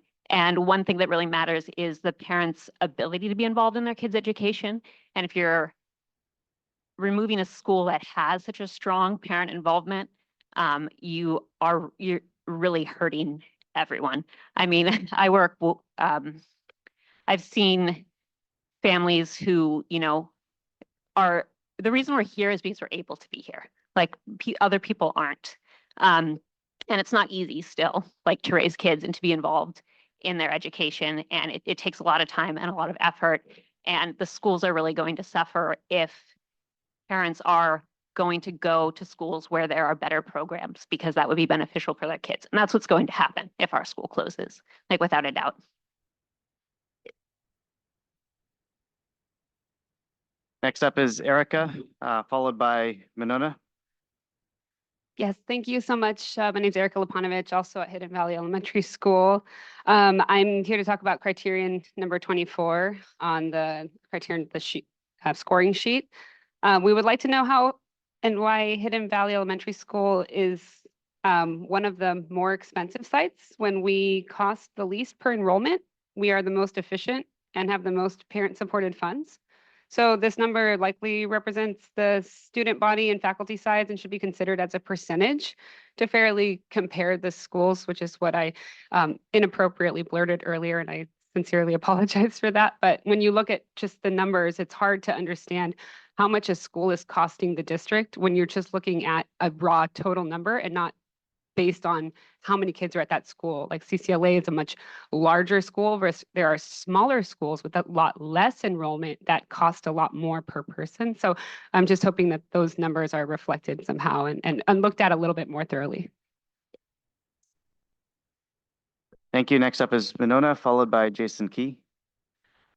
one thing that really matters is the parents' ability to be involved in their kids' education. And if you're removing a school that has such a strong parent involvement, you're really hurting everyone. I mean, I've seen families who, are, the reason we're here is because we're able to be here. Like other people aren't. And it's not easy still, like to raise kids and to be involved in their education. And it takes a lot of time and a lot of effort. And the schools are really going to suffer if parents are going to go to schools where there are better programs, because that would be beneficial for their kids. And that's what's going to happen if our school closes, like without a doubt. Next up is Erica, followed by Minona. Yes, thank you so much. My name is Erica Lipanovich, also at Hidden Valley Elementary School. I'm here to talk about criterion number 24 on the criterion, the sheet, scoring sheet. We would like to know how and why Hidden Valley Elementary School is one of the more expensive sites when we cost the least per enrollment. We are the most efficient and have the most parent-supported funds. So this number likely represents the student body and faculty size and should be considered as a percentage to fairly compare the schools, which is what I inappropriately blurted earlier, and I sincerely apologize for that. But when you look at just the numbers, it's hard to understand how much a school is costing the district when you're just looking at a raw total number and not based on how many kids are at that school. Like CCLA is a much larger school versus there are smaller schools with a lot less enrollment that cost a lot more per person. So I'm just hoping that those numbers are reflected somehow and looked at a little bit more thoroughly. Thank you. Next up is Minona, followed by Jason Key.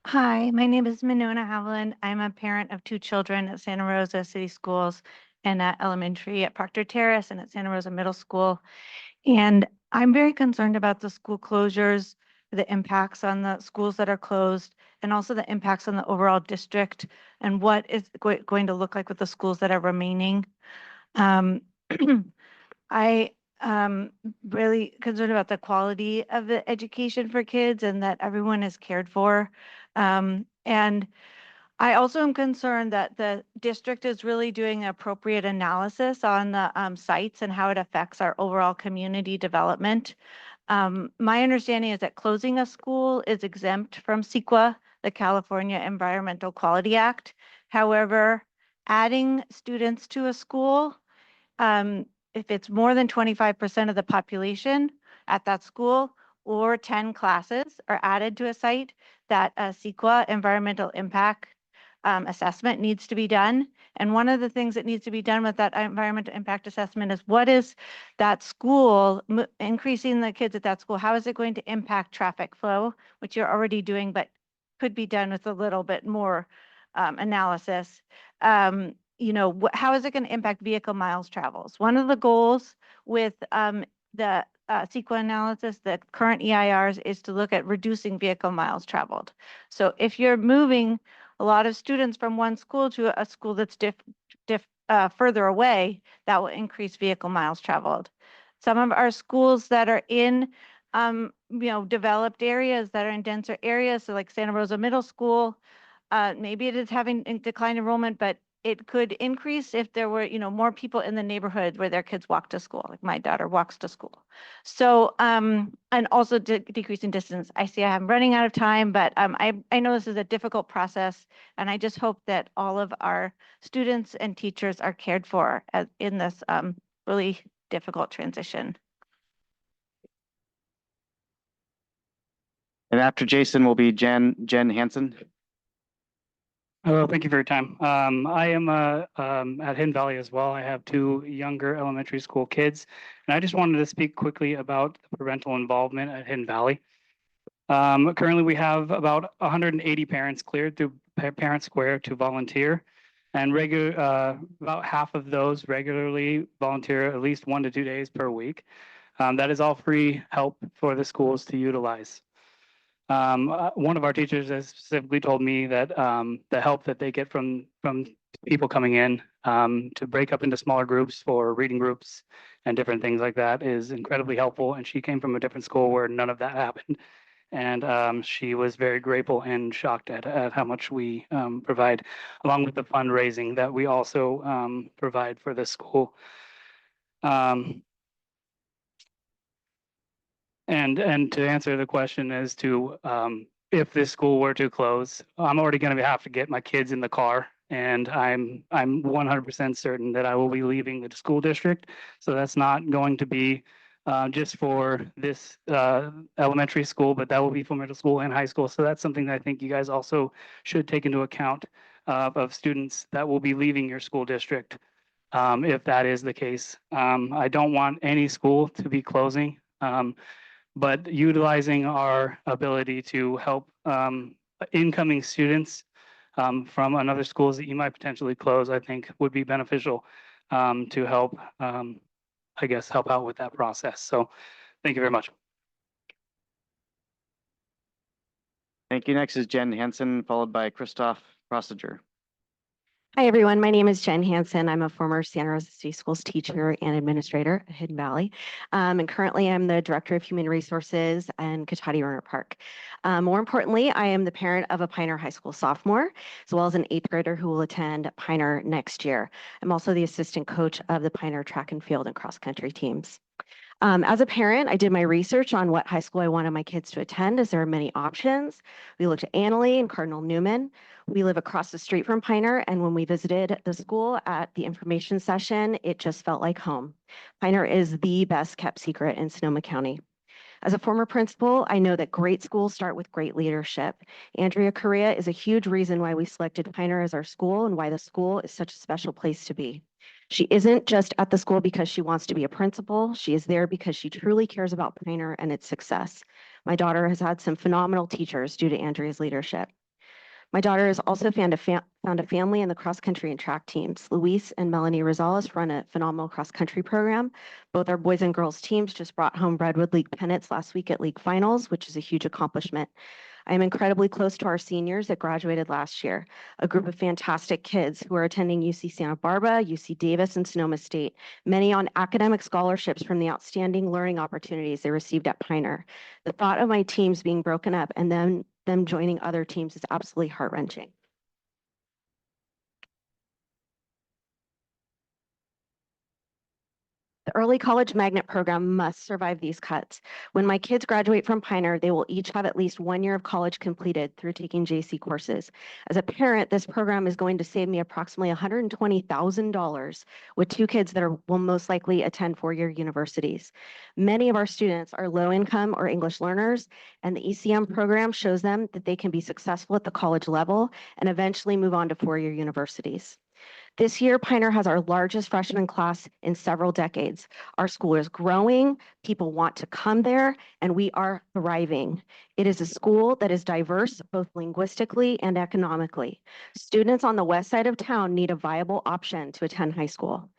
Hi, my name is Minona Havlin. I'm a parent of 2 children at Santa Rosa City Schools and at elementary at Proctor Terrace and at Santa Rosa Middle School. And I'm very concerned about the school closures, the impacts on the schools that are closed, and also the impacts on the overall district and what is going to look like with the schools that are remaining. I really concerned about the quality of the education for kids and that everyone is cared for. And I also am concerned that the district is really doing appropriate analysis on the sites and how it affects our overall community development. My understanding is that closing a school is exempt from CEQA, the California Environmental Quality Act. However, adding students to a school, if it's more than 25% of the population at that school or 10 classes are added to a site, that a CEQA environmental impact assessment needs to be done. And one of the things that needs to be done with that environmental impact assessment is what is that school, increasing the kids at that school, how is it going to impact traffic flow, which you're already doing, but could be done with a little bit more analysis. You know, how is it going to impact vehicle miles travels? One of the goals with the CEQA analysis, the current EIRs, is to look at reducing vehicle miles traveled. So if you're moving a lot of students from one school to a school that's further away, that will increase vehicle miles traveled. Some of our schools that are in you know, developed areas, that are in denser areas, so like Santa Rosa Middle School, maybe it is having declined enrollment, but it could increase if there were, you know, more people in the neighborhood where their kids walk to school, like my daughter walks to school. So, and also decreasing distance. I see I'm running out of time, but I know this is a difficult process, and I just hope that all of our students and teachers are cared for in this really difficult transition. And after Jason will be Jen Hansen. Hello, thank you for your time. I am at Hidden Valley as well. I have 2 younger elementary school kids, and I just wanted to speak quickly about the parental involvement at Hidden Valley. Currently, we have about 180 parents cleared through Parent Square to volunteer, and about half of those regularly volunteer at least 1 to 2 days per week. That is all free help for the schools to utilize. One of our teachers has specifically told me that the help that they get from people coming in to break up into smaller groups for reading groups and different things like that is incredibly helpful. And she came from a different school where none of that happened. And she was very grateful and shocked at how much we provide, along with the fundraising that we also provide for the school. And to answer the question as to if this school were to close, I'm already going to have to get my kids in the car, and I'm 100% certain that I will be leaving the school district. So that's not going to be just for this elementary school, but that will be for middle school and high school. So that's something that I think you guys also should take into account of students that will be leaving your school district if that is the case. I don't want any school to be closing. But utilizing our ability to help incoming students from another schools that you might potentially close, I think would be beneficial to help, I guess, help out with that process. So thank you very much. Thank you. Next is Jen Hansen, followed by Christoph Rossiger. Hi, everyone. My name is Jen Hansen. I'm a former Santa Rosa City Schools teacher and administrator at Hidden Valley. And currently I'm the Director of Human Resources in Cotati Runner Park. More importantly, I am the parent of a Pioneer High School sophomore, as well as an 8th grader who will attend Pioneer next year. I'm also the assistant coach of the Pioneer track and field and cross country teams. As a parent, I did my research on what high school I wanted my kids to attend, as there are many options. We looked at Annalee and Cardinal Newman. We live across the street from Piner, and when we visited the school at the information session, it just felt like home. Piner is the best kept secret in Sonoma County. As a former principal, I know that great schools start with great leadership. Andrea Correa is a huge reason why we selected Piner as our school and why the school is such a special place to be. She isn't just at the school because she wants to be a principal. She is there because she truly cares about Piner and its success. My daughter has had some phenomenal teachers due to Andrea's leadership. My daughter has also found a family in the cross country and track teams. Luis and Melanie Rosales run a phenomenal cross country program. Both our boys and girls teams just brought home Redwood League pennants last week at league finals, which is a huge accomplishment. I am incredibly close to our seniors that graduated last year, a group of fantastic kids who are attending UC Santa Barbara, UC Davis, and Sonoma State, many on academic scholarships from the outstanding learning opportunities they received at Piner. The thought of my teams being broken up and then them joining other teams is absolutely heart-wrenching. The early college magnet program must survive these cuts. When my kids graduate from Piner, they will each have at least 1 year of college completed through taking JC courses. As a parent, this program is going to save me approximately $120,000 with 2 kids that will most likely attend 4-year universities. Many of our students are low income or English learners, and the ECM program shows them that they can be successful at the college level and eventually move on to 4-year universities. This year, Piner has our largest freshman class in several decades. Our school is growing, people want to come there, and we are thriving. It is a school that is diverse both linguistically and economically. Students on the west side of town need a viable option to attend high school.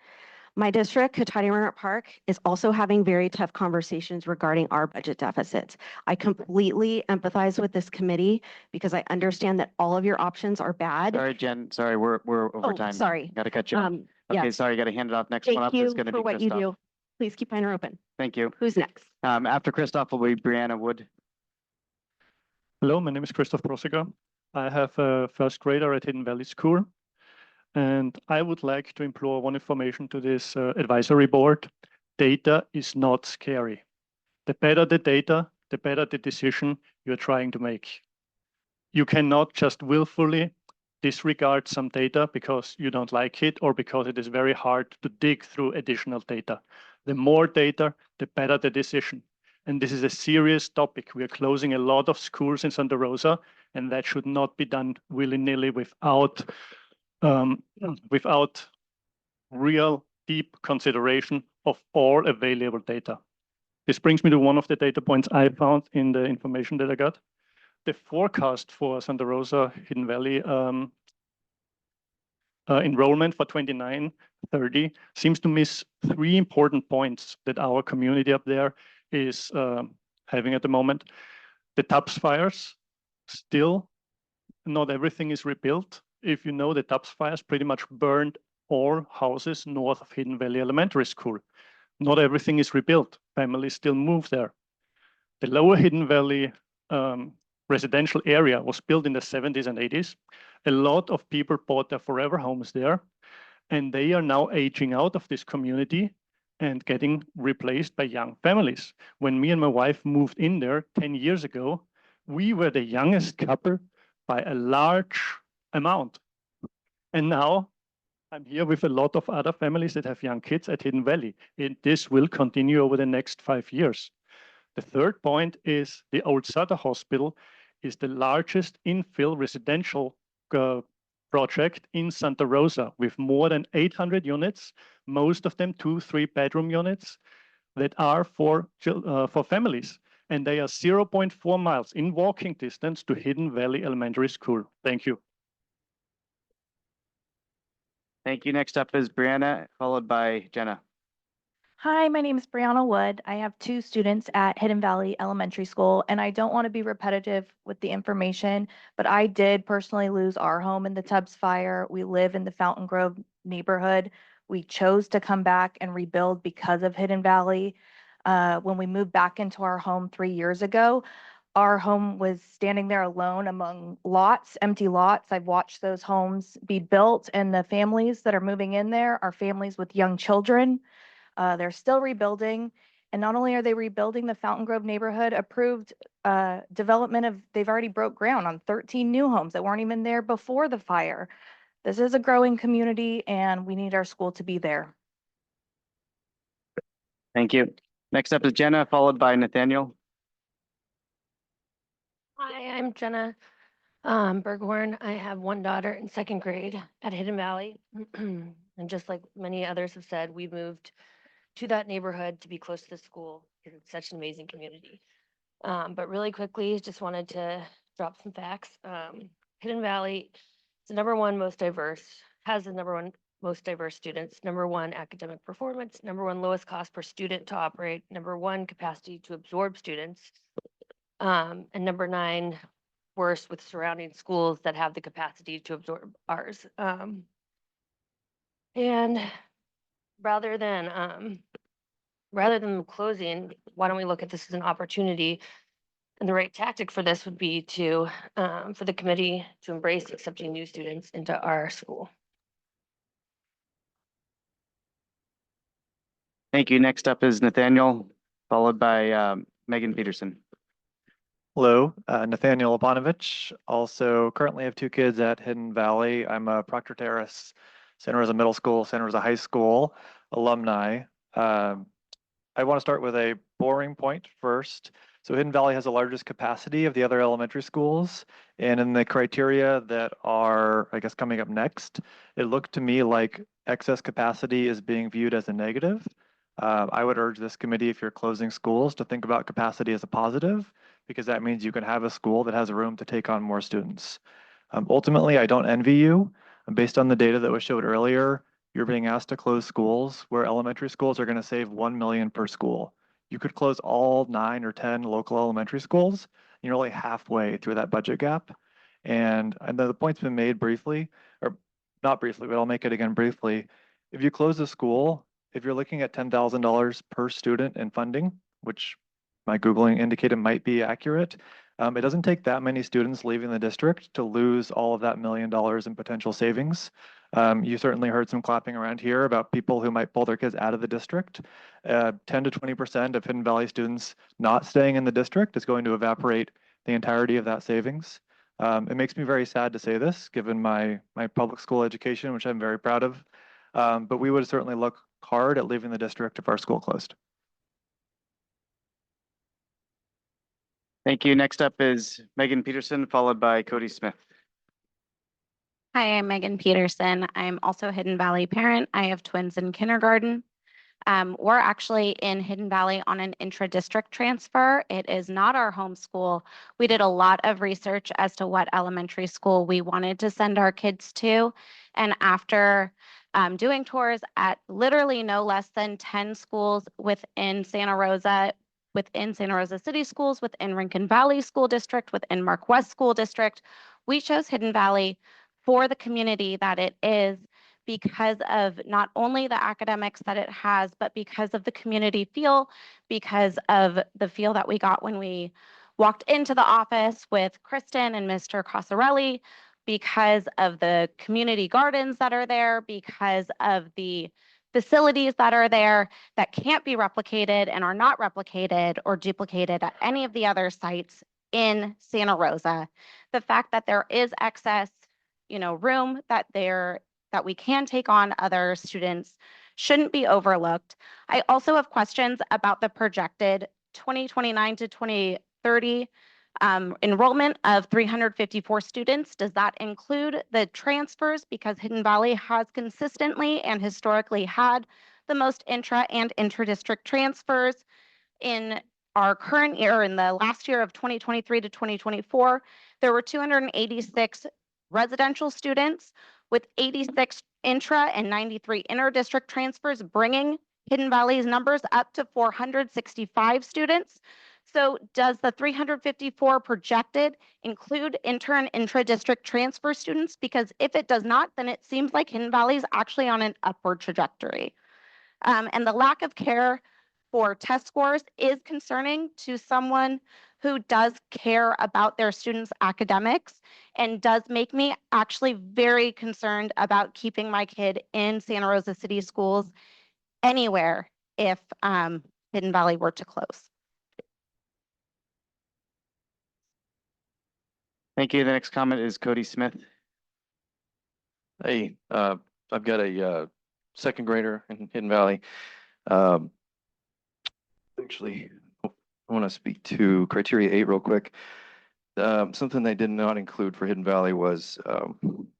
My district, Cotati Park, is also having very tough conversations regarding our budget deficits. I completely empathize with this committee because I understand that all of your options are bad. Sorry, Jen, sorry, we're over Oh, time. sorry. Got to cut you off. Yeah. Okay, sorry, got to hand it off. Next one Thank up is you going to be for what you Christoph. do. Please keep Piner open. Thank you. Who's next? After Christoph will be Brianna Wood. Hello, my name is Christoph Prossiger. I have a first grader at Hidden Valley School, and I would like to implore one information to this advisory board. Data is not scary. The better the data, the better the decision you're trying to make. You cannot just willfully disregard some data because you don't like it or because it is very hard to dig through additional data. The more data, the better the decision. And this is a serious topic. We are closing a lot of schools in Santa Rosa, and that should not be done willy-nilly without real deep consideration of all available data. This brings me to one of the data points I found in the information that I got. The forecast for Santa Rosa Hidden Valley enrollment for 29-30 seems to miss 3 important points that our community up there is having at the moment. The Tubbs fires, still not everything is rebuilt. If you know, the Tubbs fires pretty much burned all houses north of Hidden Valley Elementary School. Not everything is rebuilt. Families still move there. The lower Hidden Valley residential area was built in the 70s and 80s. A lot of people bought their forever homes there, and they are now aging out of this community and getting replaced by young families. When me and my wife moved in there 10 years ago, we were the youngest couple by a large amount. And now I'm here with a lot of other families that have young kids at Hidden Valley. And this will continue over the next 5 years. The third point is the old Sutter Hospital is the largest infill residential project in Santa Rosa with more than 800 units, most of them 2-3 bedroom units that are for families. And they are 0.4 miles in walking distance to Hidden Valley Elementary School. Thank you. Thank you. Next up is Brianna, followed by Jenna. Hi, my name is Brianna Wood. I have 2 students at Hidden Valley Elementary School, and I don't want to be repetitive with the information, but I did personally lose our home in the Tubbs fire. We live in the Fountain Grove neighborhood. We chose to come back and rebuild because of Hidden Valley. When we moved back into our home 3 years ago, our home was standing there alone among lots, empty lots. I've watched those homes be built, and the families that are moving in there are families with young children. They're still rebuilding, And not only are they rebuilding the Fountain Grove neighborhood, approved development of, they've already broke ground on 13 new homes that weren't even there before the fire. This is a growing community and we need our school to be there. Thank you. Next up is Jenna, followed by Nathaniel. Hi, I'm Jenna Berghorn. I have one daughter in second grade at Hidden Valley. And just like many others have said, we moved to that neighborhood to be close to the school because it's such an amazing community. But really quickly, just wanted to drop some facts. Hidden Valley is the number one most diverse, has the number one most diverse students, number one academic performance, number one lowest cost per student to operate, number one capacity to absorb students, and number 9 worst with surrounding schools that have the capacity to absorb ours. And rather than closing, why don't we look at this as an opportunity? And the right tactic for this would be to for the committee to embrace accepting new students into our school. Thank you. Next up is Nathaniel, followed by Megan Peterson. Hello, Nathaniel Abanovich. Also currently have 2 kids at Hidden Valley. I'm a Proctor Terrace, Santa Rosa Middle School, Santa Rosa High School alumni. I want to start with a boring point first. So Hidden Valley has the largest capacity of the other elementary schools. And in the criteria that are, I guess, coming up next, it looked to me like excess capacity is being viewed as a negative. I would urge this committee, if you're closing schools, to think about capacity as a positive, because that means you can have a school that has room to take on more students. Ultimately, I don't envy you. Based on the data that was showed earlier, you're being asked to close schools where elementary schools are going to save $1 million per school. You could close all 9 or 10 local elementary schools, and you're only halfway through that budget gap. And I know the point's been made briefly, or not briefly, but I'll make it again briefly. If you close a school, if you're looking at $10,000 per student in funding, which my Googling indicated might be accurate, it doesn't take that many students leaving the district to lose all of that $1 million in potential savings. You certainly heard some clapping around here about people who might pull their kids out of the district. 10 to 20% of Hidden Valley students not staying in the district is going to evaporate the entirety of that savings. It makes me very sad to say this, given my public school education, which I'm very proud of. But we would certainly look hard at leaving the district if our school closed. Thank you. Next up is Megan Peterson, followed by Cody Smith. Hi, I'm Megan Peterson. I'm also a Hidden Valley parent. I have twins in kindergarten. We're actually in Hidden Valley on an intra-district transfer. It is not our home school. We did a lot of research as to what elementary school we wanted to send our kids to. And after doing tours at literally no less than 10 schools within Santa Rosa City Schools, within Rincon Valley School District, within Mark West School District, we chose Hidden Valley for the community that it is, because of not only the academics that it has, but because of the community feel, because of the feel that we got when we walked into the office with Kristen and Mr. Casarelli, because of the community gardens that are there, because of the facilities that are there that can't be replicated and are not replicated or duplicated at any of the other sites in Santa Rosa. The fact that there is excess, room that we can take on other students shouldn't be overlooked. I also have questions about the projected 2029 to 2030 enrollment of 354 students. Does that include the transfers? Because Hidden Valley has consistently and historically had the most intra and inter-district transfers. In our current year, in the last year of 2023 to 2024, there were 286 residential students with 86 intra and 93 inter-district transfers, bringing Hidden Valley's numbers up to 465 students. So does the 354 projected include inter and intra-district transfer students? Because if it does not, then it seems like Hidden Valley is actually on an upward trajectory. And the lack of care for test scores is concerning to someone who does care about their students' academics, and does make me actually very concerned about keeping my kid in Santa Rosa City Schools anywhere if Hidden Hidden Valley were to close. Thank you. The next comment is Cody Smith. Hey, I've got a second grader in Hidden Valley. Um, Actually, I want to speak to criteria 8 real quick. Something they did not include for Hidden Valley was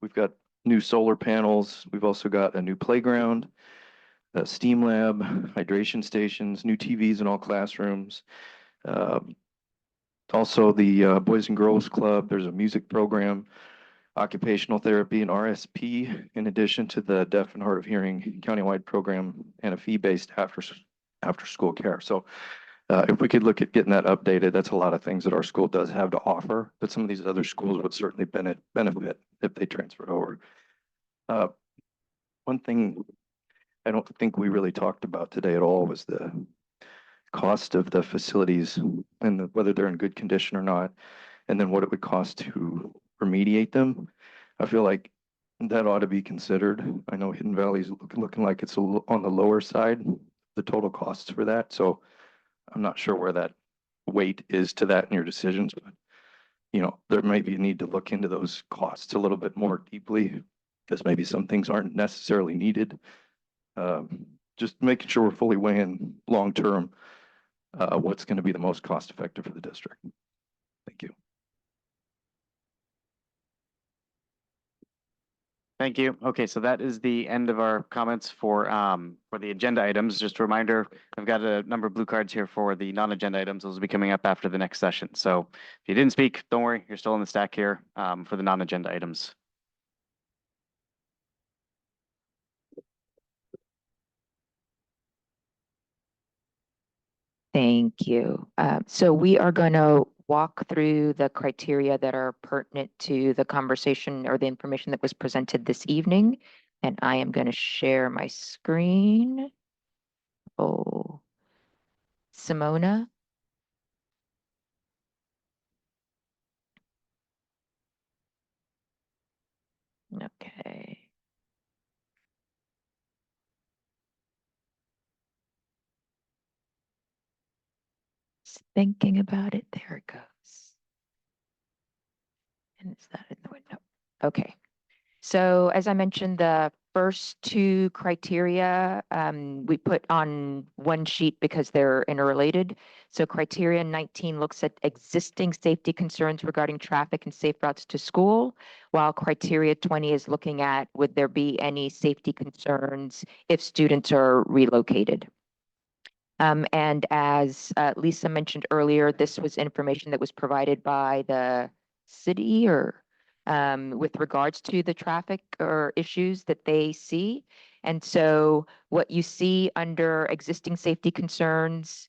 we've got new solar panels. We've also got a new playground, a STEAM lab, hydration stations, new TVs in all classrooms. Also, the Boys and Girls Club, there's a music program, occupational therapy, and RSP, in addition to the deaf and hard of hearing countywide program and a fee-based after-school care. So if we could look at getting that updated, that's a lot of things that our school does have to offer, but some of these other schools would certainly benefit if they transferred over. One thing I don't think we really talked about today at all was the cost of the facilities and whether they're in good condition or not, and then what it would cost to remediate them. I feel like that ought to be considered. I know Hidden Valley's looking like it's on the lower side, the total costs for that. So I'm not sure where that weight is to that in your decisions, but there might be a need to look into those costs a little bit more deeply because maybe some things aren't necessarily needed. Just making sure we're fully weighing long-term what's going to be the most cost-effective for the district. Thank you. Thank you. Okay, so that is the end of our comments for the agenda items. Just a reminder, I've got a number of blue cards here for the non-agenda items. Those will be coming up after the next session. So if you didn't speak, don't worry, you're still in the stack here for the non-agenda items. Thank you. So we are going to walk through the criteria that are pertinent to the conversation or the information that was presented this evening. And I am going to share my screen. Oh, Simona. Okay. Just thinking about it. There it goes. And is that in the window? Okay. So as I mentioned, the first two criteria we put on one sheet because they're interrelated. So criteria 19 looks at existing safety concerns regarding traffic and safe routes to school, while criteria 20 is looking at would there be any safety concerns if students are relocated. And as Lisa mentioned earlier, this was information that was provided by the city or with regards to the traffic or issues that they see. And so what you see under existing safety concerns,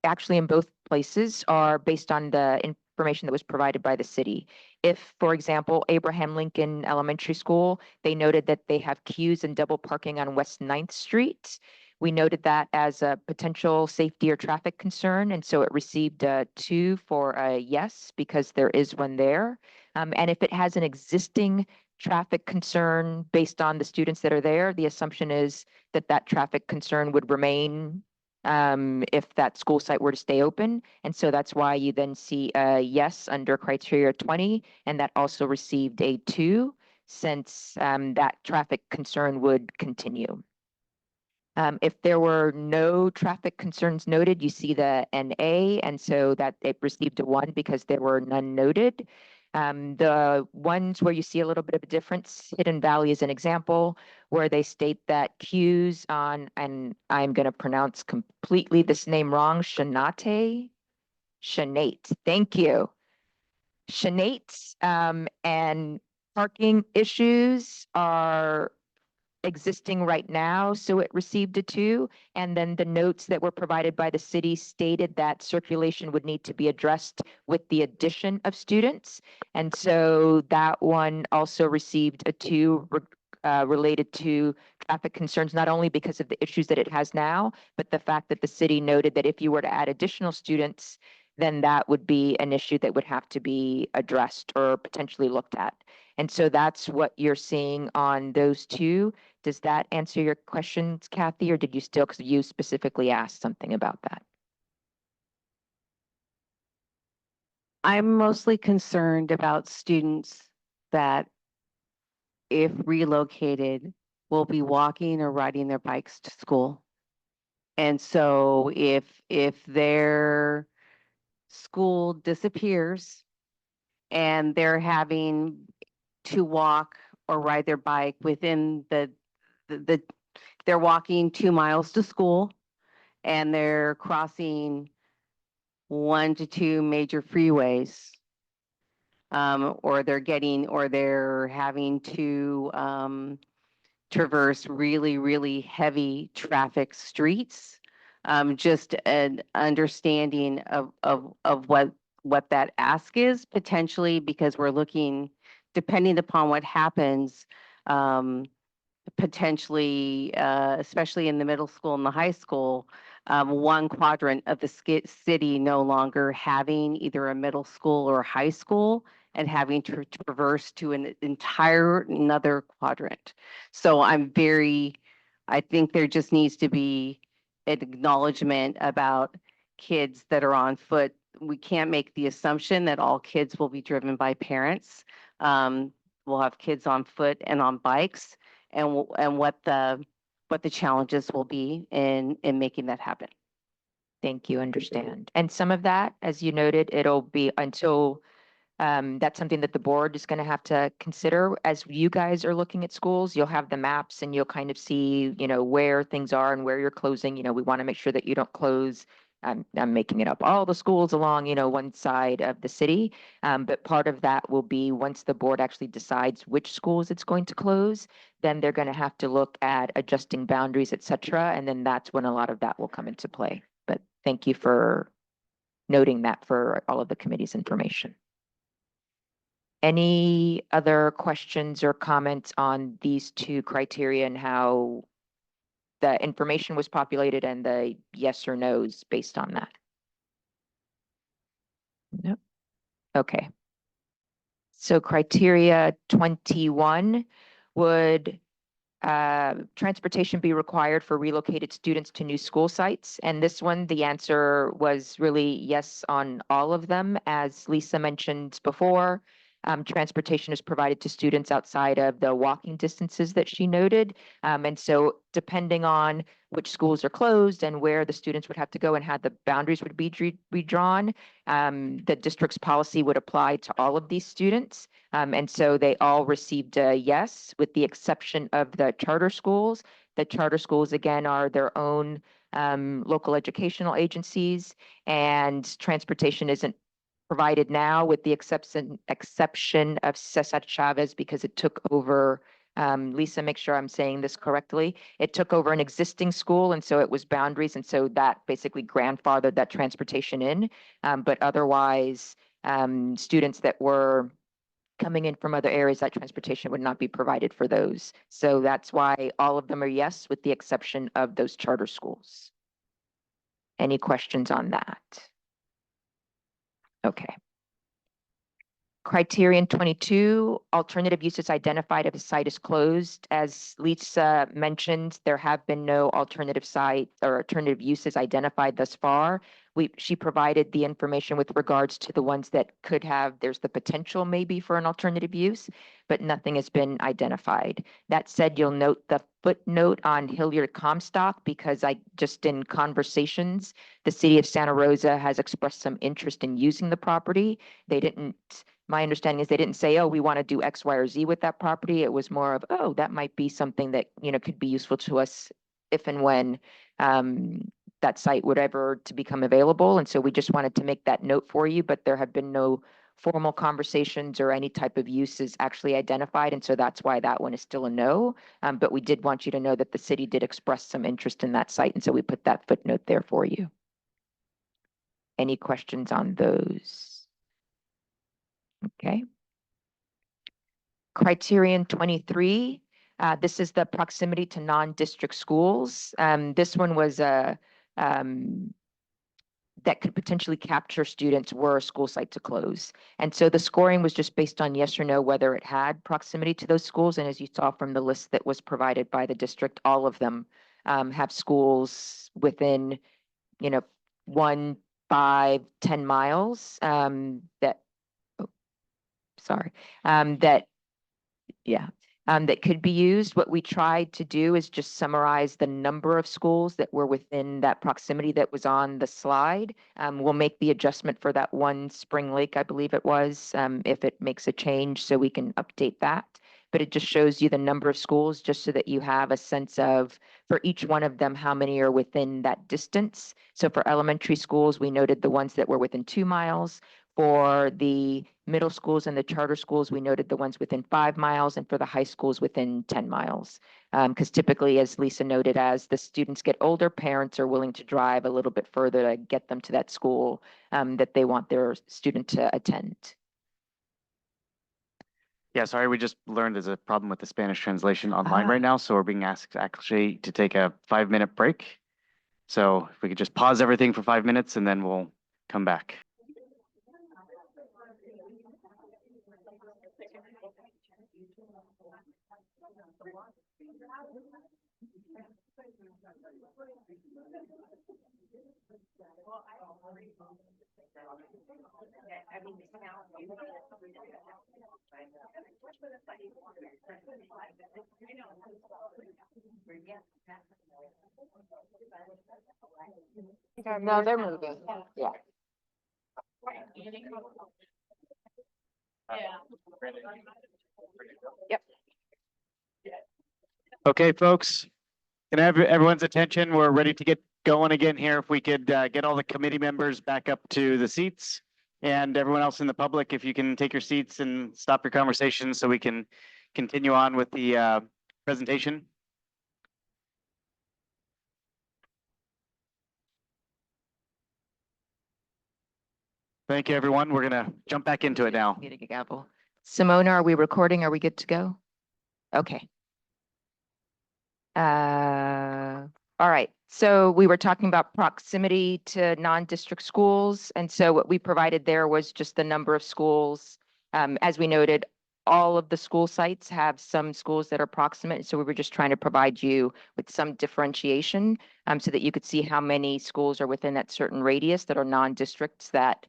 actually in both places, are based on the information that was provided by the city. If, for example, Abraham Lincoln Elementary School, they noted that they have queues and double parking on West 9th Street. We noted that as a potential safety or traffic concern, and so it received a 2 for a yes, because there is one there. And if it has an existing traffic concern based on the students that are there, the assumption is that that traffic concern would remain if that school site were to stay open. And so that's why you then see a yes under criteria 20, and that also received a 2 since that traffic concern would continue. If there were no traffic concerns noted, you see the NA, and so that it received a 1 because there were none noted. The ones where you see a little bit of a difference, Hidden Valley is an example where they state that queues on, and I'm going to pronounce completely this name wrong, Shanate, thank you. Shanate, and parking issues are existing right now, so it received a 2. And then the notes that were provided by the city stated that circulation would need to be addressed with the addition of students. And so that one also received a 2 related to traffic concerns, not only because of the issues that it has now, but the fact that the city noted that if you were to add additional students, then that would be an issue that would have to be addressed or potentially looked at. And so that's what you're seeing on those 2. Does that answer your questions, Kathy, or did you still, because you specifically asked something about that? I'm mostly concerned about students that, if relocated, will be walking or riding their bikes to school. And so if their school disappears and they're having to walk or ride their bike within they're walking 2 miles to school and they're crossing 1 to 2 major freeways, or they're having to traverse really, really heavy traffic streets. Just an understanding of what that ask is potentially, because we're looking, depending upon what happens, potentially, especially in the middle school and the high school, one quadrant of the city no longer having either a middle school or high school and having to traverse to an entire another quadrant. So I think there just needs to be an acknowledgement about kids that are on foot. We can't make the assumption that all kids will be driven by parents. We'll have kids on foot and on bikes, and what the challenges will be in making that happen. Thank you, understand. And some of that, as you noted, it'll be until that's something that the board is going to have to consider. As you guys are looking at schools, you'll have the maps and you'll kind of see, where things are and where you're closing. We want to make sure that you don't close, I'm making it up, all the schools along, one side of the city. But part of that will be once the board actually decides which schools it's going to close, then they're going to have to look at adjusting boundaries, et cetera. And then that's when a lot of that will come into play. But thank you for noting that for all of the committee's information. Any other questions or comments on these two criteria and how the information was populated and the yes or no's based on that? Nope. Okay. So criteria 21, would transportation be required for relocated students to new school sites? And this one, the answer was really yes on all of them. As Lisa mentioned before, transportation is provided to students outside of the walking distances that she noted. And so depending on which schools are closed and where the students would have to go and how the boundaries would be redrawn, the district's policy would apply to all of these students. And so they all received a yes, with the exception of the charter schools. The charter schools, again, are their own local educational agencies, and transportation isn't provided now, with the exception of Cesar Chavez, because it took over, Lisa, make sure I'm saying this correctly. It took over an existing school, and so it was boundaries, and so that basically grandfathered that transportation in. But otherwise, students that were coming in from other areas, that transportation would not be provided for those. So that's why all of them are yes, with the exception of those charter schools. Any questions on that? Okay. Criterion 22, alternative uses identified if a site is closed. As Lisa mentioned, there have been no alternative site or alternative uses identified thus far. She provided the information with regards to the ones that could have, there's the potential maybe for an alternative use, but nothing has been identified. That said, you'll note the footnote on Hilliard Comstock, because just in conversations, the city of Santa Rosa has expressed some interest in using the property. My understanding is they didn't say, oh, we want to do X, Y, or Z with that property. It was more of, oh, that might be something that, could be useful to us if and when that site would ever to become available. And so we just wanted to make that note for you, but there have been no formal conversations or any type of uses actually identified. And so that's why that one is still a no. But we did want you to know that the city did express some interest in that site. And so we put that footnote there for you. Any questions on those? Okay. Criterion 23, this is the proximity to non-district schools. This one was that could potentially capture students were a school site to close. And so the scoring was just based on yes or no, whether it had proximity to those schools. And as you saw from the list that was provided by the district, all of them have schools within, 1, 5, 10 miles that, oh, sorry, that, yeah, that could be used. What we tried to do is just summarize the number of schools that were within that proximity that was on the slide. We'll make the adjustment for that one Spring Lake, I believe it was, if it makes a change, so we can update that. But it just shows you the number of schools, just so that you have a sense of, for each one of them, how many are within that distance. So for elementary schools, we noted the ones that were within 2 miles. For the middle schools and the charter schools, we noted the ones within 5 miles, and for the high schools within 10 miles. Because typically, as Lisa noted, as the students get older, parents are willing to drive a little bit further to get them to that school that they want their student to attend. Yeah, sorry, we just learned there's a problem with the Spanish translation online right now, so we're being asked actually to take a 5-minute break. So if we could just pause everything for 5 minutes and then we'll come back. No, they're moving. Yeah. Yep. Okay, folks, can I have everyone's attention? We're ready to get going again here. If we could get all the committee members back up to the seats, and everyone else in the public, if you can take your seats and stop your conversation so we can continue on with the presentation. Thank you, everyone. We're gonna jump back into it now. Getting a gavel. Simona, are we recording? Are we good to go? Okay. All right. So we were talking about proximity to non-district schools. And so what we provided there was just the number of schools. As we noted, all of the school sites have some schools that are proximate. So we were just trying to provide you with some differentiation so that you could see how many schools are within that certain radius that are non-districts that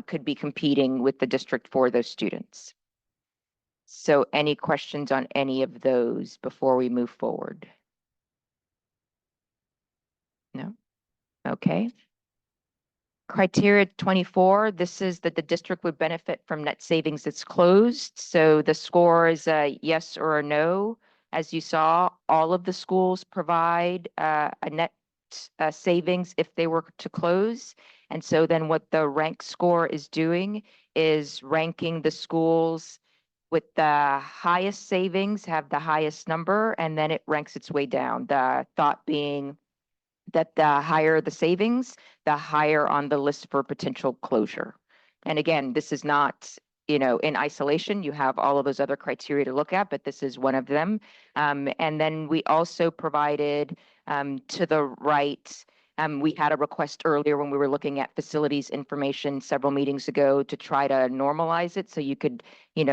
could be competing with the district for those students. So any questions on any of those before we move forward? No? Okay. Criteria 24, this is that the district would benefit from net savings that's closed. So the score is a yes or a no. As you saw, all of the schools provide a net savings if they were to close. And so then what the rank score is doing is ranking the schools with the highest savings have the highest number, and then it ranks its way down. The thought being that the higher the savings, the higher on the list for potential closure. And again, this is not, in isolation. You have all of those other criteria to look at, but this is one of them. And then we also provided to the right, we had a request earlier when we were looking at facilities information several meetings ago to try to normalize it so you could,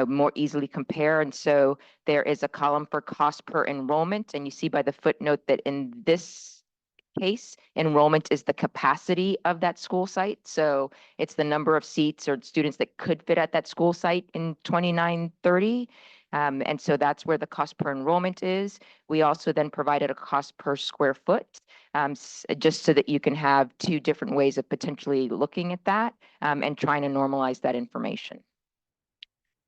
more easily compare. And so there is a column for cost per enrollment. And you see by the footnote that in this case, enrollment is the capacity of that school site. So it's the number of seats or students that could fit at that school site in 2930. And so that's where the cost per enrollment is. We also then provided a cost per square foot, just so that you can have two different ways of potentially looking at that and trying to normalize that information.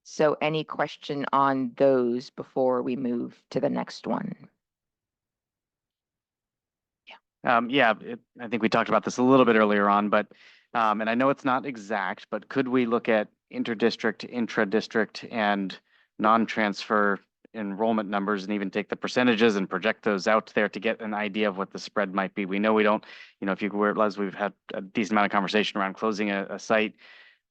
So any question on those before we move to the next one? I think we talked about this a little bit earlier on, but, and I know it's not exact, but could we look at inter-district, intra-district, and non-transfer enrollment numbers and even take the percentages and project those out there to get an idea of what the spread might be? We know we don't, if you were, Les, we've had a decent amount of conversation around closing a site.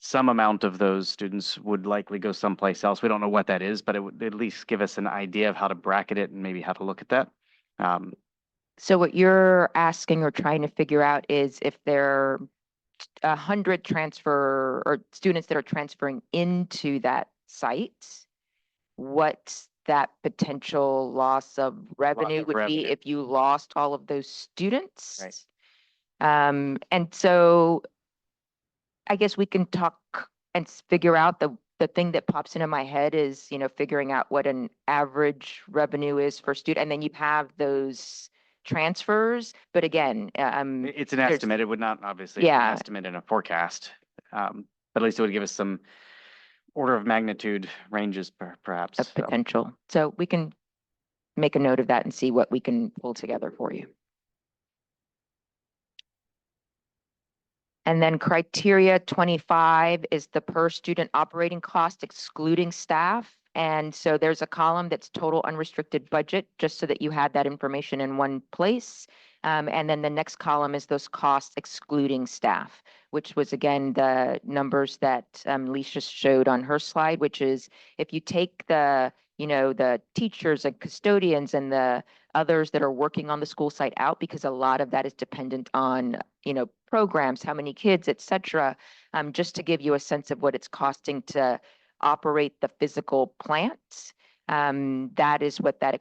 Some amount of those students would likely go someplace else. We don't know what that is, but it would at least give us an idea of how to bracket it and maybe how to look at that. So what you're asking or trying to figure out is if they're 100 transfer or students that are transferring into that site, what that potential loss of revenue of would be revenue. if you lost all of those students. Right. And so I guess we can talk and figure out the thing that pops into my head is, figuring out what an average revenue is for student, and then you have those transfers. But again, It's an there's- estimate. It would not obviously be an Yeah. estimate in a forecast. But at least it would give us some order of magnitude ranges perhaps. of potential. So we can make a note of that and see what we can pull together for you. And then criteria 25 is the per student operating cost excluding staff. And so there's a column that's total unrestricted budget, just so that you had that information in one place. And then the next column is those costs excluding staff, which was again the numbers that Leisha showed on her slide, which is if you take the teachers and custodians and the others that are working on the school site out, because a lot of that is dependent on, programs, how many kids, et cetera, just to give you a sense of what it's costing to operate the physical plant. That is what that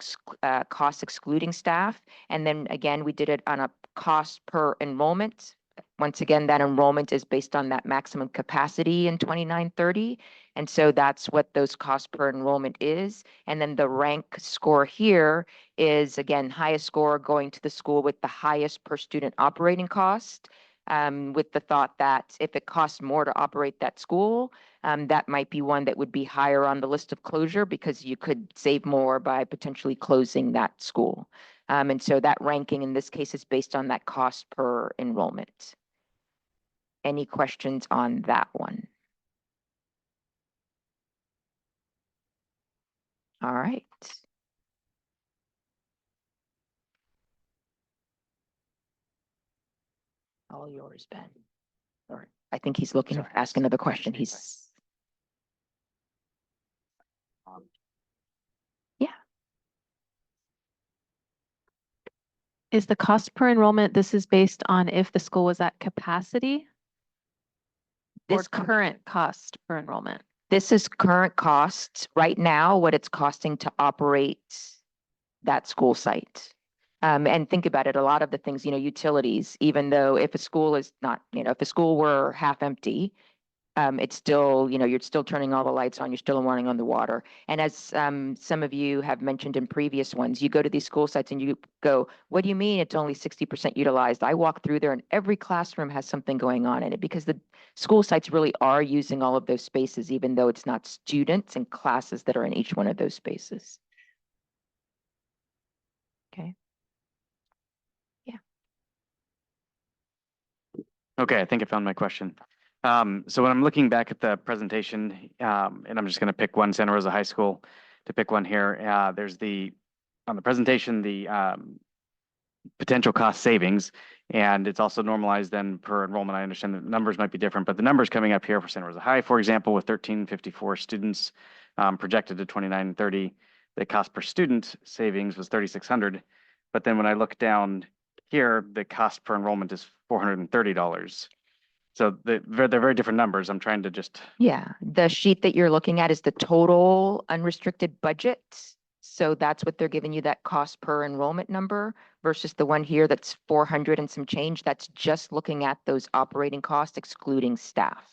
cost excluding staff. And then again, we did it on a cost per enrollment. Once again, that enrollment is based on that maximum capacity in 2930. And so that's what those costs per enrollment is. And then the rank score here is, again, highest score going to the school with the highest per student operating cost, with the thought that if it costs more to operate that school, that might be one that would be higher on the list of closure because you could save more by potentially closing that school. And so that ranking in this case is based on that cost per enrollment. Any questions on that one? All right. All yours, Ben. Or I think he's looking to ask another question. He's. Yeah. Is the cost per enrollment, this is based on if the school was at capacity? Or current cost per enrollment? This is current costs right now, what it's costing to operate that school site. And think about it, a lot of the things, utilities, even though if a school is not, if a school were half empty, it's still, you're still turning all the lights on, you're still running on the water. And as some of you have mentioned in previous ones, you go to these school sites and you go, what do you mean it's only 60% utilized? I walk through there and every classroom has something going on in it because the school sites really are using all of those spaces, even though it's not students and classes that are in each one of those spaces. Okay. Okay, I think I found my question. So when I'm looking back at the presentation, and I'm just going to pick one, Santa Rosa High School, to pick one here. There's on the presentation, the potential cost savings, and it's also normalized then per enrollment. I understand the numbers might be different, but the numbers coming up here for Santa Rosa High, for example, with 1354 students projected to 2930, the cost per student savings was 3,600. But then when I look down here, the cost per enrollment is $430. So they're very different numbers. I'm trying to just. Yeah, the sheet that you're looking at is the total unrestricted budget. So that's what they're giving you, that cost per enrollment number versus the one here that's 400 and some change. That's just looking at those operating costs excluding staff.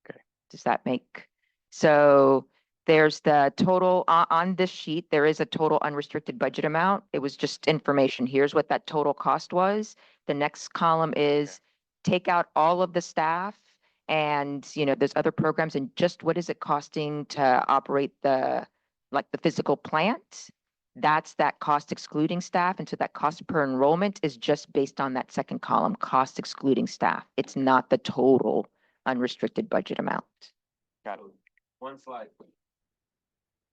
Okay. Does that make? So there's the total on this sheet. There is a total unrestricted budget amount. It was just information. Here's what that total cost was. The next column is take out all of the staff and, there's other programs and just what is it costing to operate the physical plant? That's that cost excluding staff. And so that cost per enrollment is just based on that second column, cost excluding staff. It's not the total unrestricted budget amount. Got it. One slide, please.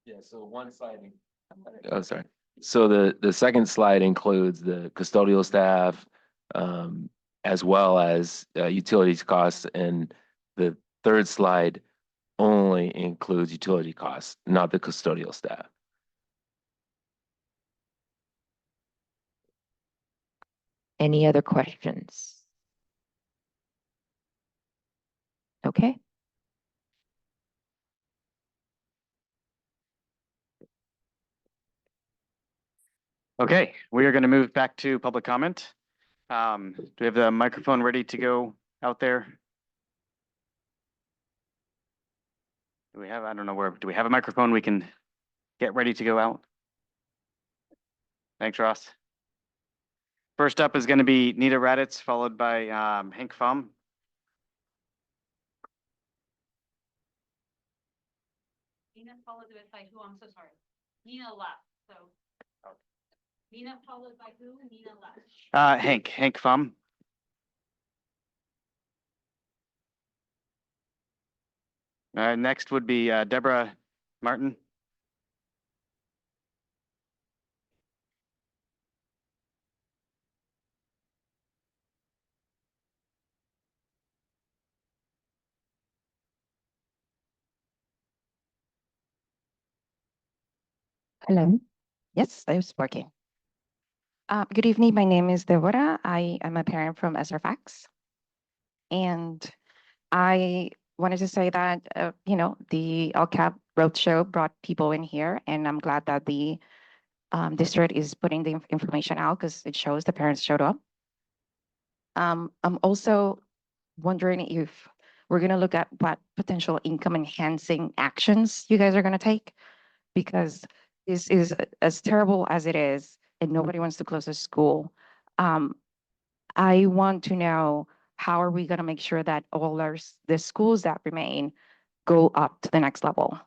Yeah, so one slide. Oh, sorry. So the second slide includes the custodial staff, as well as utilities costs, and the third slide only includes utility costs, not the custodial staff. Any other questions? Okay. Okay, we are going to move back to public comment. Do we have the microphone ready to go out there? Do we have, I don't know where, do we have a microphone we can get ready to go out? Thanks, Ross. First up is going to be Nita Raditz, followed by Hank Pham. Nina followed by who? I'm so sorry. Nina left, so. Nina followed by who? Nina left. Hank Pham. Next would be Deborah Martin. Hello. Yes, I was working. Good evening. My name is Deborah. I am a parent from SRCS. And I wanted to say that, the LCAP Roadshow brought people in here, and I'm glad that the district is putting the information out because it shows the parents showed up. I'm also wondering if we're going to look at what potential income enhancing actions you guys are going to take, because this is as terrible as it is, and nobody wants to close a school. I want to know, how are we going to make sure that the schools that remain go up to the next level,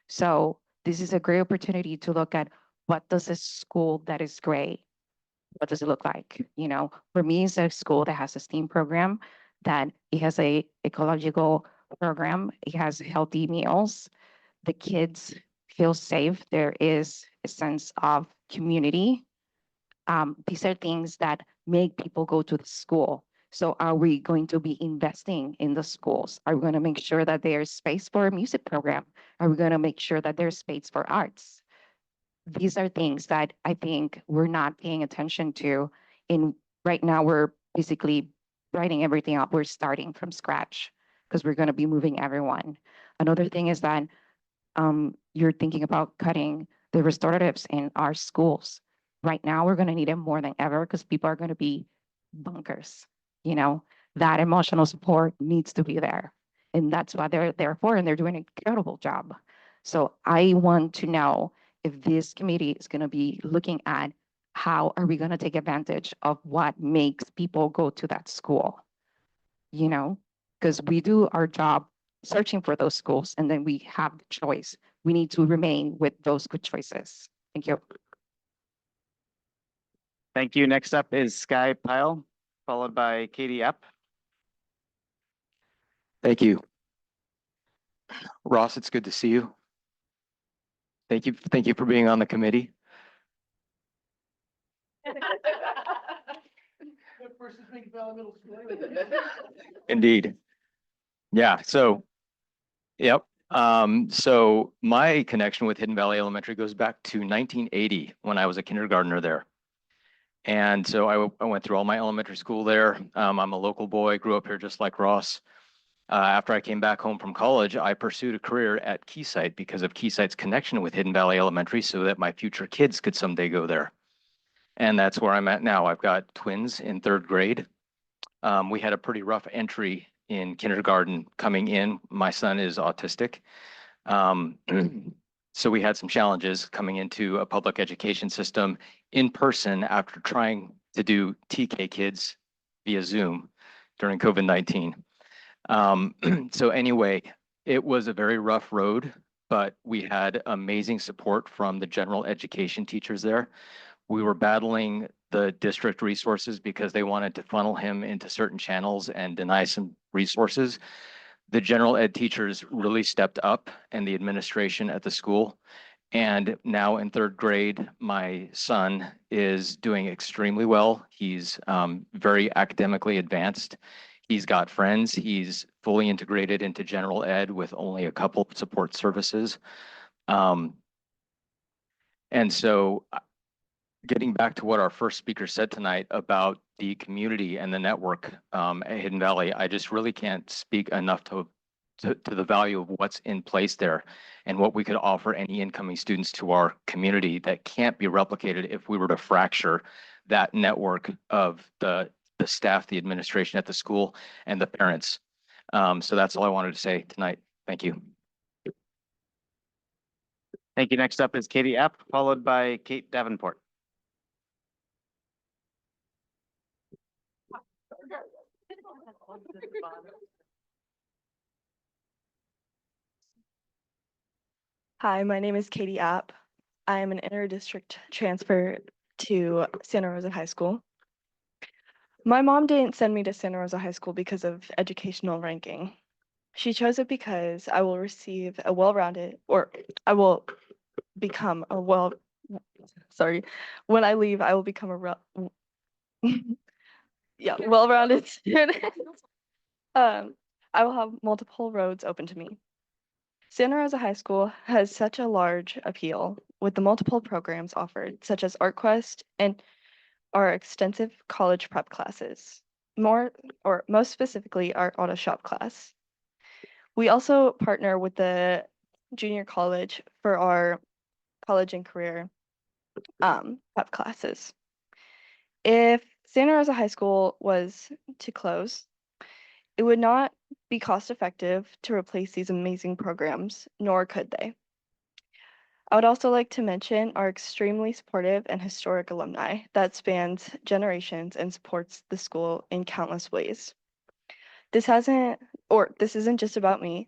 So this is a great opportunity to look at, what does a school that is great, what does it look like? For me, it's a school that has a STEAM program, that it has a ecological program, it has healthy meals, the kids feel safe, there is a sense of community. These are things that make people go to the school. So are we going to be investing in the schools? Are we going to make sure that there's space for a music program? Are we going to make sure that there's space for arts? These are things that I think we're not paying attention to. And right now we're basically writing everything up. We're starting from scratch because we're going to be moving everyone. Another thing is that you're thinking about cutting the restoratives in our schools. Right now, we're going to need them more than ever because people are going to be bunkers. That emotional support needs to be there. And that's what they're there for. And they're doing an incredible job. So I want to know if this committee is going to be looking at, how are we going to take advantage of what makes people go to that school? Because we do our job searching for those schools, and then we have the choice. We need to remain with those good choices. Thank you. Thank you. Next up is Sky Pyle, followed by Katie Epp. Thank you. Ross, it's good to see you. Thank you for being on the committee. Indeed. Yeah, yep. So my connection with Hidden Valley Elementary goes back to 1980 when I was a kindergartner there. And so I went through all my elementary school there. I'm a local boy, grew up here just like Ross. After I came back home from college, I pursued a career at Keysight because of Keysight's connection with Hidden Valley Elementary, so that my future kids could someday go there. And that's where I'm at now. I've got twins in 3rd grade. We had a pretty rough entry in kindergarten coming in. My son is autistic. So we had some challenges coming into a public education system in person after trying to do TK kids via Zoom during COVID-19. So anyway, it was a very rough road, but we had amazing support from the general education teachers there. We were battling the district resources because they wanted to funnel him into certain channels and deny some resources. The general ed teachers really stepped up, and the administration at the school. And now in 3rd grade, my son is doing extremely well. He's very academically advanced. He's got friends. He's fully integrated into general ed with only a couple support services. And so getting back to what our first speaker said tonight about the community and the network at Hidden Valley, I just really can't speak enough to the value of what's in place there and what we could offer any incoming students to our community that can't be replicated if we were to fracture that network of the staff, the administration at the school, and the parents. So that's all I wanted to say tonight. Thank you. Thank you. Next up is Katie Epp, followed by Kate Davenport. Hi, my name is Katie App. I am an inter-district transfer to Santa Rosa High School. My mom didn't send me to Santa Rosa High School because of educational ranking. She chose it because I will receive a well-rounded, or I will become a when I leave, I will become a well-rounded student. I will have multiple roads open to me. Santa Rosa High School has such a large appeal with the multiple programs offered, such as ArtQuest and our extensive college prep classes, most specifically our auto shop class. We also partner with the junior college for our college and career prep classes. If Santa Rosa High School was to close, it would not be cost effective to replace these amazing programs, nor could they. I would also like to mention our extremely supportive and historic alumni that spans generations and supports the school in countless ways. This isn't just about me,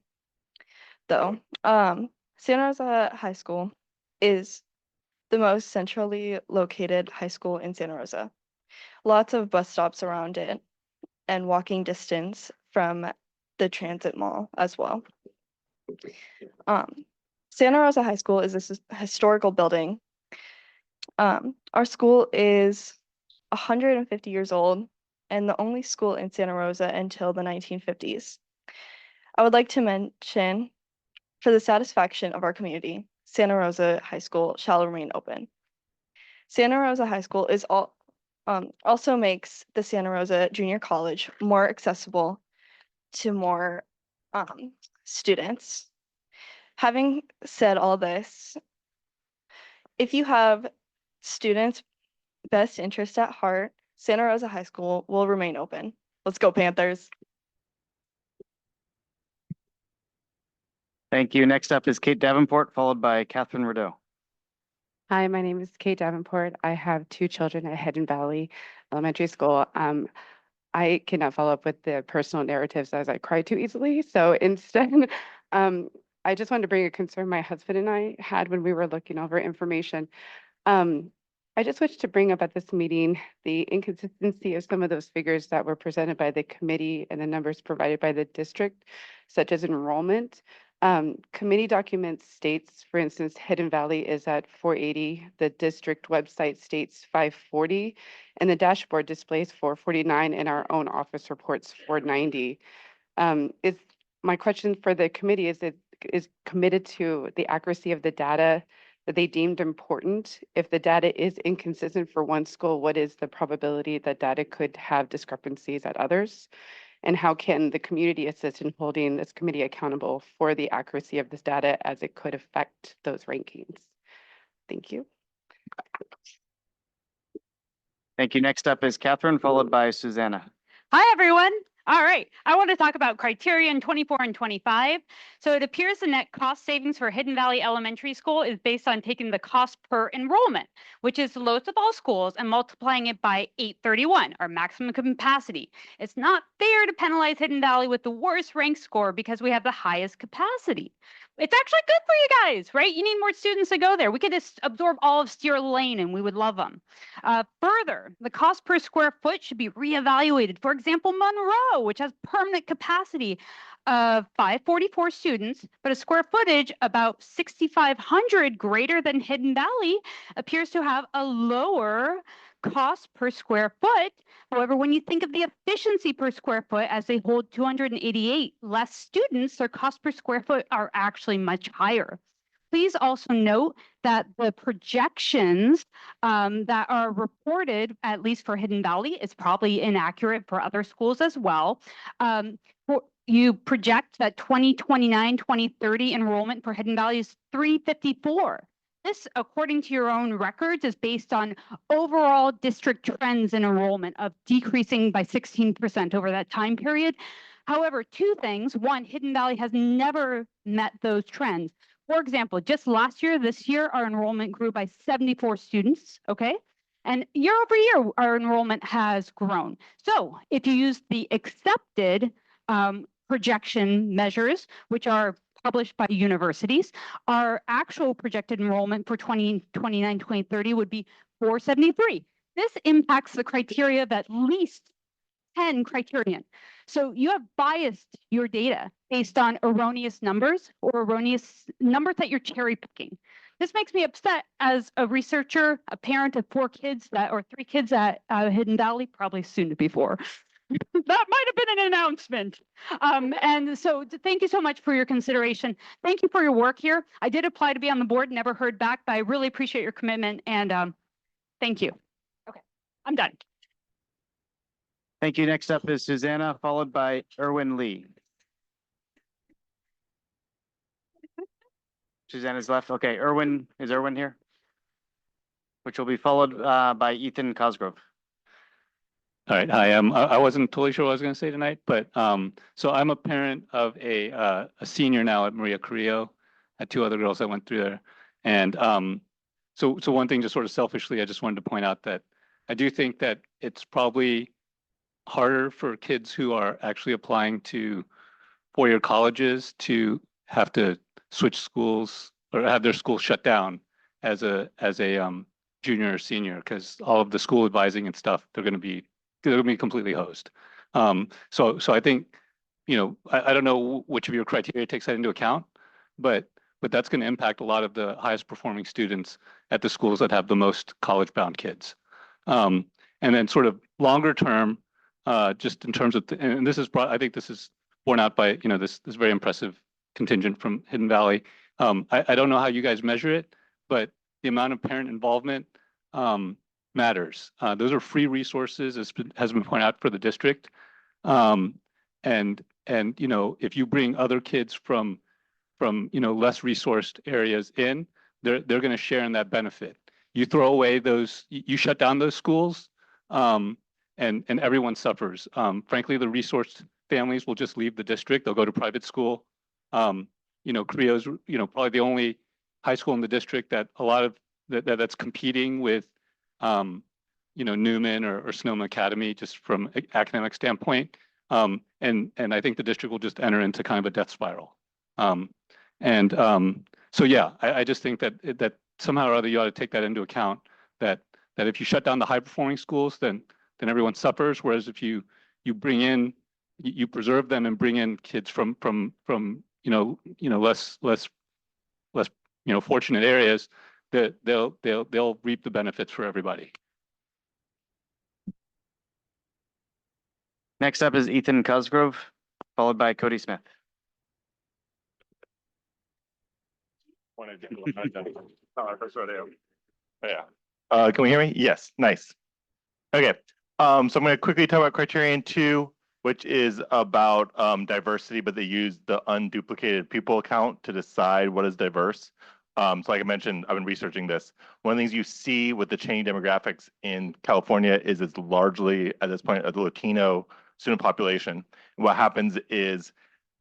though. Santa Rosa High School is the most centrally located high school in Santa Rosa. Lots of bus stops around it and walking distance from the transit mall as well. Santa Rosa High School is a historical building. Our school is 150 years old and the only school in Santa Rosa until the 1950s. I would like to mention, for the satisfaction of our community, Santa Rosa High School shall remain open. Santa Rosa High School is also makes the Santa Rosa Junior College more accessible to more students. Having said all this, if you have students' best interest at heart, Santa Rosa High School will remain open. Let's go, Panthers. Thank you. Next up is Kate Davenport, followed by Catherine Rideau. Hi, my name is Kate Davenport. I have two children at Hidden Valley Elementary School. I cannot follow up with the personal narratives as I cry too easily. So instead, I just wanted to bring a concern my husband and I had when we were looking over information. I just wish to bring up at this meeting the inconsistency of some of those figures that were presented by the committee and the numbers provided by the district, such as enrollment. Committee document states, for instance, Hidden Valley is at 480, the district website states 540, and the dashboard displays 449, and our own office reports 490. My question for the committee is committed to the accuracy of the data that they deemed important. If the data is inconsistent for one school, what is the probability that data could have discrepancies at others? And how can the community assist in holding this committee accountable for the accuracy of this data as it could affect those rankings? Thank you. Thank you. Next up is Catherine, followed by Susanna. Hi, everyone. All right, I want to talk about criterion 24 and 25. So it appears the net cost savings for Hidden Valley Elementary School is based on taking the cost per enrollment, which is the lowest of all schools, and multiplying it by 831, our maximum capacity. It's not fair to penalize Hidden Valley with the worst ranked score because we have the highest capacity. It's actually good for you guys, right? You need more students to go there. We could just absorb all of Steer Lane and we would love them. Further, the cost per square foot should be reevaluated. For example, Monroe, which has permanent capacity of 544 students, but a square footage about 6,500 greater than Hidden Valley, appears to have a lower cost per square foot. However, when you think of the efficiency per square foot, as they hold 288 less students, their cost per square foot are actually much higher. Please also note that the projections that are reported, at least for Hidden Valley, is probably inaccurate for other schools as well. You project that 2029, 2030 enrollment for Hidden Valley is 354. This, according to your own records, is based on overall district trends in enrollment of decreasing by 16% over that time period. However, two things. One, Hidden Valley has never met those trends. For example, just last year, this year, our enrollment grew by 74 students, okay? And year over year, our enrollment has grown. So if you use the accepted projection measures, which are published by universities, our actual projected enrollment for 2029, 2030 would be 473. This impacts the criteria of at least 10 criterion. So you have biased your data based on erroneous numbers or erroneous numbers that you're cherry picking. This makes me upset as a researcher, a parent of 4 kids or 3 kids at Hidden Valley, probably soon to be 4. That might have been an announcement. And so thank you so much for your consideration. Thank you for your work here. I did apply to be on the board, never heard back, but I really appreciate your commitment and thank you. Okay, I'm done. Thank you. Next up is Susanna, followed by Erwin Lee. Susanna's left. Okay, is Erwin here? Which will be followed by Ethan Cosgrove. All right. Hi. I wasn't totally sure what I was going to say tonight, but so I'm a parent of a senior now at Maria Carrillo. I had 2 other girls that went through there, and so one thing, just sort of selfishly, I just wanted to point out that I do think that it's probably harder for kids who are actually applying to 4-year colleges to have to switch schools or have their school shut down as a junior or senior, because all of the school advising and stuff, they're going to be completely hosed. So I think, I don't know which of your criteria takes that into account, but that's going to impact a lot of the highest performing students at the schools that have the most college bound kids. And then sort of longer term, just in terms of, and this is, I think this is borne out by, this very impressive contingent from Hidden Valley. I don't know how you guys measure it, but the amount of parent involvement matters. Those are free resources, as has been pointed out, for the district. And if you bring other kids from less resourced areas in, they're going to share in that benefit. You throw away those, you shut down those schools, and everyone suffers. Frankly, the resourced families will just leave the district. They'll go to private school. Carrillo's, probably the only high school in the district that a lot of that's competing with, Newman or Sonoma Academy, just from an academic standpoint. And I think the district will just enter into kind of a death spiral. So yeah, I just think that somehow or other you ought to take that into account, that if you shut down the high performing schools, then everyone suffers. Whereas if you bring in, you preserve them and bring in kids from less fortunate areas, that they'll reap the benefits for everybody. Next up is Ethan Cosgrove, followed by Cody Smith. Can we hear me? Yes, nice. Okay, so I'm going to quickly talk about criterion 2, which is about diversity, but they use the unduplicated people count to decide what is diverse. So like I mentioned, I've been researching this. One of the things you see with the changing demographics in California is it's largely, at this point, a Latino student population. And what happens is,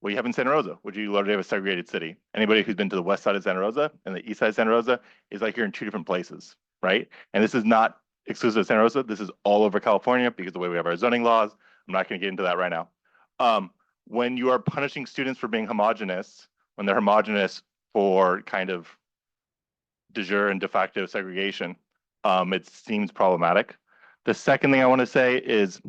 what you have in Santa Rosa, which you largely have a segregated city. Anybody who's been to the west side of Santa Rosa and the east side of Santa Rosa is like you're in 2 different places, right? And this is not exclusive to Santa Rosa. This is all over California because of the way we have our zoning laws. I'm not going to get into that right now. When you are punishing students for being homogenous, when they're homogenous for kind of de jure and de facto segregation, it seems problematic. The second thing I want to say is,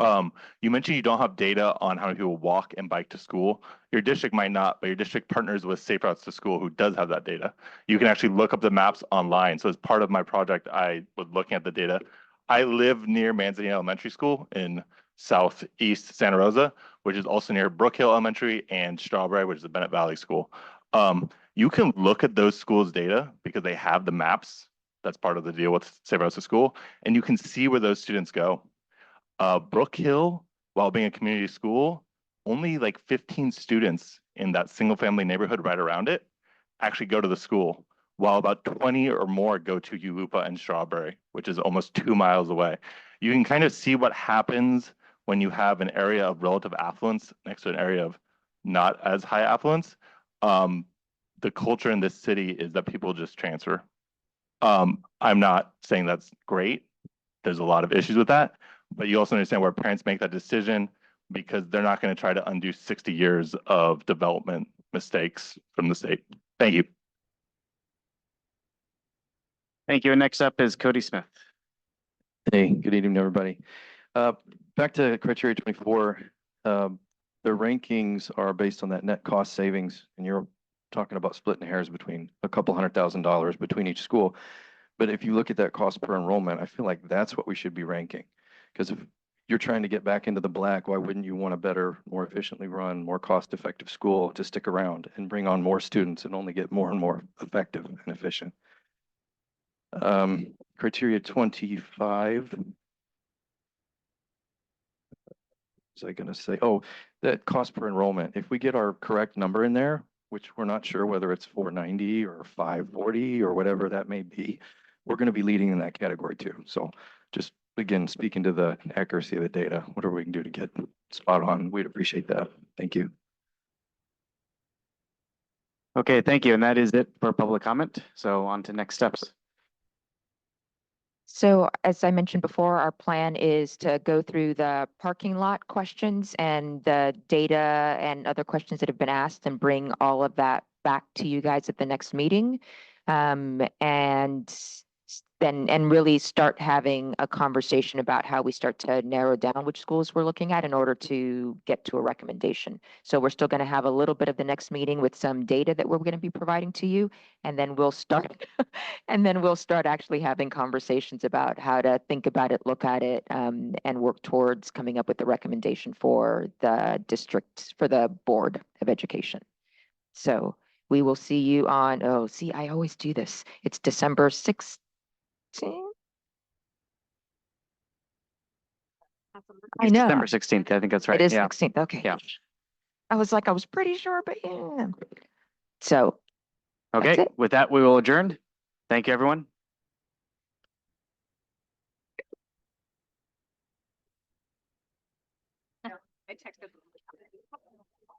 you mentioned you don't have data on how many people walk and bike to school. Your district might not, but your district partners with Safe Routes to School, who does have that data. You can actually look up the maps online. So as part of my project, I was looking at the data. I live near Manzanita Elementary School in southeast Santa Rosa, which is also near Brook Hill Elementary and Strawberry, which is the Bennett Valley School. You can look at those schools' data because they have the maps. That's part of the deal with Save Our School, and you can see where those students go. Brook Hill, while being a community school, only like 15 students in that single family neighborhood right around it actually go to the school, while about 20 or more go to Ulupa and Strawberry, which is almost 2 miles away. You can kind of see what happens when you have an area of relative affluence next to an area of not as high affluence. The culture in this city is that people just transfer. I'm not saying that's great. There's a lot of issues with that, but you also understand where parents make that decision because they're not going to try to undo 60 years of development mistakes from the state. Thank you. Thank you. And next up is Cody Smith. Hey, good evening, everybody. Back to criteria 24, the rankings are based on that net cost savings, and you're talking about splitting hairs between a couple $100,000 between each school. But if you look at that cost per enrollment, I feel like that's what we should be ranking. Because if you're trying to get back into the black, why wouldn't you want a better, more efficiently run, more cost-effective school to stick around and bring on more students and only get more and more effective and efficient? Criteria 25. Was I going to say? Oh, that cost per enrollment. If we get our correct number in there, which we're not sure whether it's 490 or 540 or whatever that may be, we're going to be leading in that category too. So just again, speaking to the accuracy of the data, whatever we can do to get spot on, we'd appreciate that. Thank you. Okay, thank you. And that is it for public comment. So on to next steps. So as I mentioned before, our plan is to go through the parking lot questions and the data and other questions that have been asked and bring all of that back to you guys at the next meeting. And really start having a conversation about how we start to narrow down which schools we're looking at in order to get to a recommendation. So we're still going to have a little bit of the next meeting with some data that we're going to be providing to you, and then we'll start actually having conversations about how to think about it, look at it, and work towards coming up with the recommendation for the district, for the Board of Education. So we will see you on, oh, see, I always do this. It's December 6th. I know. December 16th. I think that's right. It is Yeah. 16th. Okay. Yeah. I was pretty sure, but yeah. So. Okay. With that, we will adjourn. Thank you, everyone. I texted them.